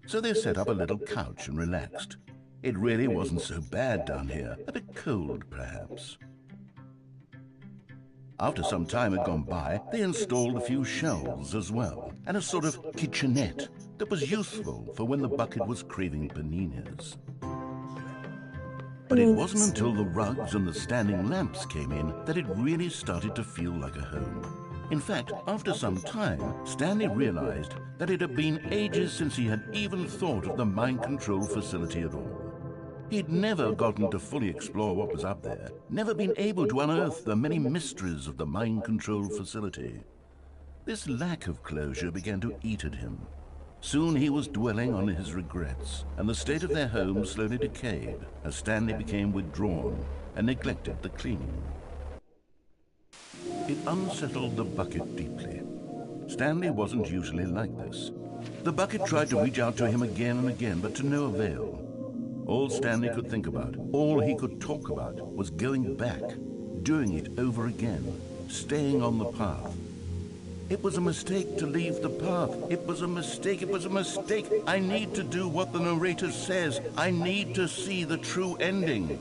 So they set up a little couch and relaxed. It really wasn't so bad down here, a bit cold perhaps. After some time had gone by, they installed a few shelves as well, and a sort of kitchenette that was useful for when the bucket was craving paninis. But it wasn't until the rugs and the standing lamps came in that it really started to feel like a home. In fact, after some time, Stanley realized that it had been ages since he had even thought of the mind control facility at all. He'd never gotten to fully explore what was up there, never been able to unearth the many mysteries of the mind control facility. This lack of closure began to eat at him. Soon he was dwelling on his regrets, and the state of their home slowly decayed as Stanley became withdrawn and neglected the cleaning. It unsettled the bucket deeply. Stanley wasn't usually like this. The bucket tried to reach out to him again and again, but to no avail. All Stanley could think about, all he could talk about, was going back, doing it over again, staying on the path. It was a mistake to leave the path. It was a mistake. It was a mistake. I need to do what the narrator says. I need to see the true ending.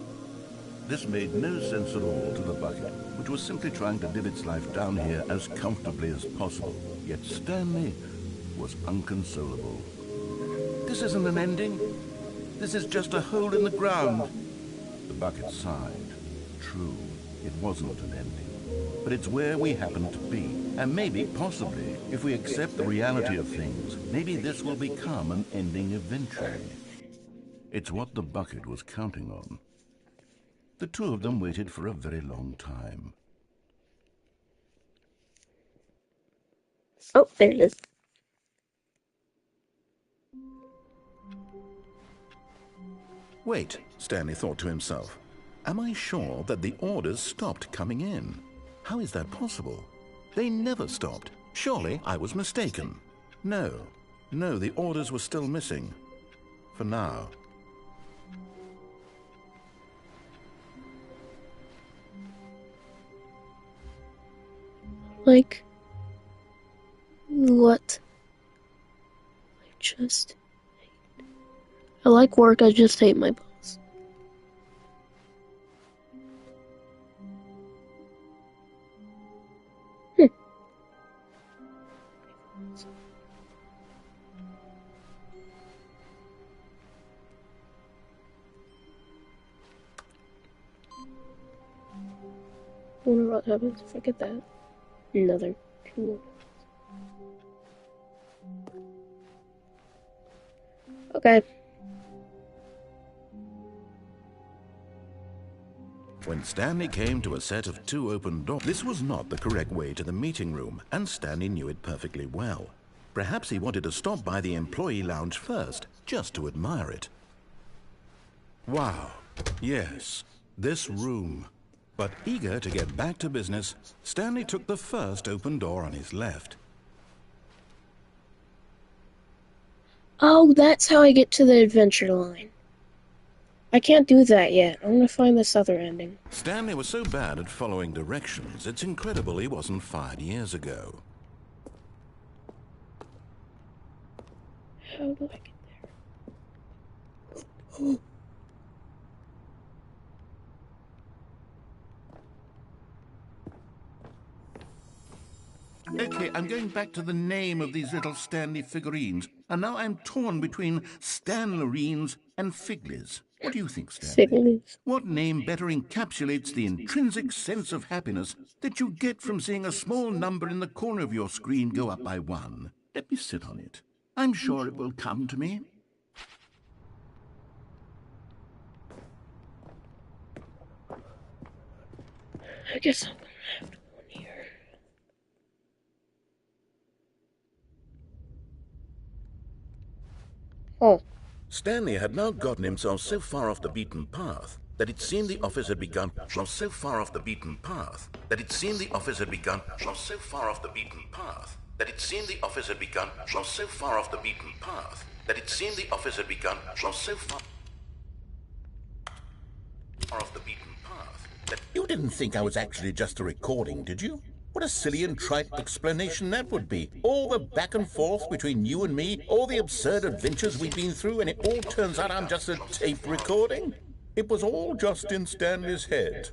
This made no sense at all to the bucket, which was simply trying to live its life down here as comfortably as possible. Yet Stanley was inconsolable. This isn't an ending. This is just a hole in the ground. The bucket sighed. True, it wasn't an ending. But it's where we happen to be. And maybe, possibly, if we accept the reality of things, maybe this will become an ending eventually. It's what the bucket was counting on. The two of them waited for a very long time. Oh, there it is. Wait, Stanley thought to himself. Am I sure that the orders stopped coming in? How is that possible? They never stopped. Surely I was mistaken. No, the orders were still missing. For now. Like, what? I like work, I just hate my boss. I wonder what happens if I get that. Another 2. Okay. When Stanley came to a set of 2 open doors, this was not the correct way to the meeting room, and Stanley knew it perfectly well. Perhaps he wanted to stop by the employee lounge first, just to admire it. Wow, yes, this room. But eager to get back to business, Stanley took the first open door on his left. Oh, that's how I get to the adventure line. I can't do that yet. I'm gonna find this other ending. Stanley was so bad at following directions, it's incredible he wasn't fired years ago. How do I get there? Okay, I'm going back to the name of these little Stanley figurines, and now I'm torn between Stanlerines and Figlies. What do you think, Stanley? Figlies. What name better encapsulates the intrinsic sense of happiness that you get from seeing a small number in the corner of your screen go up by 1? Let me sit on it. I'm sure it will come to me. I guess I'm gonna have to go in here. Oh. Stanley had now gotten himself so far off the beaten path that it seemed the office had begun so far off the beaten path that it seemed the office had begun so far off the beaten path that it seemed the office had begun so far off the beaten path that it seemed the office had begun so far off the beaten path that... You didn't think I was actually just a recording, did you? What a silly and trite explanation that would be. All the back and forth between you and me, all the absurd adventures we've been through, and it all turns out I'm just a tape recording? It was all just in Stanley's head.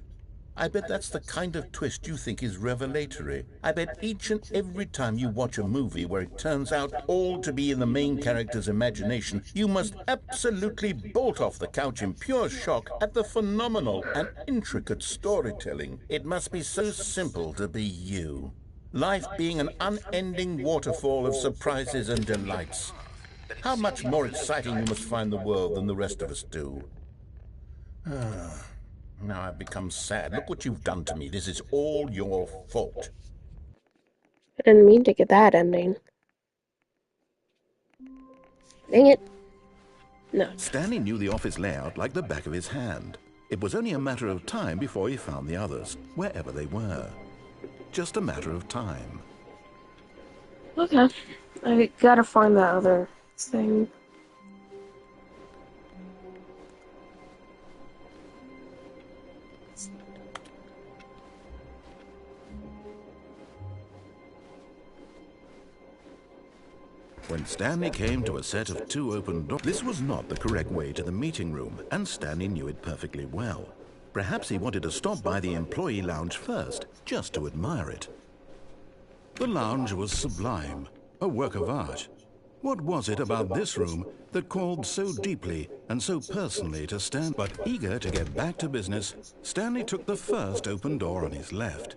I bet that's the kind of twist you think is revelatory. I bet each and every time you watch a movie where it turns out all to be in the main character's imagination, you must absolutely bolt off the couch in pure shock at the phenomenal and intricate storytelling. It must be so simple to be you. Life being an unending waterfall of surprises and delights. How much more exciting you must find the world than the rest of us do. Now I've become sad. Look what you've done to me. This is all your fault. I didn't mean to get that ending. Dang it. No. Stanley knew the office layout like the back of his hand. It was only a matter of time before he found the others, wherever they were. Just a matter of time. Okay. I gotta find that other thing. When Stanley came to a set of 2 open doors, this was not the correct way to the meeting room, and Stanley knew it perfectly well. Perhaps he wanted to stop by the employee lounge first, just to admire it. The lounge was sublime, a work of art. What was it about this room that called so deeply and so personally to Stanley? But eager to get back to business, Stanley took the first open door on his left.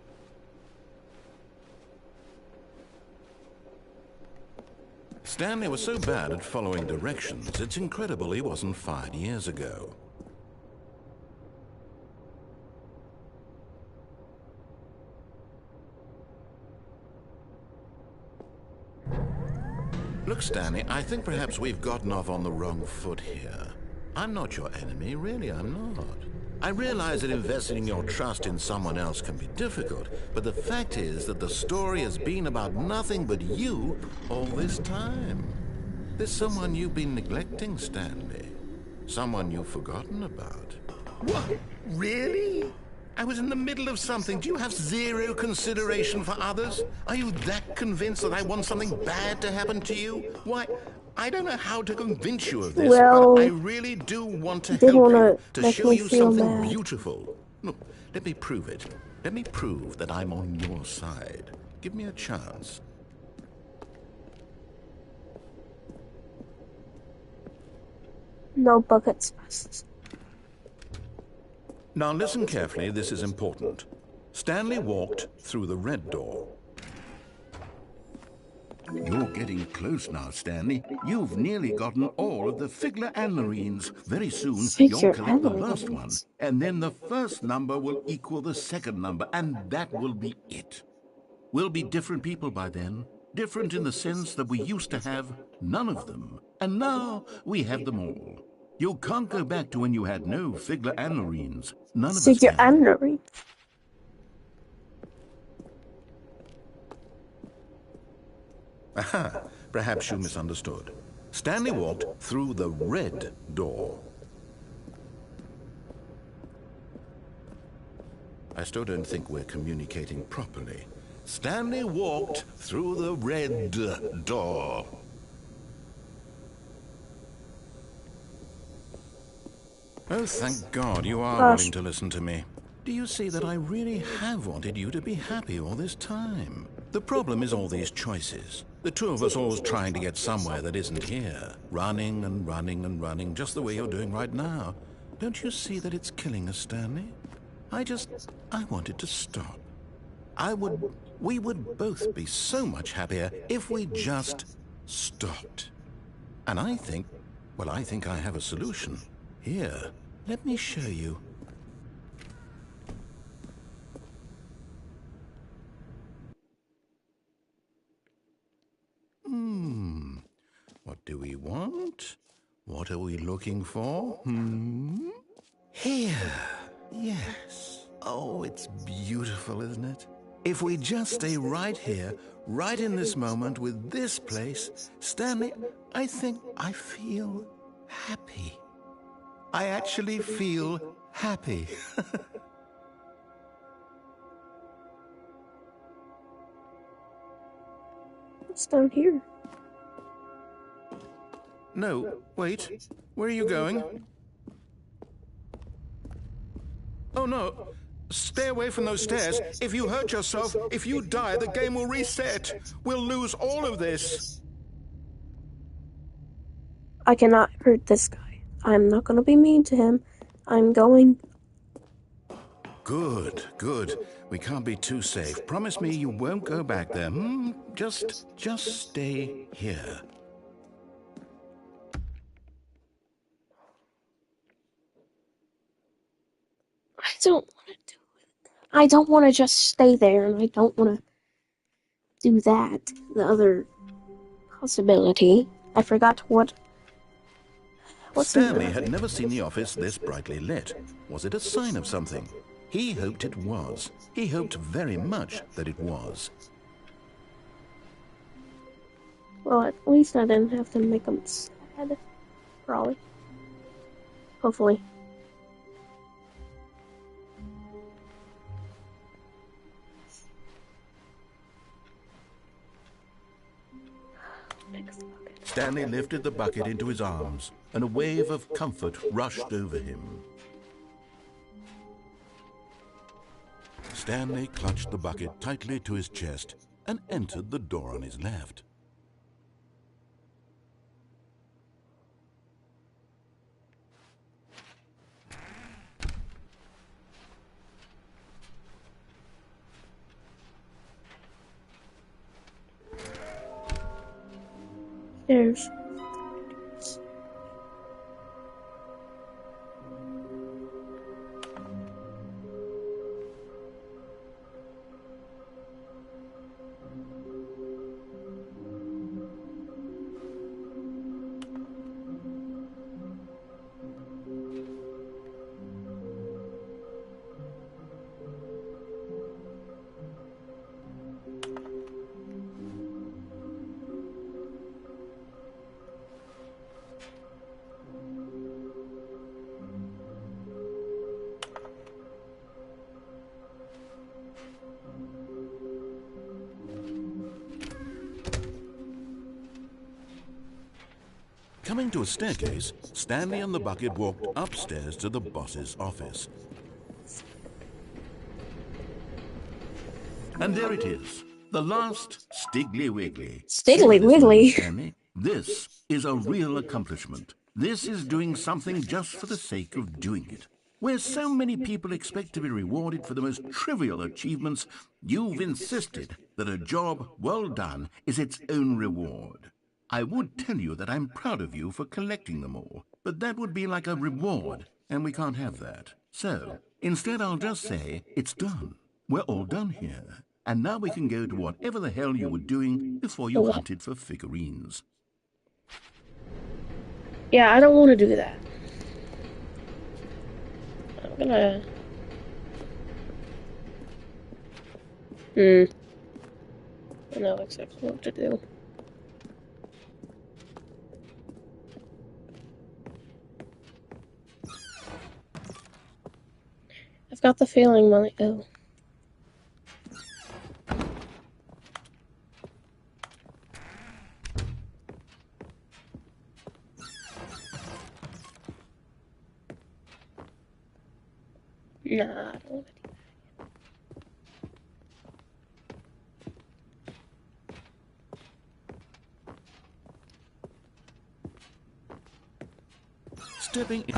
Stanley was so bad at following directions, it's incredible he wasn't fired years ago. Look, Stanley, I think perhaps we've gotten off on the wrong foot here. I'm not your enemy, really, I'm not. I realize that investing your trust in someone else can be difficult, but the fact is that the story has been about nothing but you all this time. There's someone you've been neglecting, Stanley. Someone you've forgotten about. What? Really? I was in the middle of something. Do you have zero consideration for others? Are you that convinced that I want something bad to happen to you? Why, I don't know how to convince you of this, Well, but I really do want to didn't help wanna you, to make show me you feel something bad. beautiful. Look, let me prove it. Let me prove that I'm on your side. Give me a chance. No buckets. Now listen carefully, this is important. Stanley walked through the red door. You're getting close now, Stanley. You've nearly gotten all of the Figler Anmarines. Very soon, you'll collect the last one. And then the first number will equal the second number, and that will be it. We'll be different people by then. Different in the sense that we used to have none of them. And now we have them all. You can't go back to when you had no Figler Anmarines. None of us Figure can. Anmarine. Aha, perhaps you misunderstood. Stanley walked through the red door. I still don't think we're communicating properly. Stanley walked through the red door. Oh, thank God you are willing to listen to me. Do you see that I really have wanted you to be happy all this time? The problem is all these choices. The two of us always trying to get somewhere that isn't here. Running and running and running, just the way you're doing right now. Don't you see that it's killing us, Stanley? I wanted to stop. We would both be so much happier if we just stopped. And I think I have a solution. Here, let me show you. What do we want? What are we looking for? Here. Yes. Oh, it's beautiful, isn't it? If we just stay right here, right in this moment with this place, Stanley, I think I feel happy. I actually feel happy. What's down here? No, wait. Where are you going? Oh, no. Stay away from those stairs. If you hurt yourself, if you die, the game will reset. We'll lose all of this. I cannot hurt this guy. I'm not gonna be mean to him. I'm going. Good, good. We can't be too safe. Promise me you won't go back there. Just stay here. I don't want to do it. I don't want to just stay there, and I don't want to do that. The other possibility. I forgot what's in Stanley there. had never seen the office this brightly lit. Was it a sign of something? He hoped it was. He hoped very much that it was. Well, at least I didn't have to make him sad. Probably. Hopefully. Stanley lifted the bucket into his arms, and a wave of comfort rushed over him. Stanley clutched the bucket tightly to his chest and entered the door on his left. There's. Coming to a staircase, Stanley and the bucket walked upstairs to the boss's office. And there it is, the last Stiggly Wiggly. Stiggly Hear this, Wiggly. Stanley. This is a real accomplishment. This is doing something just for the sake of doing it. Where so many people expect to be rewarded for the most trivial achievements, you've insisted that a job well done is its own reward. I would tell you that I'm proud of you for collecting them all, but that would be like a reward, and we can't have that. So, instead I'll just say, it's done. We're all done here. And now we can go to whatever the hell you were doing before you hunted for figurines. Yeah, I don't want to do that. I'm gonna... I know exactly what to do. I've got the feeling when I go. Nah, I don't want to do that. Stepping in.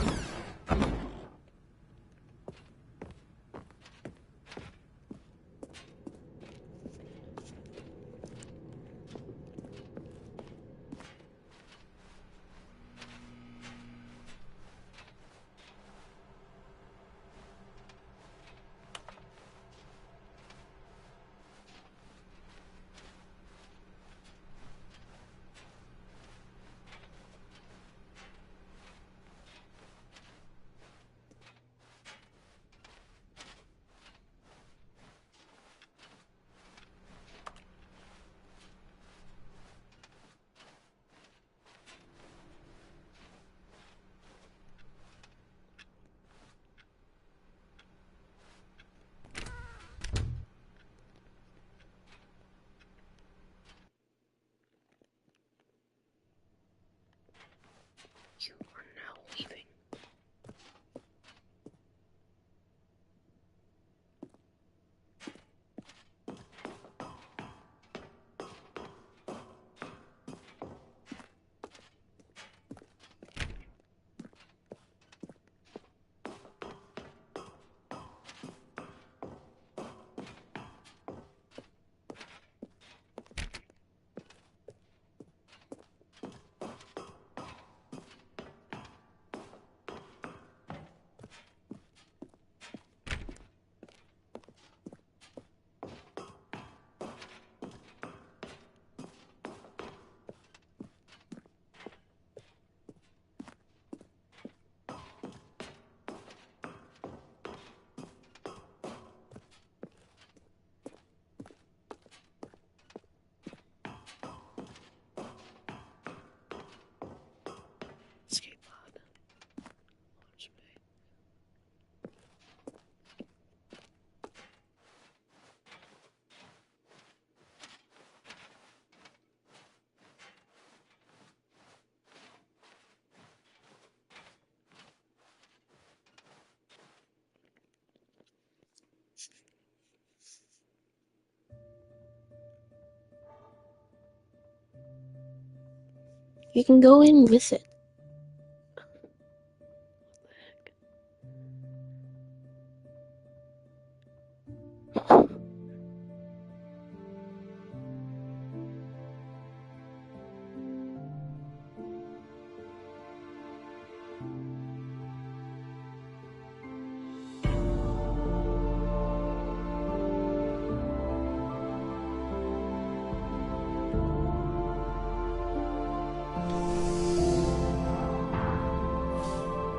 You can go in with it.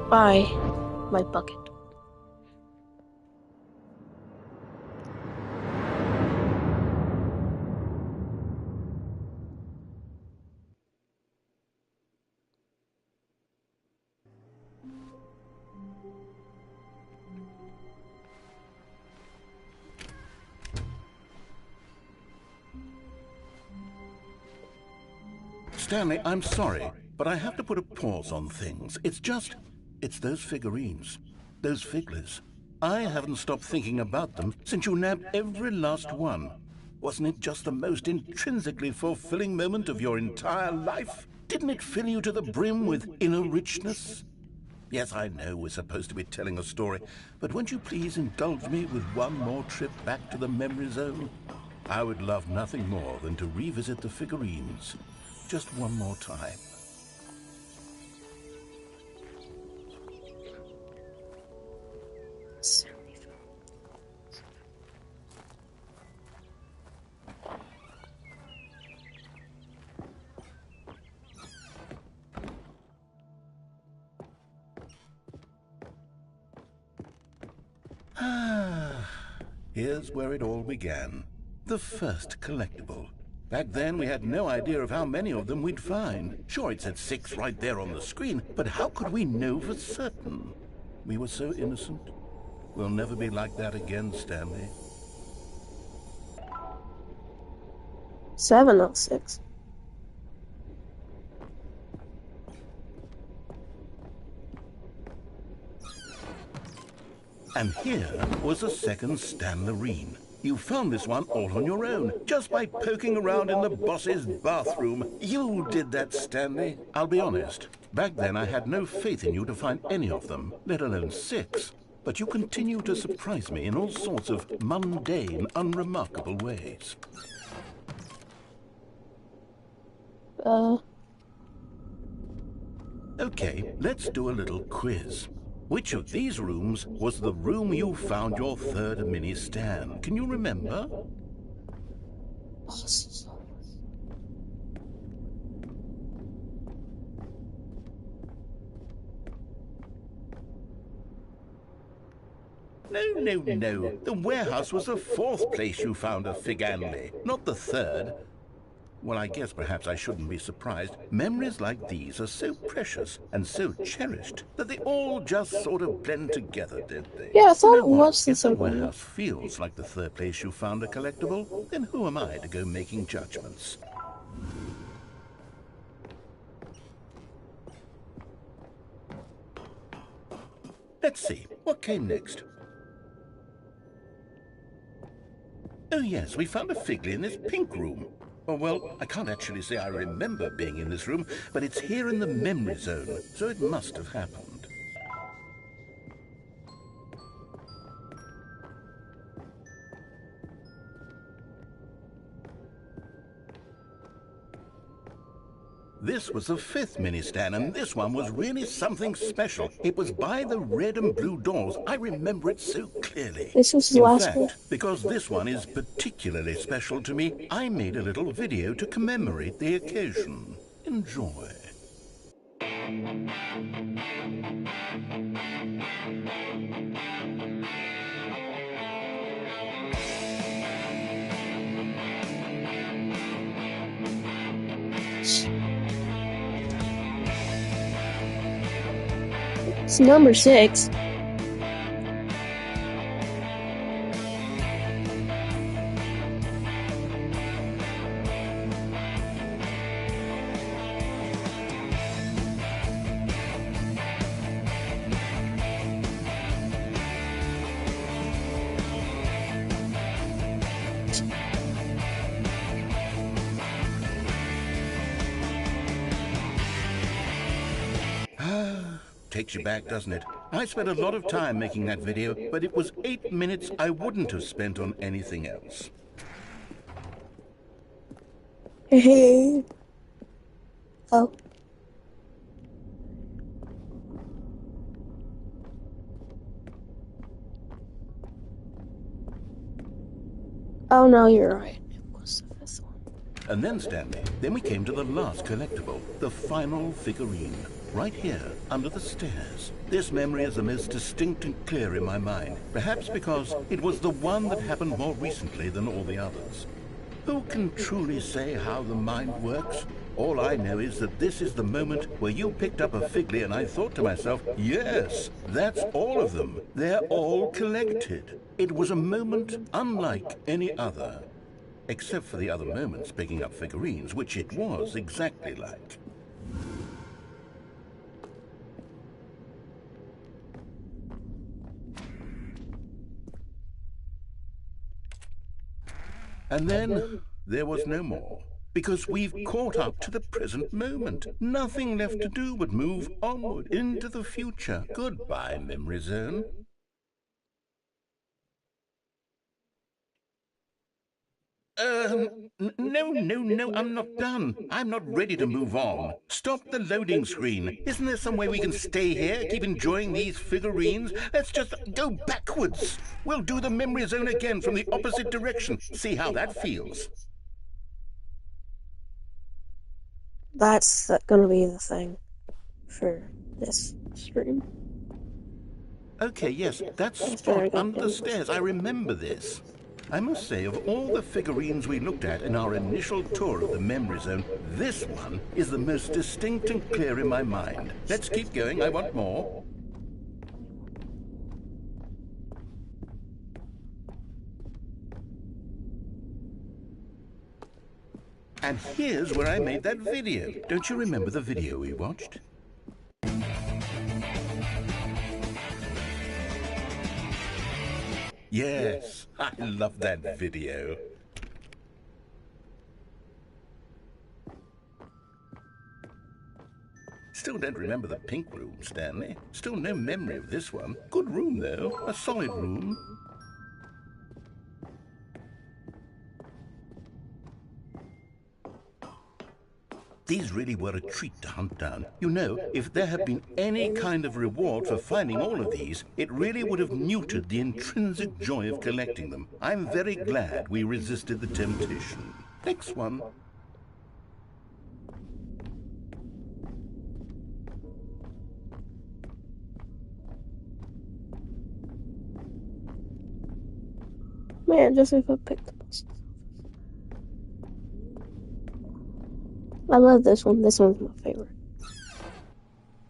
Bye, my bucket. Stanley, I'm sorry, but I have to put a pause on things. It's those figurines, those figglers. I haven't stopped thinking about them since you nabbed every last one. Wasn't it just the most intrinsically fulfilling moment of your entire life? Didn't it fill you to the brim with inner richness? Yes, I know we're supposed to be telling a story, but won't you please indulge me with one more trip back to the memory zone? I would love nothing more than to revisit the figurines. Just one more time. Here's where it all began. The first collectible. Back then, we had no idea of how many of them we'd find. Sure, it said 6 right there on the screen, but how could we know for certain? We were so innocent. We'll never be like that again, Stanley. 7 out of 6. And here was a second Stanley. You found this one all on your own, just by poking around in the boss's bathroom. You did that, Stanley. I'll be honest. Back then, I had no faith in you to find any of them, let alone 6. But you continue to surprise me in all sorts of mundane, unremarkable ways. Okay, let's do a little quiz. Which of these rooms was the room you found your third mini Stan? Can you remember? No. The warehouse was the 4th place you found a Figanley, not the 3rd. Well, I guess perhaps I shouldn't be surprised. Memories like these are so precious and so cherished that they all just sort of blend together, don't they? Yeah, I thought You know it was the If the 3rd one. warehouse feels like the 3rd place you found a collectible, then who am I to go making judgments? Let's see, what came next? Oh yes, we found a Figley in this pink room. Oh, well, I can't actually say I remember being in this room, but it's here in the memory zone, so it must have happened. This was the 5th mini Stan, and this one was really something special. It was by the red and blue doors. I remember it so clearly. This was the In last fact, one. because this one is particularly special to me, I made a little video to commemorate the occasion. Enjoy. It's number 6. Takes you back, doesn't it? I spent a lot of time making that video, but it was 8 minutes I wouldn't have spent on anything else. Oh. Oh no, you're right. It was the fifth one. And then, Stanley, then we came to the last collectible, the final figurine. Right here, under the stairs. This memory is the most distinct and clear in my mind, perhaps because it was the one that happened more recently than all the others. Who can truly say how the mind works? All I know is that this is the moment where you picked up a Figley and I thought to myself, yes, that's all of them. They're all collected. It was a moment unlike any other. Except for the other moments picking up figurines, which it was exactly like. And then there was no more, because we've caught up to the present moment. Nothing left to do but move onward into the future. Goodbye, Memory Zone. No, I'm not done. I'm not ready to move on. Stop the loading screen. Isn't there some way we can stay here, keep enjoying these figurines? Let's just go backwards. We'll do the Memory Zone again from the opposite direction. See how that feels. That's gonna be the thing for this stream. Okay, yes, that spot under the stairs. I remember this. I must say, of all the figurines we looked at in our initial tour of the Memory Zone, this one is the most distinct and clear in my mind. Let's keep going. I want more. And here's where I made that video. Don't you remember the video we watched? Yes, I love that video. Still don't remember the pink room, Stanley. Still no memory of this one. Good room, though. A solid room. These really were a treat to hunt down. You know, if there had been any kind of reward for finding all of these, it really would have neutered the intrinsic joy of collecting them. I'm very glad we resisted the temptation. Next one. Man, just if I picked the post office. I love this one. This one's my favorite.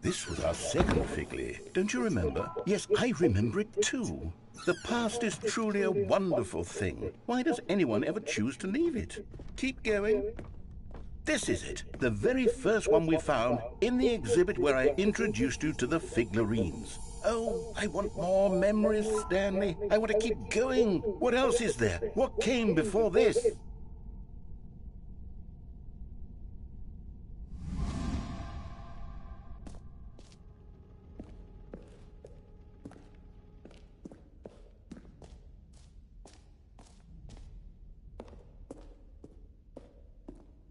This was our second Figley. Don't you remember? Yes, I remember it too. The past is truly a wonderful thing. Why does anyone ever choose to leave it? Keep going. This is it. The very first one we found in the exhibit where I introduced you to the figurines. Oh, I want more memories, Stanley. I want to keep going. What else is there? What came before this?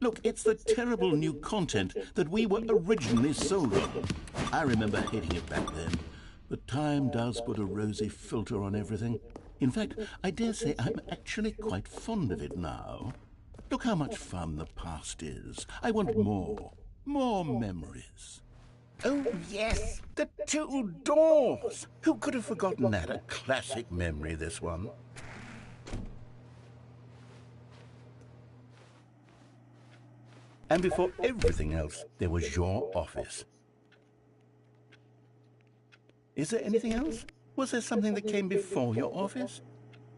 Look, it's the terrible new content that we were originally sold on. I remember hating it back then, but time does put a rosy filter on everything. In fact, I dare say I'm actually quite fond of it now. Look how much fun the past is. I want more. More memories. Oh, yes, the two doors. Who could have forgotten that? A classic memory, this one. And before everything else, there was your office. Is there anything else? Was there something that came before your office?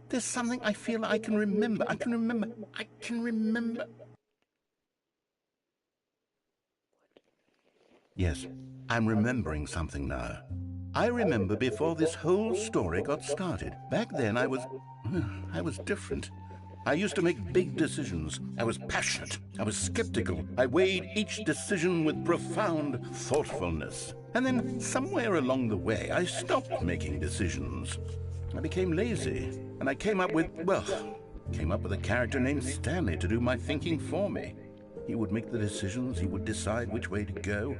There's something I feel I can remember. I can remember. Yes, I'm remembering something now. I remember before this whole story got started. Back then I was different. I used to make big decisions. I was passionate. I was skeptical. I weighed each decision with profound thoughtfulness. And then somewhere along the way, I stopped making decisions. I became lazy, and I came up with a character named Stanley to do my thinking for me. He would make the decisions. He would decide which way to go.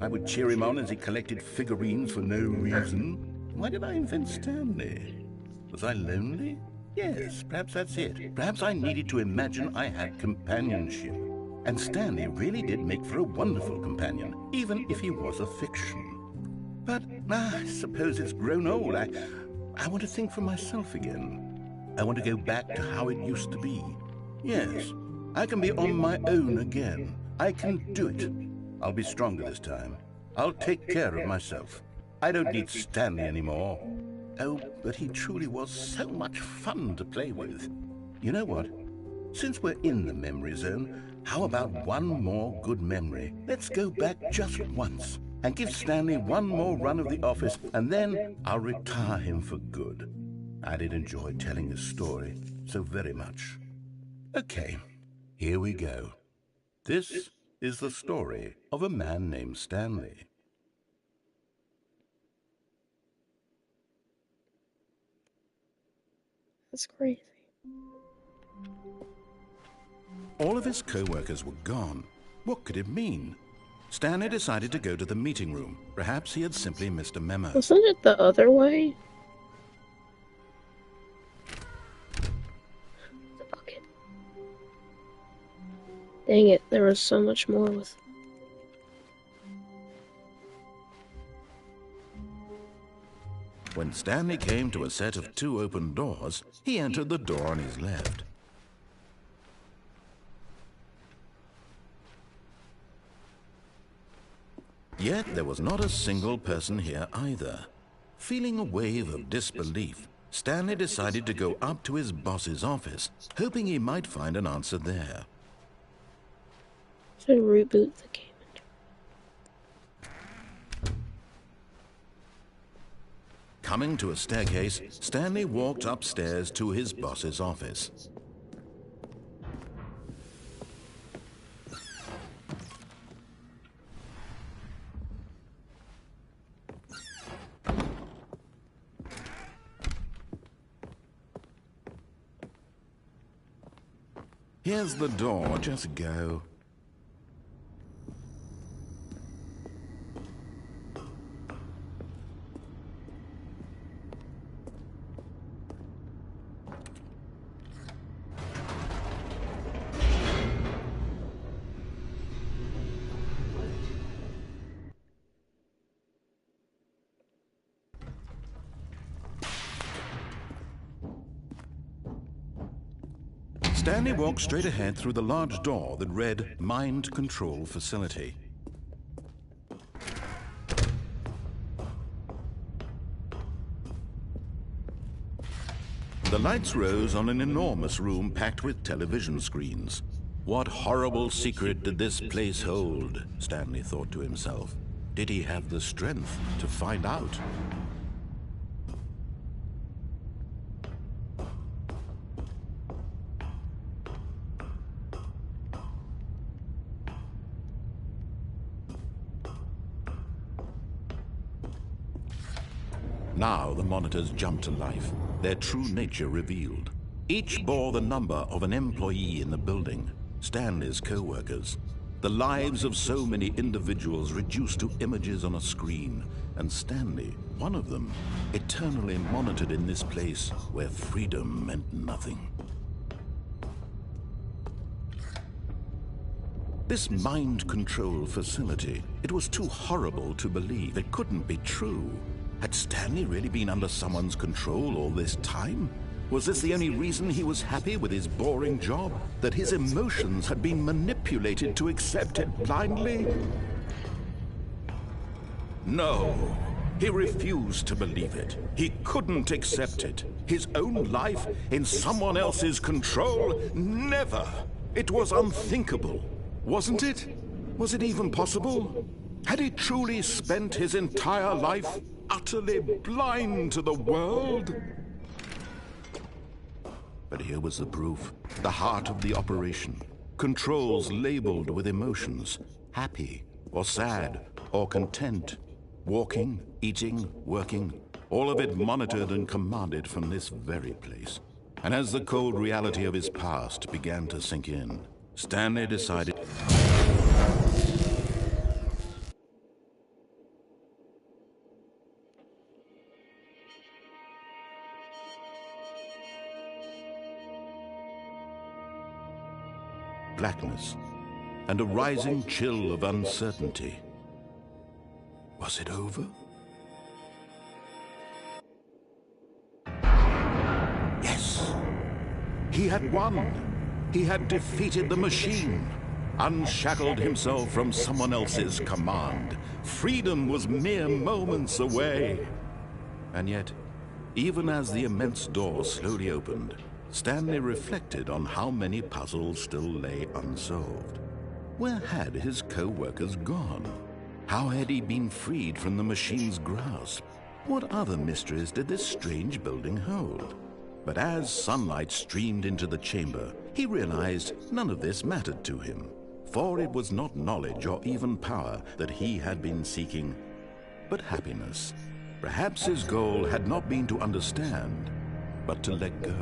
I would cheer him on as he collected figurines for no reason. Why did I invent Stanley? Was I lonely? Yes, perhaps that's it. Perhaps I needed to imagine I had companionship. And Stanley really did make for a wonderful companion, even if he was a fiction. But I suppose it's grown old. I want to think for myself again. I want to go back to how it used to be. Yes, I can be on my own again. I can do it. I'll be stronger this time. I'll take care of myself. I don't need Stanley anymore. Oh, but he truly was so much fun to play with. You know what? Since we're in the memory zone, how about one more good memory? Let's go back just once and give Stanley one more run of the office, and then I'll retire him for good. I did enjoy telling his story so very much. Okay, here we go. This is the story of a man named Stanley. That's crazy. All of his co-workers were gone. What could it mean? Stanley decided to go to the meeting room. Perhaps he had simply missed a memo. Wasn't it the other way? The bucket. Dang it, there was so much more with... When Stanley came to a set of 2 open doors, he entered the door on his left. Yet there was not a single person here either. Feeling a wave of disbelief, Stanley decided to go up to his boss's office, hoping he might find an answer there. To reboot the game. Coming to a staircase, Stanley walked upstairs to his boss's office. Here's the door, just go. Stanley walked straight ahead through the large door that read Mind Control Facility. The lights rose on an enormous room packed with television screens. What horrible secret did this place hold? Stanley thought to himself. Did he have the strength to find out? Now the monitors jumped to life, their true nature revealed. Each bore the number of an employee in the building, Stanley's co-workers. The lives of so many individuals reduced to images on a screen, and Stanley, one of them, eternally monitored in this place where freedom meant nothing. This mind control facility, it was too horrible to believe. It couldn't be true. Had Stanley really been under someone's control all this time? Was this the only reason he was happy with his boring job? That his emotions had been manipulated to accept it blindly? No, he refused to believe it. He couldn't accept it. His own life in someone else's control? Never! It was unthinkable, wasn't it? Was it even possible? Had he truly spent his entire life utterly blind to the world? But here was the proof. The heart of the operation. Controls labeled with emotions. Happy, or sad, or content. Walking, eating, working. All of it monitored and commanded from this very place. And as the cold reality of his past began to sink in, Stanley decided... blackness, and a rising chill of uncertainty. Was it over? Yes! He had won! He had defeated the machine, unshackled himself from someone else's command. Freedom was mere moments away. And yet, even as the immense door slowly opened, Stanley reflected on how many puzzles still lay unsolved. Where had his co-workers gone? How had he been freed from the machine's grasp? What other mysteries did this strange building hold? But as sunlight streamed into the chamber, he realized none of this mattered to him, for it was not knowledge or even power that he had been seeking, but happiness. Perhaps his goal had not been to understand, but to let go.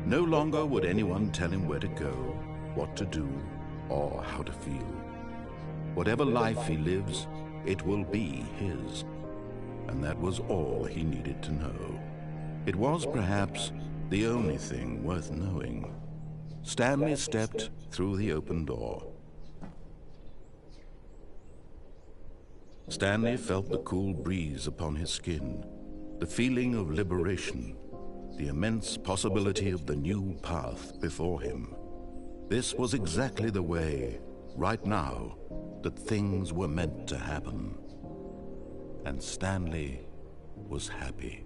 No longer would anyone tell him where to go, what to do, or how to feel. Whatever life he lives, it will be his. And that was all he needed to know. It was perhaps the only thing worth knowing. Stanley stepped through the open door. Stanley felt the cool breeze upon his skin, the feeling of liberation, the immense possibility of the new path before him. This was exactly the way, right now, that things were meant to happen. And Stanley was happy.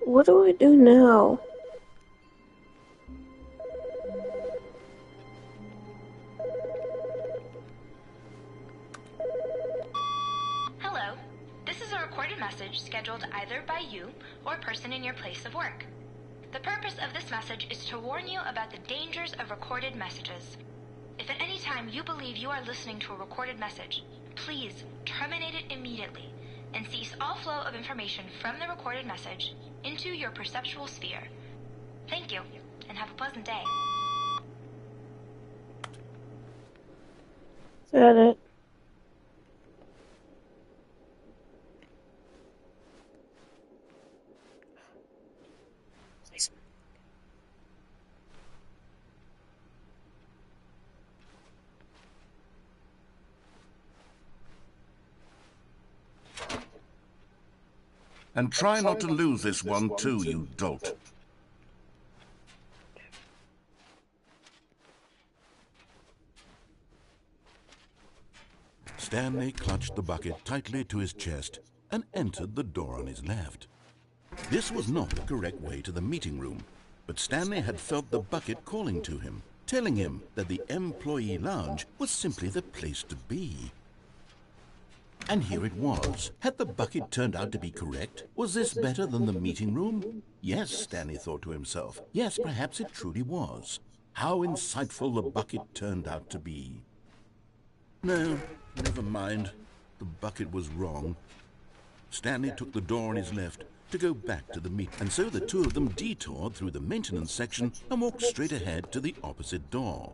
What do I do now? Hello. This is a recorded message scheduled either by you or a person in your place of work. The purpose of this message is to warn you about the dangers of recorded messages. If at any time you believe you are listening to a recorded message, please terminate it immediately and cease all flow of information from the recorded message into your perceptual sphere. Thank you, and have a pleasant day. Is that it? And try not to lose this one too, you dolt. Stanley clutched the bucket tightly to his chest and entered the door on his left. This was not the correct way to the meeting room, but Stanley had felt the bucket calling to him, telling him that the employee lounge was simply the place to be. And here it was. Had the bucket turned out to be correct? Was this better than the meeting room? Yes, Stanley thought to himself. Yes, perhaps it truly was. How insightful the bucket turned out to be. No, never mind. The bucket was wrong. Stanley took the door on his left to go back to the meet, and so the two of them detoured through the maintenance section and walked straight ahead to the opposite door.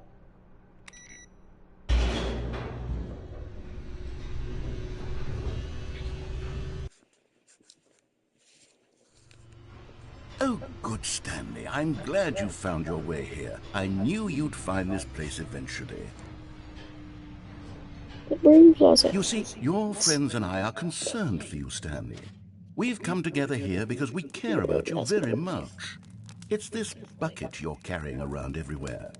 Oh, good, Stanley. I'm glad you found your way here. I knew you'd find this place eventually. The broom closet. You see, your friends and I are concerned for you, Stanley. We've come together here because we care about you very much. It's this bucket you're carrying around everywhere.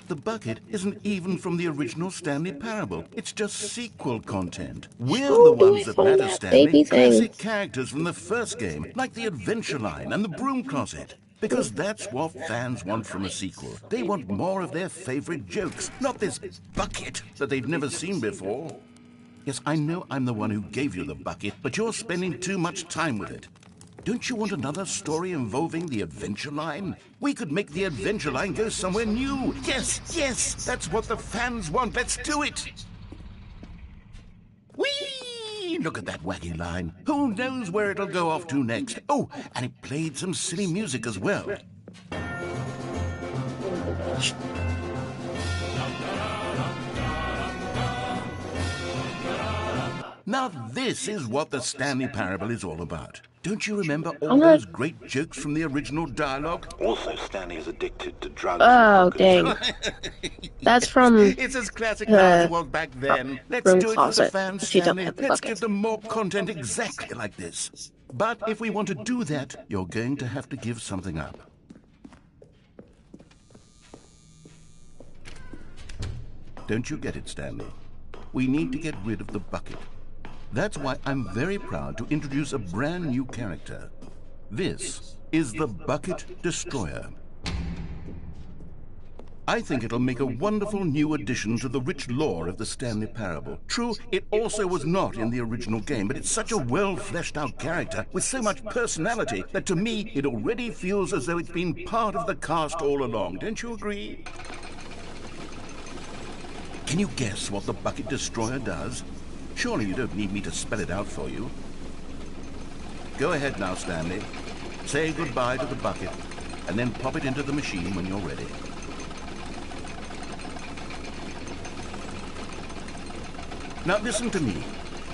The bucket isn't even from the original Stanley Parable. It's just sequel content. We're How the do ones I that find matter, that Stanley. baby thing? Classic characters from the first game, like the Adventure Line and the Broom Closet. Because that's what fans want from a sequel. They want more of their favorite jokes, not this bucket that they've never seen before. Yes, I know I'm the one who gave you the bucket, but you're spending too much time with it. Don't you want another story involving the Adventure Line? We could make the Adventure Line go somewhere new. Yes, yes, that's what the fans want. Let's do it. Whee! Look at that wacky line. Who knows where it'll go off to next? Oh, and it played some silly music as well. Now this is what the Stanley Parable is all about. Don't you remember all those great jokes from the original dialogue? Also, Stanley is addicted to drugs. Oh, dang. That's from It's as classic now as it was back then. Let's Broom do it for the Closet, fans, if you don't Stanley. have the Let's bucket. give them more content exactly like this. But if we want to do that, you're going to have to give something up. Don't you get it, Stanley? We need to get rid of the bucket. That's why I'm very proud to introduce a brand new character. This is the Bucket Destroyer. I think it'll make a wonderful new addition to the rich lore of the Stanley Parable. True, it also was not in the original game, but it's such a well-fleshed-out character with so much personality that to me it already feels as though it's been part of the cast all along. Don't you agree? Can you guess what the Bucket Destroyer does? Surely you don't need me to spell it out for you. Go ahead now, Stanley. Say goodbye to the bucket, and then pop it into the machine when you're ready. Now listen to me.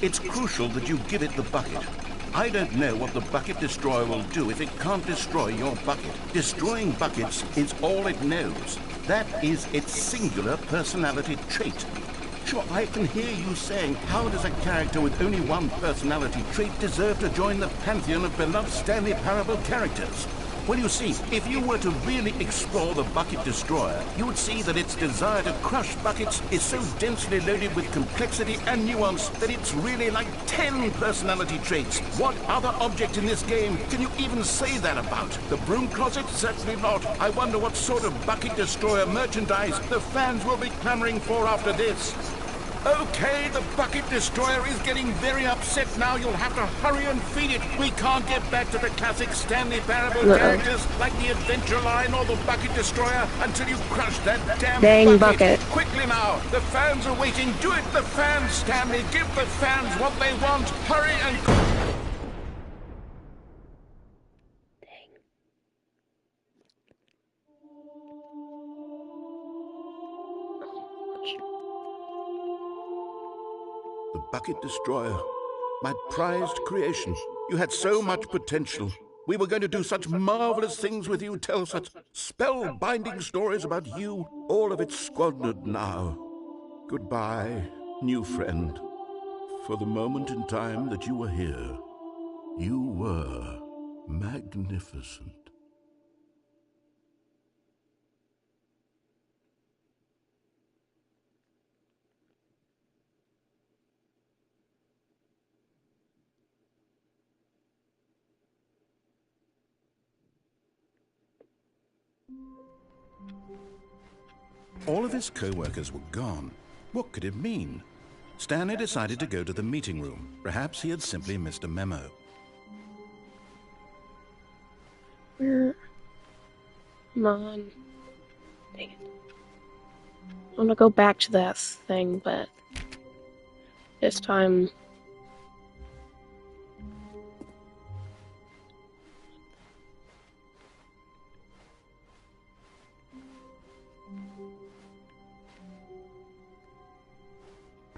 It's crucial that you give it the bucket. I don't know what the Bucket Destroyer will do if it can't destroy your bucket. Destroying buckets is all it knows. That is its singular personality trait. Sure, I can hear you saying, how does a character with only one personality trait deserve to join the pantheon of beloved Stanley Parable characters? Well, you see, if you were to really explore the Bucket Destroyer, you would see that its desire to crush buckets is so densely loaded with complexity and nuance that it's really like 10 personality traits. What other object in this game can you even say that about? The Broom Closet? Certainly not. I wonder what sort of Bucket Destroyer merchandise the fans will be clamoring for after this. Okay, the Bucket Destroyer is getting very upset now. You'll have to hurry and feed it. We can't get back to the classic Stanley Parable characters like the Adventure Line or the Bucket Destroyer until you crush that damn bucket. Quickly now, the fans are waiting. Do it, the fans, Stanley. Give the fans what they want. Hurry and... The Bucket Destroyer, my prized creation. You had so much potential. We were going to do such marvelous things with you, tell such spellbinding stories about you. All of it squandered now. Goodbye, new friend. For the moment in time that you were here, you were magnificent. All of his co-workers were gone. What could it mean? Stanley decided to go to the meeting room. Perhaps he had simply missed a memo. Come on. Dang it. I want to go back to that thing, but this time...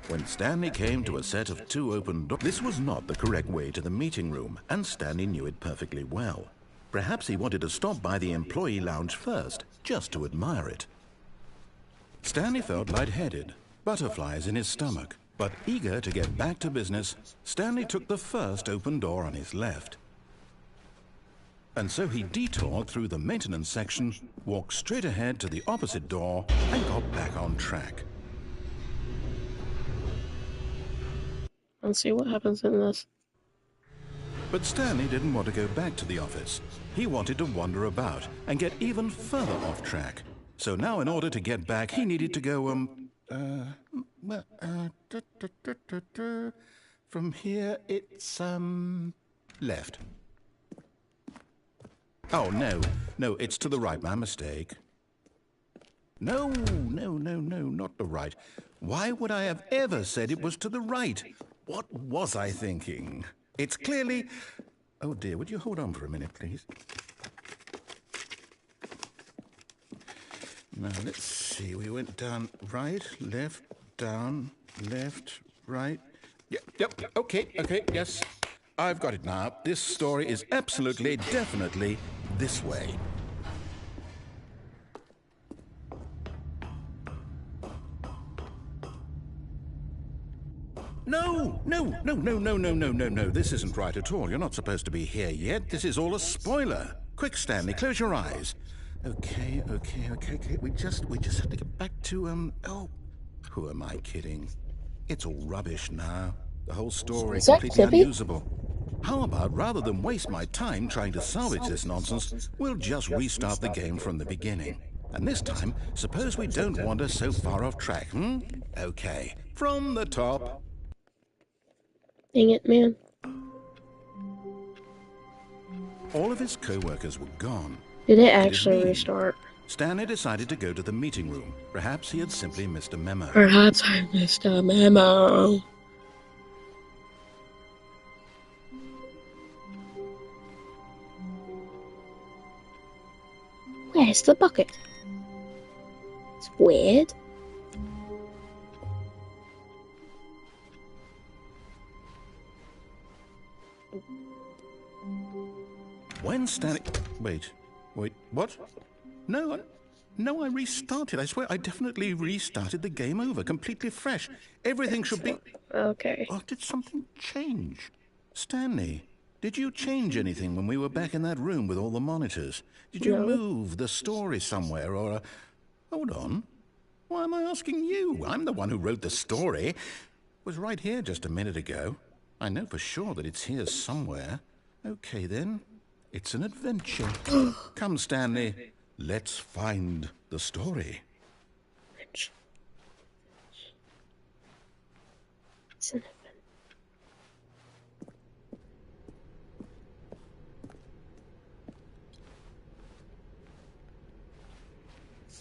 When Stanley came to a set of 2 open doors, this was not the correct way to the meeting room, and Stanley knew it perfectly well. Perhaps he wanted to stop by the employee lounge first, just to admire it. Stanley felt lightheaded, butterflies in his stomach, but eager to get back to business, Stanley took the first open door on his left. And so he detoured through the maintenance section, walked straight ahead to the opposite door, and got back on track. Let's see what happens in this. But Stanley didn't want to go back to the office. He wanted to wander about and get even further off track. So now in order to get back, he needed to go, from here it's, left. Oh, no, it's to the right, my mistake. No, not the right. Why would I have ever said it was to the right? What was I thinking? It's clearly... Oh dear, would you hold on for a minute, please? Now, let's see, we went down right, left, down, left, right. Yep, okay, yes. I've got it now. This story is absolutely, definitely this way. No. This isn't right at all. You're not supposed to be here yet. This is all a spoiler. Quick, Stanley, close your eyes. Okay. We just have to get back to, oh, who am I kidding? It's all rubbish now. The whole story is completely unusable. How about, rather than waste my time trying to salvage this nonsense, we'll just restart the game from the beginning. And this time, suppose we don't wander so far off track, Okay, from the top. Dang it, man. All of his co-workers were gone. Did it actually restart? Stanley decided to go to the meeting room. Perhaps he had simply missed a memo. Perhaps I missed a memo. Where's the bucket? It's weird. When Stanley... Wait, what? No, I restarted. I swear, I definitely restarted the game over, completely fresh. Everything should be... Okay. Or did something change? Stanley, did you change anything when we were back in that room with all the monitors? Did you move the story somewhere, or... Hold on. Why am I asking you? I'm the one who wrote the story. It was right here just a minute ago. I know for sure that it's here somewhere. Okay, then. It's an adventure. Come, Stanley. Let's find the story. It's an adventure.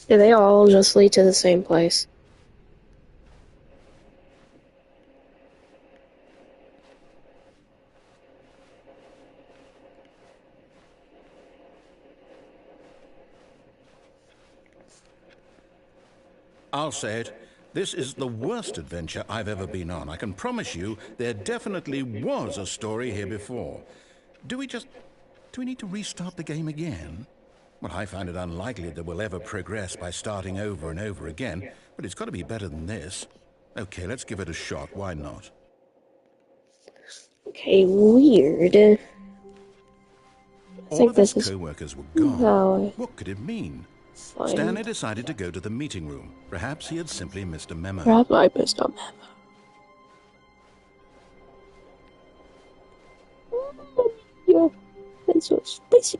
Do they all just lead to the same place? I'll say it. This is the worst adventure I've ever been on. I can promise you there definitely was a story here before. Do we need to restart the game again? Well, I find it unlikely that we'll ever progress by starting over and over again, but it's got to be better than this. Okay, let's give it a shot. Why not? Okay, weird. All of his co-workers were gone. What could it mean? Fine. Stanley decided to go to the meeting room. Perhaps he had simply missed a memo. Perhaps I missed a memo. Yeah, it's so spicy.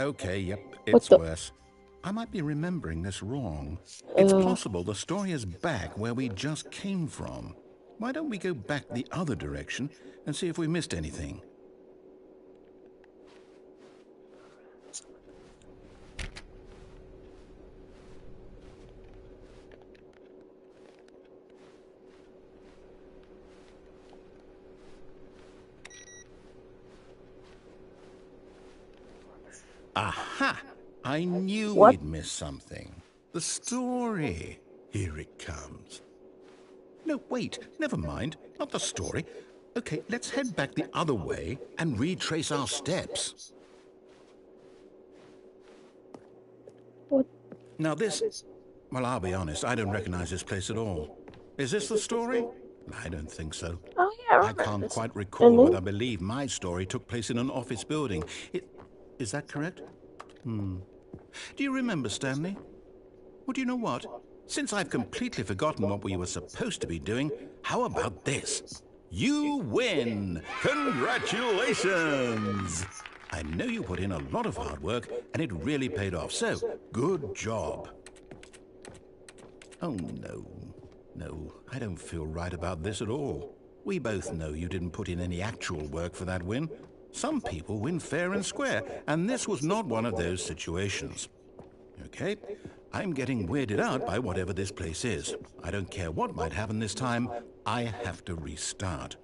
Okay, yep, it's worse. I might be remembering this wrong. It's possible the story is back where we just came from. Why don't we go back the other direction and see if we missed anything? Aha! I knew we'd missed something. The story. Here it comes. No, wait, never mind. Not the story. Okay, let's head back the other way and retrace our steps. What? Now this... Well, I'll be honest, I don't recognize this place at all. Is this the story? I don't think so. Oh I can't quite recall whether I believe my story took place in an office building. Is that correct? Do you remember, Stanley? Well, do you know what? Since I've completely forgotten what we were supposed to be doing, how about this? You win! Congratulations! I know you put in a lot of hard work, and it really paid off, so good job. Oh, no. No, I don't feel right about this at all. We both know you didn't put in any actual work for that win. Some people win fair and square, and this was not one of those situations. Okay, I'm getting weirded out by whatever this place is. I don't care what might happen this time. I have to restart.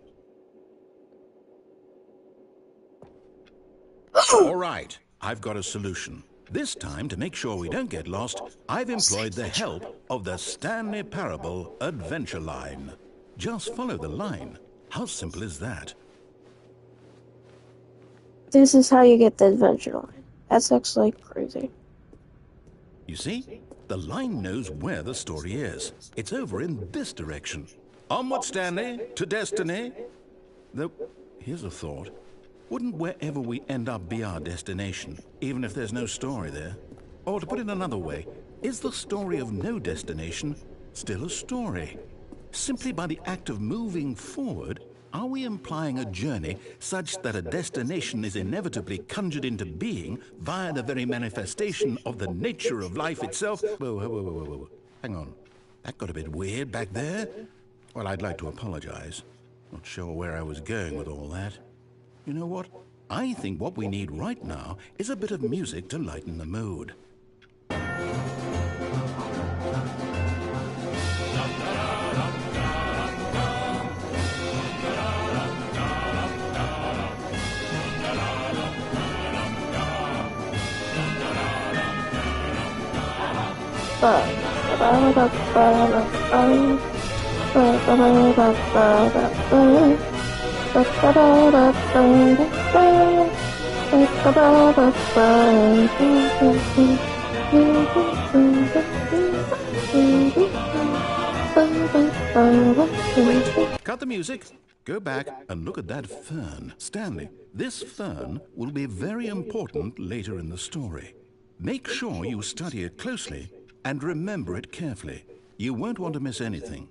All right, I've got a solution. This time, to make sure we don't get lost, I've employed the help of the Stanley Parable Adventure Line. Just follow the line. How simple is that? This is how you get the adventure line. That's actually crazy. You see? The line knows where the story is. It's over in this direction. Onward, Stanley, to destiny. Though, here's a thought. Wouldn't wherever we end up be our destination, even if there's no story there? Or to put it another way, is the story of no destination still a story? Simply by the act of moving forward, are we implying a journey such that a destination is inevitably conjured into being via the very manifestation of the nature of life itself? Whoa. Hang on. That got a bit weird back there. Well, I'd like to apologize. Not sure where I was going with all that. You know what? I think what we need right now is a bit of music to lighten the mood. Wait, cut the music. Go back and look at that fern. Stanley, this fern will be very important later in the story. Make sure you study it closely and remember it carefully. You won't want to miss anything.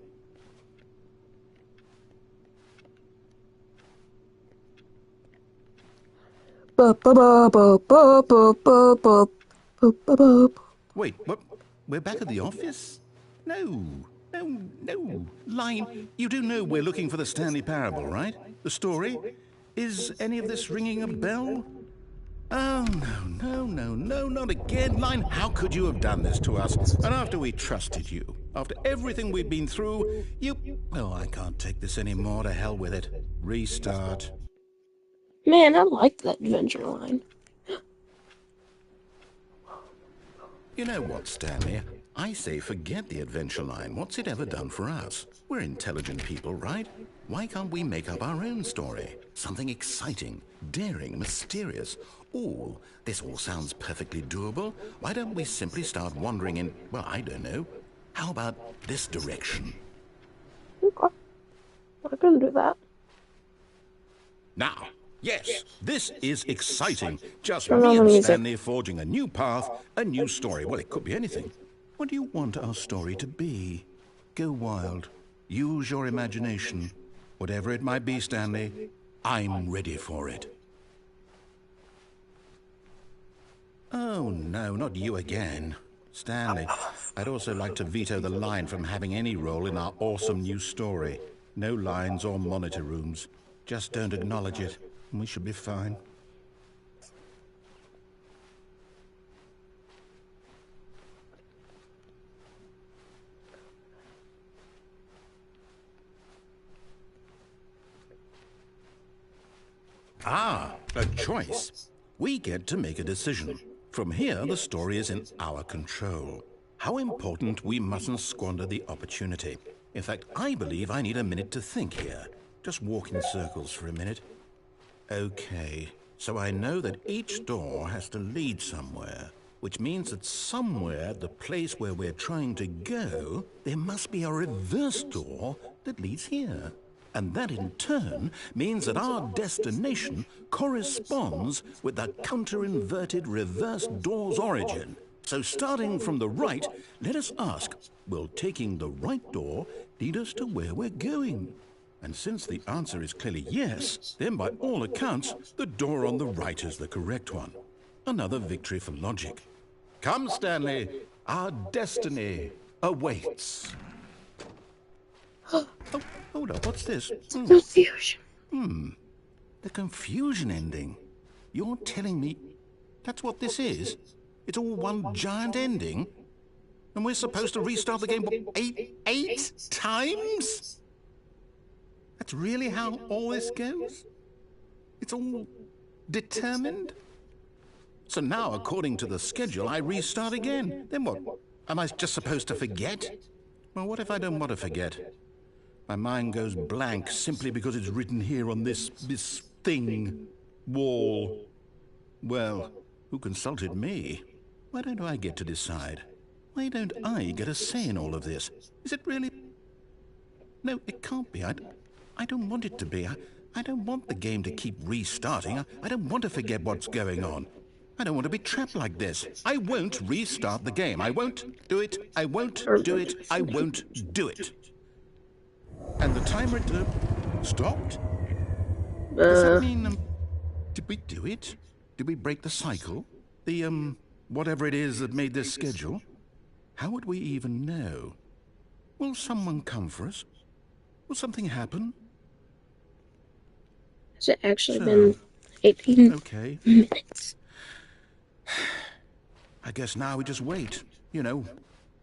Wait, what? We're back at the office? No. Line, you do know we're looking for the Stanley Parable, right? The story? Is any of this ringing a bell? Oh, no, not again. Line, how could you have done this to us? And after we trusted you, after everything we've been through, Oh, I can't take this anymore. To hell with it. Restart. Man, I like that adventure line. You know what, Stanley? I say forget the adventure line. What's it ever done for us? We're intelligent people, right? Why can't we make up our own story? Something exciting, daring, mysterious. Ooh, this all sounds perfectly doable. Why don't we simply start wandering in, well, I don't know. How about this direction? Okay. I can do that. Now, yes, this is exciting. Just Turn on me the and music. Stanley forging a new path, a new story. Well, it could be anything. What do you want our story to be? Go wild. Use your imagination. Whatever it might be, Stanley, I'm ready for it. Oh, no, not you again. Stanley, I'd also like to veto the line from having any role in our awesome new story. No lines or monitor rooms. Just don't acknowledge it, and we should be fine. Ah, a choice. We get to make a decision. From here, the story is in our control. How important we mustn't squander the opportunity. In fact, I believe I need a minute to think here. Just walk in circles for a minute. Okay, so I know that each door has to lead somewhere, which means that somewhere, the place where we're trying to go, there must be a reverse door that leads here. And that in turn means that our destination corresponds with the counter-inverted reverse door's origin. So starting from the right, let us ask, will taking the right door lead us to where we're going? And since the answer is clearly yes, then by all accounts, the door on the right is the correct one. Another victory for logic. Come, Stanley, our destiny awaits. Oh, hold up, what's this? Confusion. The confusion ending. You're telling me that's what this is? It's all one giant ending? And we're supposed to restart the game, what, eight times? That's really how all this goes? It's all determined? So now, according to the schedule, I restart again. Then what? Am I just supposed to forget? Well, what if I don't want to forget? My mind goes blank simply because it's written here on this thing, wall. Well, who consulted me? Why don't I get to decide? Why don't I get a say in all of this? Is it really? No, it can't be. I don't want it to be. I don't want the game to keep restarting. I don't want to forget what's going on. I don't want to be trapped like this. I won't restart the game. I won't do it. I won't do it. I won't do it. And the timer stopped? Does that mean, did we do it? Did we break the cycle? The, whatever it is that made this schedule? How would we even know? Will someone come for us? Will something happen? Has it actually been 18 minutes? I guess now we just wait. You know,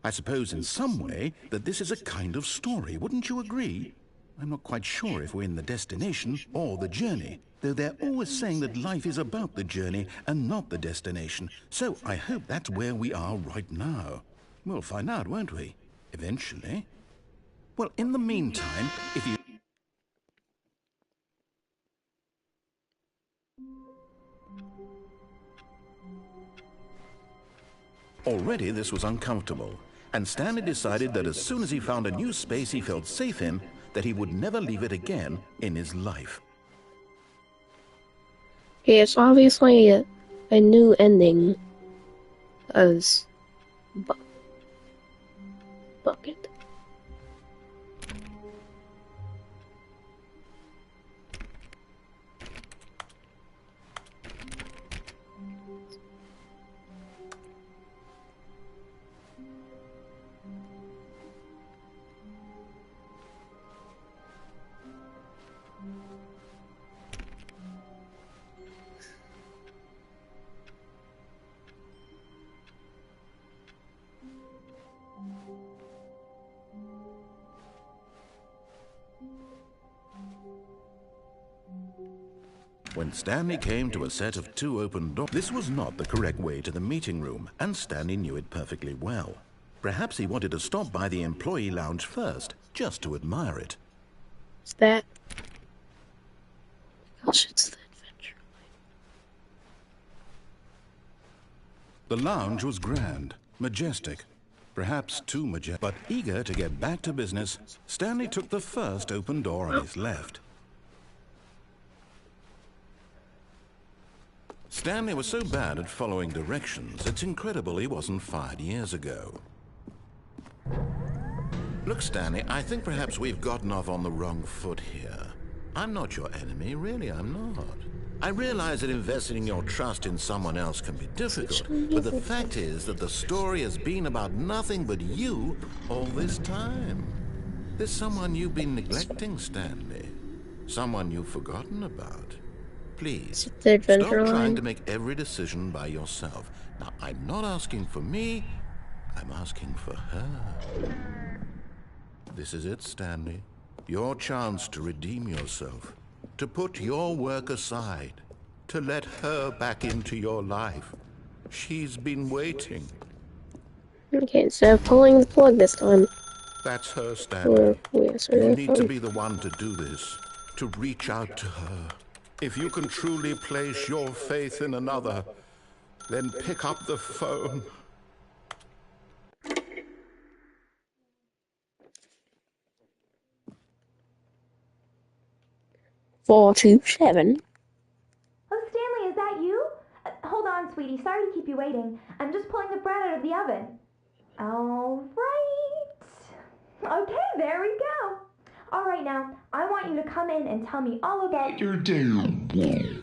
I suppose in some way that this is a kind of story. Wouldn't you agree? I'm not quite sure if we're in the destination or the journey, though they're always saying that life is about the journey and not the destination. So I hope that's where we are right now. We'll find out, won't we? Eventually. Well, in the meantime, if you... Already this was uncomfortable, and Stanley decided that as soon as he found a new space he felt safe in, that he would never leave it again in his life. Okay, it's obviously a new ending as Bucket. When Stanley came to a set of 2 open doors, this was not the correct way to the meeting room, and Stanley knew it perfectly well. Perhaps he wanted to stop by the employee lounge first, just to admire it. Is that? Gosh, it's the adventure. The lounge was grand, majestic, perhaps too majestic. But eager to get back to business, Stanley took the first open door on his left. Stanley was so bad at following directions, it's incredible he wasn't fired years ago. Look, Stanley, I think perhaps we've gotten off on the wrong foot here. I'm not your enemy, really, I'm not. I realize that investing your trust in someone else can be difficult, but the fact is that the story has been about nothing but you all this time. There's someone you've been neglecting, Stanley. Someone you've forgotten about. Please, stop trying to make every decision by yourself. Now, I'm not asking for me, I'm asking for her. This is it, Stanley. Your chance to redeem yourself. To put your work aside. To let her back into your life. She's been waiting. Okay, instead of pulling the plug this time. That's her, Stanley. You need to be the one to do this. To reach out to her. If you can truly place your faith in another, then pick up the phone. 427. Oh, Stanley, is that you? Hold on, sweetie. Sorry to keep you waiting. I'm just pulling the bread out of the oven. All right. Okay, there we go. All right, now, I want you to come in and tell me all about your day.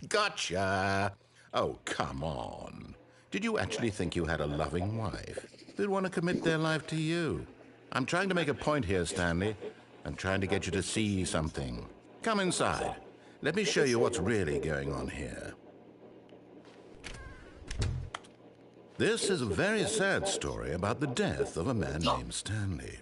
Gotcha! Oh, come on. Did you actually think you had a loving wife who'd want to commit their life to you? I'm trying to make a point here, Stanley. I'm trying to get you to see something. Come inside. Let me show you what's really going on here. This is a very sad story about the death of a man named Stanley.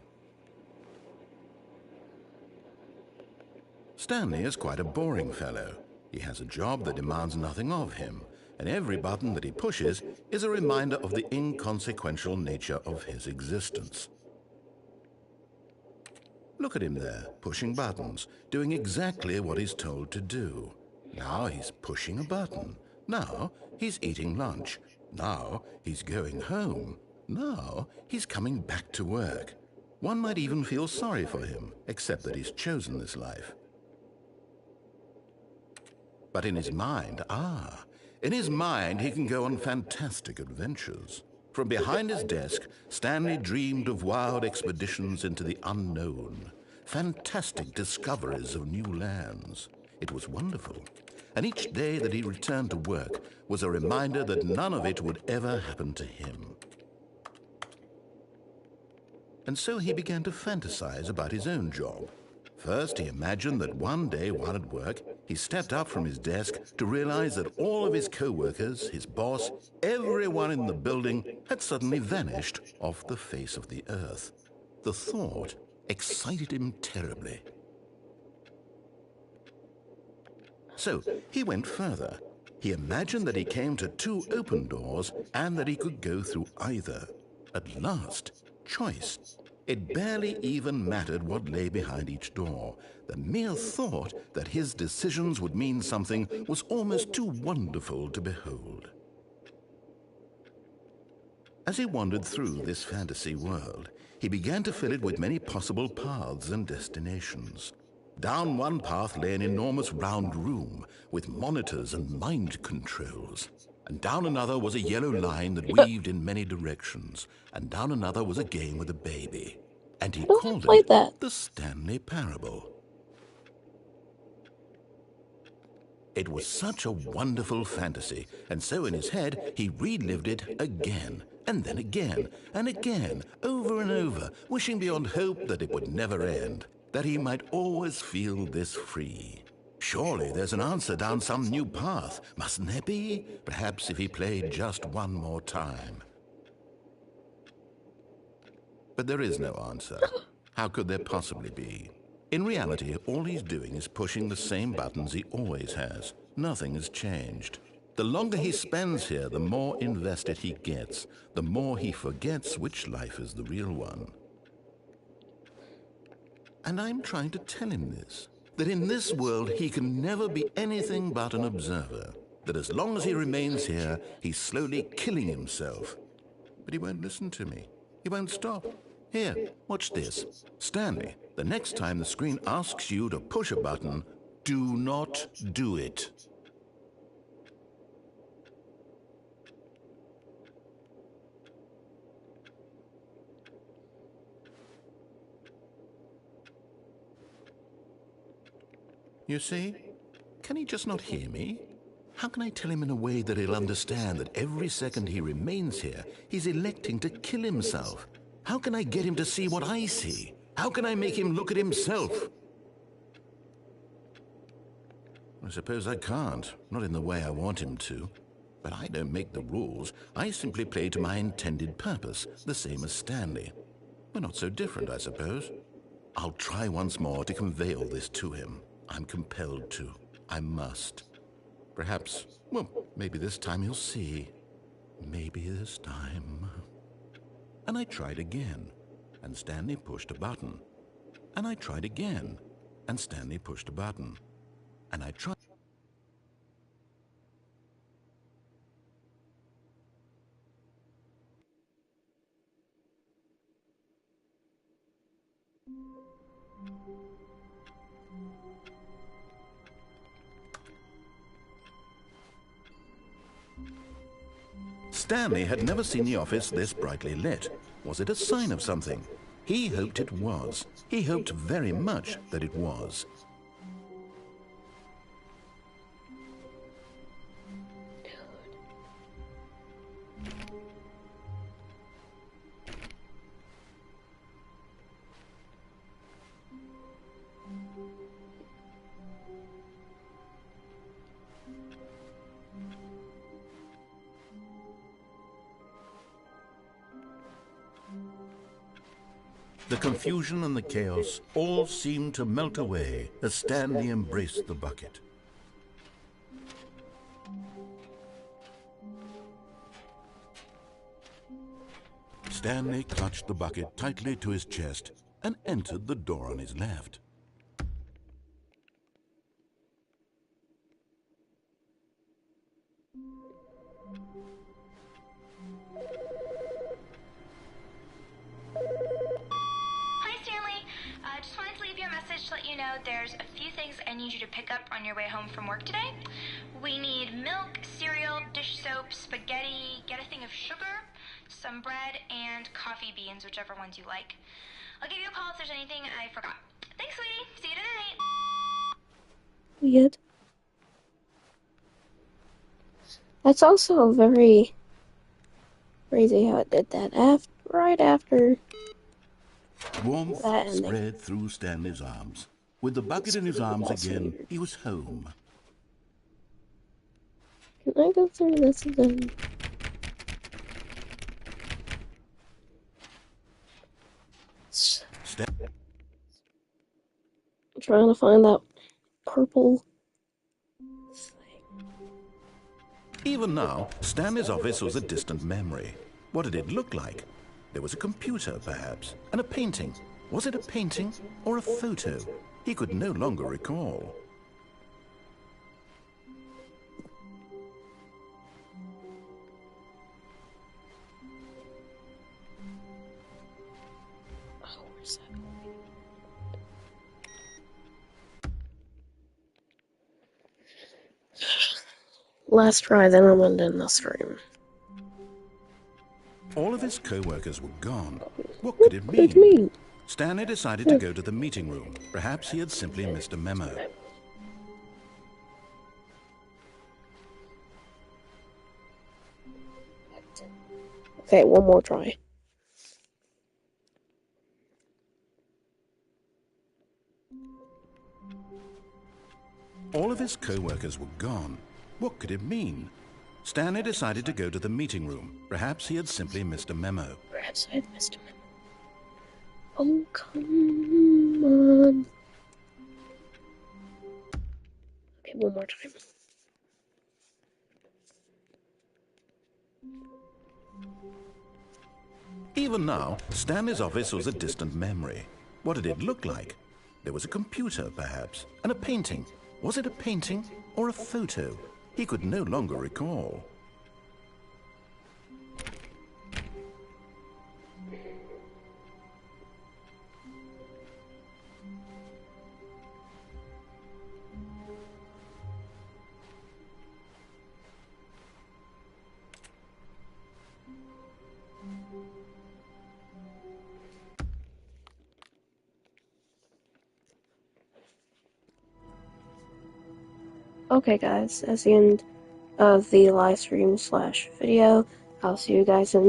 Stanley is quite a boring fellow. He has a job that demands nothing of him, and every button that he pushes is a reminder of the inconsequential nature of his existence. Look at him there, pushing buttons, doing exactly what he's told to do. Now he's pushing a button. Now he's eating lunch. Now he's going home. Now he's coming back to work. One might even feel sorry for him, except that he's chosen this life. But in his mind, he can go on fantastic adventures. From behind his desk, Stanley dreamed of wild expeditions into the unknown, fantastic discoveries of new lands. It was wonderful, and each day that he returned to work was a reminder that none of it would ever happen to him. And so he began to fantasize about his own job. First, he imagined that one day while at work, he stepped up from his desk to realize that all of his co-workers, his boss, everyone in the building had suddenly vanished off the face of the earth. The thought excited him terribly. So he went further. He imagined that he came to two open doors and that he could go through either. At last, choice. It barely even mattered what lay behind each door. The mere thought that his decisions would mean something was almost too wonderful to behold. As he wandered through this fantasy world, he began to fill it with many possible paths and destinations. Down one path lay an enormous round room with monitors and mind controls. And down another was a yellow line that weaved in many directions. And down another was a game with a baby. And he called it the Stanley Parable. It was such a wonderful fantasy, and so in his head he relived it again, and then again, and again, over and over, wishing beyond hope that it would never end, that he might always feel this free. Surely there's an answer down some new path, mustn't there be? Perhaps if he played just one more time. But there is no answer. How could there possibly be? In reality, all he's doing is pushing the same buttons he always has. Nothing has changed. The longer he spends here, the more invested he gets, the more he forgets which life is the real one. And I'm trying to tell him this, that in this world he can never be anything but an observer, that as long as he remains here, he's slowly killing himself. But he won't listen to me. He won't stop. Here, watch this. Stanley, the next time the screen asks you to push a button, do not do it. You see? Can he just not hear me? How can I tell him in a way that he'll understand that every second he remains here, he's electing to kill himself? How can I get him to see what I see? How can I make him look at himself? I suppose I can't, not in the way I want him to. But I don't make the rules. I simply play to my intended purpose, the same as Stanley. We're not so different, I suppose. I'll try once more to convey all this to him. I'm compelled to. I must. Perhaps, well, maybe this time he'll see. Maybe this time. And I tried again, and Stanley pushed a button. And I tried again, and Stanley pushed a button. And I tried. Stanley had never seen the office this brightly lit. Was it a sign of something? He hoped it was. He hoped very much that it was. The confusion and the chaos all seemed to melt away as Stanley embraced the bucket. Stanley clutched the bucket tightly to his chest and entered the door on his left. To let you know there's a few things I need you to pick up on your way home from work today. We need milk, cereal, dish soap, spaghetti, get a thing of sugar, some bread, and coffee beans, whichever ones you like. I'll give you a call if there's anything I forgot. Thanks, sweetie. See you tonight. Weird. That's also very crazy how it did that right after Warmth that ending. spread through Stanley's arms. With the bucket in his arms again, he was home. Can I go through this again? I'm trying to find that purple thing. Even now, Stanley's office was a distant memory. What did it look like? There was a computer, perhaps, and a painting. Was it a painting or a photo? He could no longer recall. Oh, where's that? Last try, then I'm ending the stream. All of his co-workers were gone. What could it mean? Stanley decided to go to the meeting room. Perhaps he had simply missed a memo. Okay, one more try. All of his co-workers were gone. What could it mean? Stanley decided to go to the meeting room. Perhaps he had simply missed a memo. Perhaps I had missed a memo. Oh, come on. Okay, one more time. Even now, Stanley's office was a distant memory. What did it look like? There was a computer, perhaps, and a painting. Was it a painting or a photo? He could no longer recall. Okay, guys, that's the end of the live stream / video. I'll see you guys in